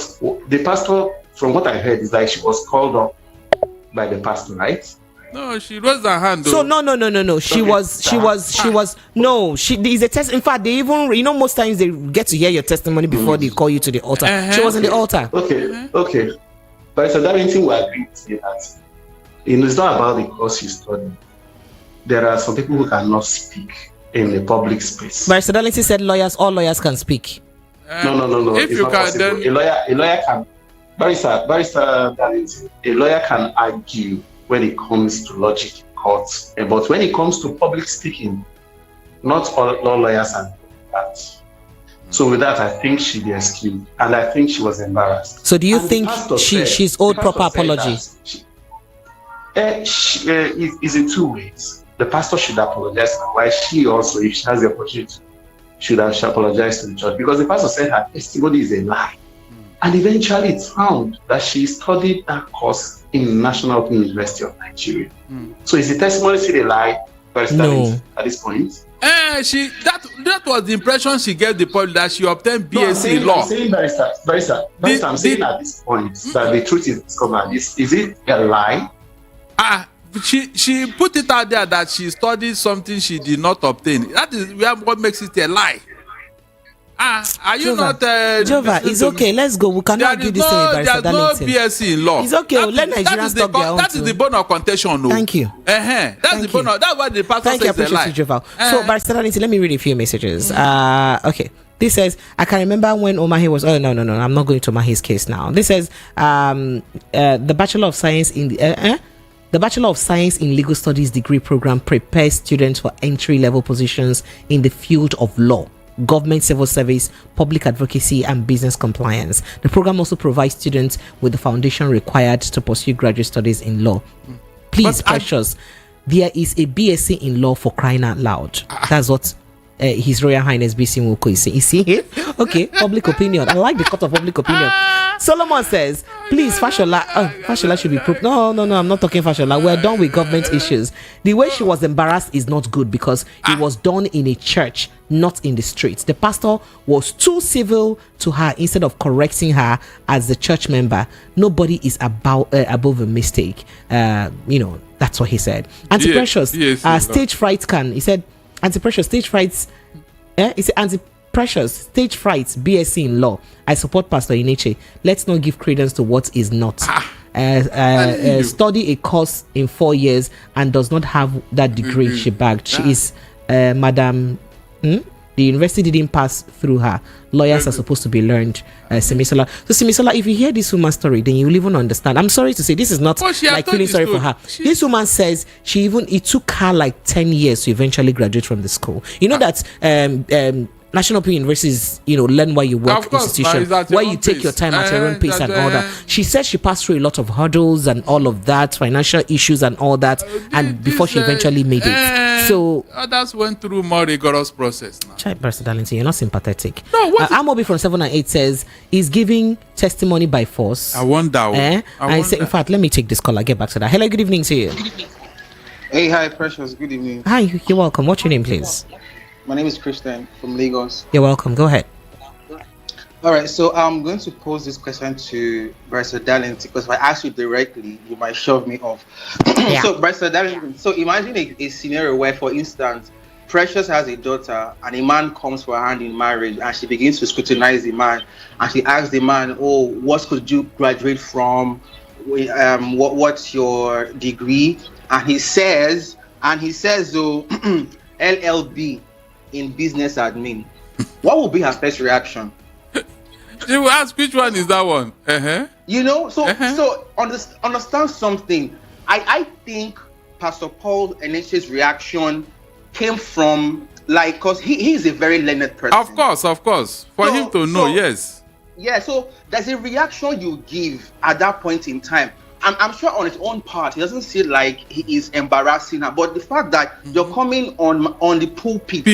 the pastor, from what I heard, is like she was called up by the pastor, right? No, she raised her hand. So no. She was. No, she is a test. In fact, they even, most times they get to hear your testimony before they call you to the altar. She was in the altar. Okay. But so that anything we agree to say that it's not about the course you study. There are some people who cannot speak in the public space. Barrister Darlington said all lawyers can speak. No. If it's you not can, possible. then A lawyer can. Barrister Darlington, a lawyer can argue when it comes to logic in court, but when it comes to public speaking, not all lawyers are doing that. So with that, I think she'd be excused, and I think she was embarrassed. So do you think she's owed proper apology? It's in two ways. The pastor should apologize, while she also, if she has the opportunity, should apologize to the church, because the pastor said her testimony is a lie. And eventually it's found that she studied that course in National Open University of Nigeria. So is the testimony still a lie? No. At this point? That was the impression she gave the public, that she obtained BSc in law. I'm saying, Barrister, I'm saying at this point that the truth is discovered. Is it a lie? She put it out there that she studied something she did not obtain. That is what makes it a lie. Are you not? Jova, it's okay. Let's go. We cannot do this thing with Barrister Darlington. There's no BSc in law. It's okay. Let Nigerians talk their own. That is the bone of contention. No. Thank you. That's the bone of. That's what the pastor says. Thank you. I appreciate you, Jova. So Barrister Darlington, let me read a few messages. Okay. This says, I can remember when Omahi was. Oh no, I'm not going to Omahi's case now. This says, the Bachelor of Science in the Bachelor of Science in Legal Studies degree program prepares students for entry-level positions in the field of law, government civil service, public advocacy, and business compliance. The program also provides students with the foundation required to pursue graduate studies in law. Please, precious, there is a BSc in law, for crying out loud. That's what His Royal Highness BC Nwoko is saying. You see? Okay, public opinion. I like the court of public opinion. Solomon says, please, Fashola should be proved. No, I'm not talking Fashola. We're done with government issues. The way she was embarrassed is not good, because it was done in a church, not in the streets. The pastor was too civil to her instead of correcting her as the church member. Nobody is above a mistake. That's what he said. Anti-precious, stage fright he said, anti-precious, stage frights, he said, anti-precious, stage frights, BSc in law. I support Pastor Ineche. Let's not give credence to what is not. Study a course in 4 years and does not have that degree she bagged. She is Madam. The university didn't pass through her. Lawyers are supposed to be learned. Simisola. So Simisola, if you hear this woman's story, then you will even understand. I'm sorry to say, this is not like feeling sorry for her. This woman says it took her like 10 years to eventually graduate from the school. You know that National Open Universities, learn where you work institution, where you take your time at your own pace and all that. She said she passed through a lot of hurdles and all of that, financial issues and all that, and before she eventually made it. So others went through more rigorous process now. Child Barrister Darlington, you're not sympathetic. No, Amobi from 7 and 8 says he's giving testimony by force. I wonder. In fact, let me take this call. I'll get back to that. Hello, good evening to you. Hey, hi, Precious. Good evening. Hi, you're welcome. What's your name, please? My name is Christian from Lagos. You're welcome. Go ahead. All right, so I'm going to pose this question to Barrister Darlington, because if I ask you directly, you might shove me off. Yeah. So, Barrister Darlington, imagine a scenario where, for instance, Precious has a daughter and a man comes for her hand in marriage, and she begins to scrutinize the man, and she asks the man, what could you graduate from? What's your degree? And he says, LLB in business admin. What will be her first reaction? She will ask, which one is that one? So understand something. I think Pastor Paul Eneche's reaction came from, because he's a very learned person. Of course. For him to know, yes. Yeah, so there's a reaction you give at that point in time. I'm sure on his own part, he doesn't feel like he is embarrassing her. But the fact that you're coming on the pulpit,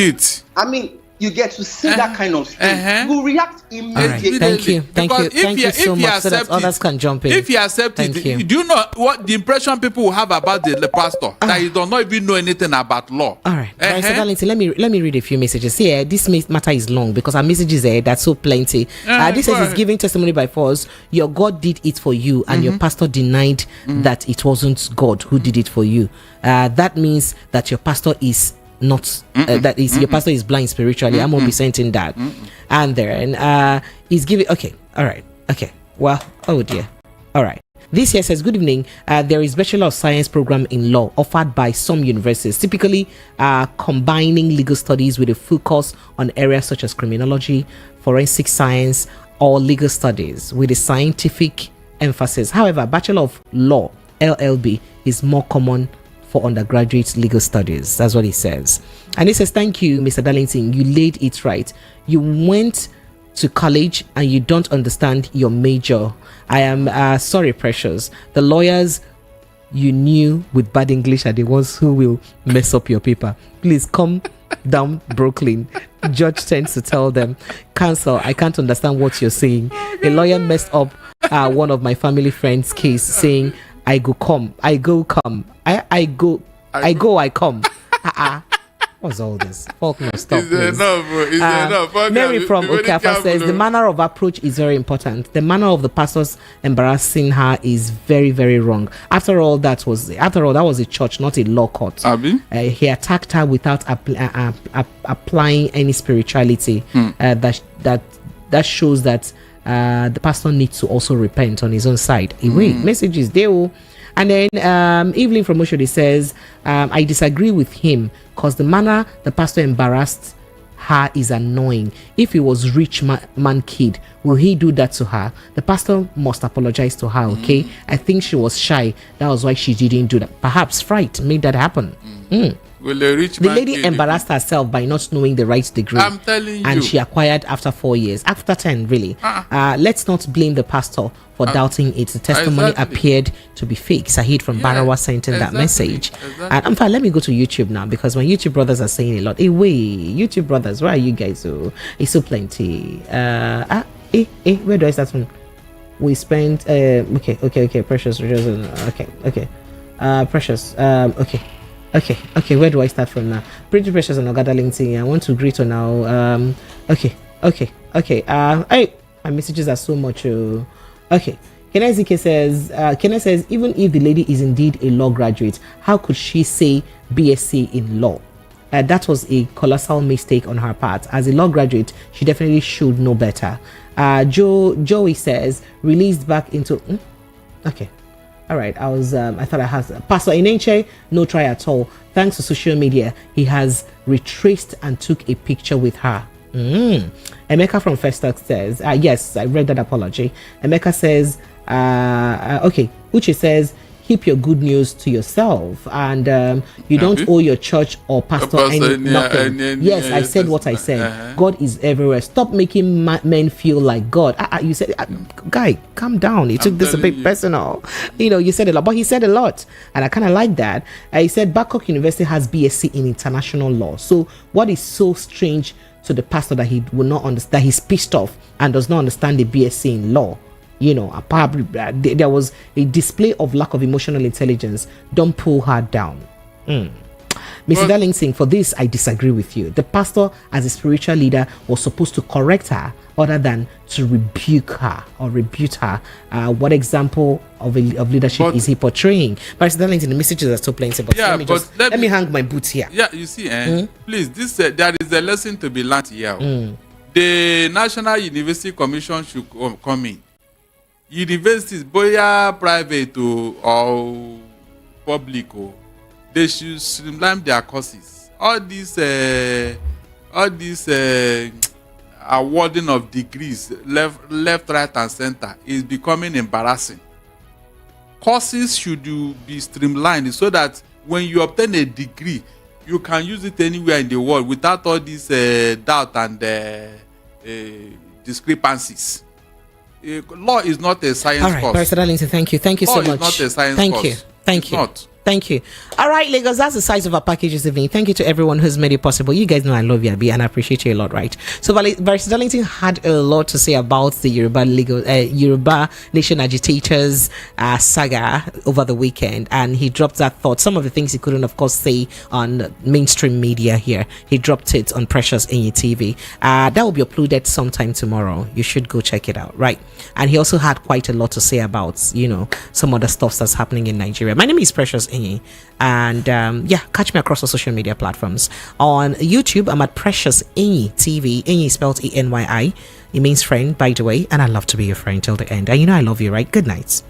you get to see that kind of thing. You react immediately. Right. Thank you so much, so that others can jump in. If you accept it, do you know what the impression people will have about the pastor? That he does not even know anything about law. All right. Barrister Darlington, let me read a few messages. Here, this matter is long because our messages are that's so plenty. This says he's giving testimony by force. Your God did it for you, and your pastor denied that it wasn't God who did it for you. That means that your pastor is not your pastor is blind spiritually. I'm gonna be sending that and he's giving all right. Well, oh dear. All right. This here says, good evening. There is Bachelor of Science program in law offered by some universities, typically combining legal studies with a focus on areas such as criminology, forensic science, or legal studies with a scientific emphasis. However, Bachelor of Law, LLB, is more common for undergraduate legal studies. That's what he says. And he says, thank you, Mr. Darlington. You laid it right. You went to college and you don't understand your major. I am sorry, Precious. The lawyers you knew with bad English are the ones who will mess up your paper. Please come down Brooklyn. Judge tends to tell them, counsel, I can't understand what you're saying. A lawyer messed up one of my family friends' case, saying, I go come. I come. What's all this? Faulkner, stop. It's enough. Mary from Okafa says the manner of approach is very important. The manner of the pastors embarrassing her is very, very wrong. After all, that was a church, not a law court. He attacked her without applying any spirituality. That shows that the pastor needs to also repent on his own side. Message is there. And then Evelyn from Oshodi says, I disagree with him because the manner the pastor embarrassed her is annoying. If he was rich man kid, will he do that to her? The pastor must apologize to her, okay? I think she was shy. That was why she didn't do that. Perhaps fright made that happen. Will a rich the man lady embarrassed herself by not knowing the right degree. I'm telling you. And she acquired after 4 years. After 10, really. Let's not blame the pastor for doubting it. The testimony appeared to be fake. Sahid from Barawa sent in that message. And in fact, let me go to YouTube now because my YouTube brothers are saying a lot. Hey, wait, YouTube brothers, where are you guys? Oh, it's so plenty. Where do I start from? We spent okay, Precious. Okay. Precious. Okay, where do I start from now? Pretty Precious and Ogada LinkedIn. I want to greet her now. Okay. Hey, my messages are so much. Okay. Kenezike says, even if the lady is indeed a law graduate, how could she say BSc in law? That was a colossal mistake on her part. As a law graduate, she definitely should know better. Joey says, released back into... Okay. All right, I thought I had Pastor Inenche, no try at all. Thanks to social media, he has retraced and took a picture with her. Emeka from Festac says, yes, I read that apology. Emeka says, okay. Uche says, keep your good news to yourself, and you don't owe your church or pastor nothing. Yes, I said what I said. God is everywhere. Stop making men feel like God. You said, guy, calm down. You took this a bit personal. You said a lot, but he said a lot, and I kind of like that. He said Babcock University has BSc in international law. So what is so strange to the pastor that he will not understand, that he's pissed off and does not understand the BSc in law? Probably there was a display of lack of emotional intelligence. Don't pull her down. Mr. Darlington, for this, I disagree with you. The pastor, as a spiritual leader, was supposed to correct her other than to rebuke her or rebuke her. What example of leadership is he portraying? But Mr. Darlington, the messages are so plenty. But let me hang my boots here. Yeah, you see, please, there is a lesson to be learned here. The National University Commission should come in. Universities, boya private or public, they should streamline their courses. All these awarding of degrees left, right, and center is becoming embarrassing. Courses should be streamlined so that when you obtain a degree, you can use it anywhere in the world without all these doubt and discrepancies. Law is not a science course. All right, Mr. Darlington, thank you so much. Law is not a science course. Thank you. Thank you. All right, Lagos, that's the size of our package this evening. Thank you to everyone who's made it possible. You guys know I love you, Abi, and I appreciate you a lot, right? So, Barrister Darlington had a lot to say about the Yoruba Nation agitators saga over the weekend, and he dropped that thought. Some of the things he couldn't, of course, say on mainstream media here. He dropped it on Precious Enyi TV. That will be uploaded sometime tomorrow. You should go check it out, right? And he also had quite a lot to say about, some other stuff that's happening in Nigeria. My name is Precious Enyi, and catch me across the social media platforms. On YouTube, I'm at Precious Enyi TV. Enyi is spelled E-N-Y-I. It means friend, by the way, and I love to be your friend till the end. And I love you, right? Good night.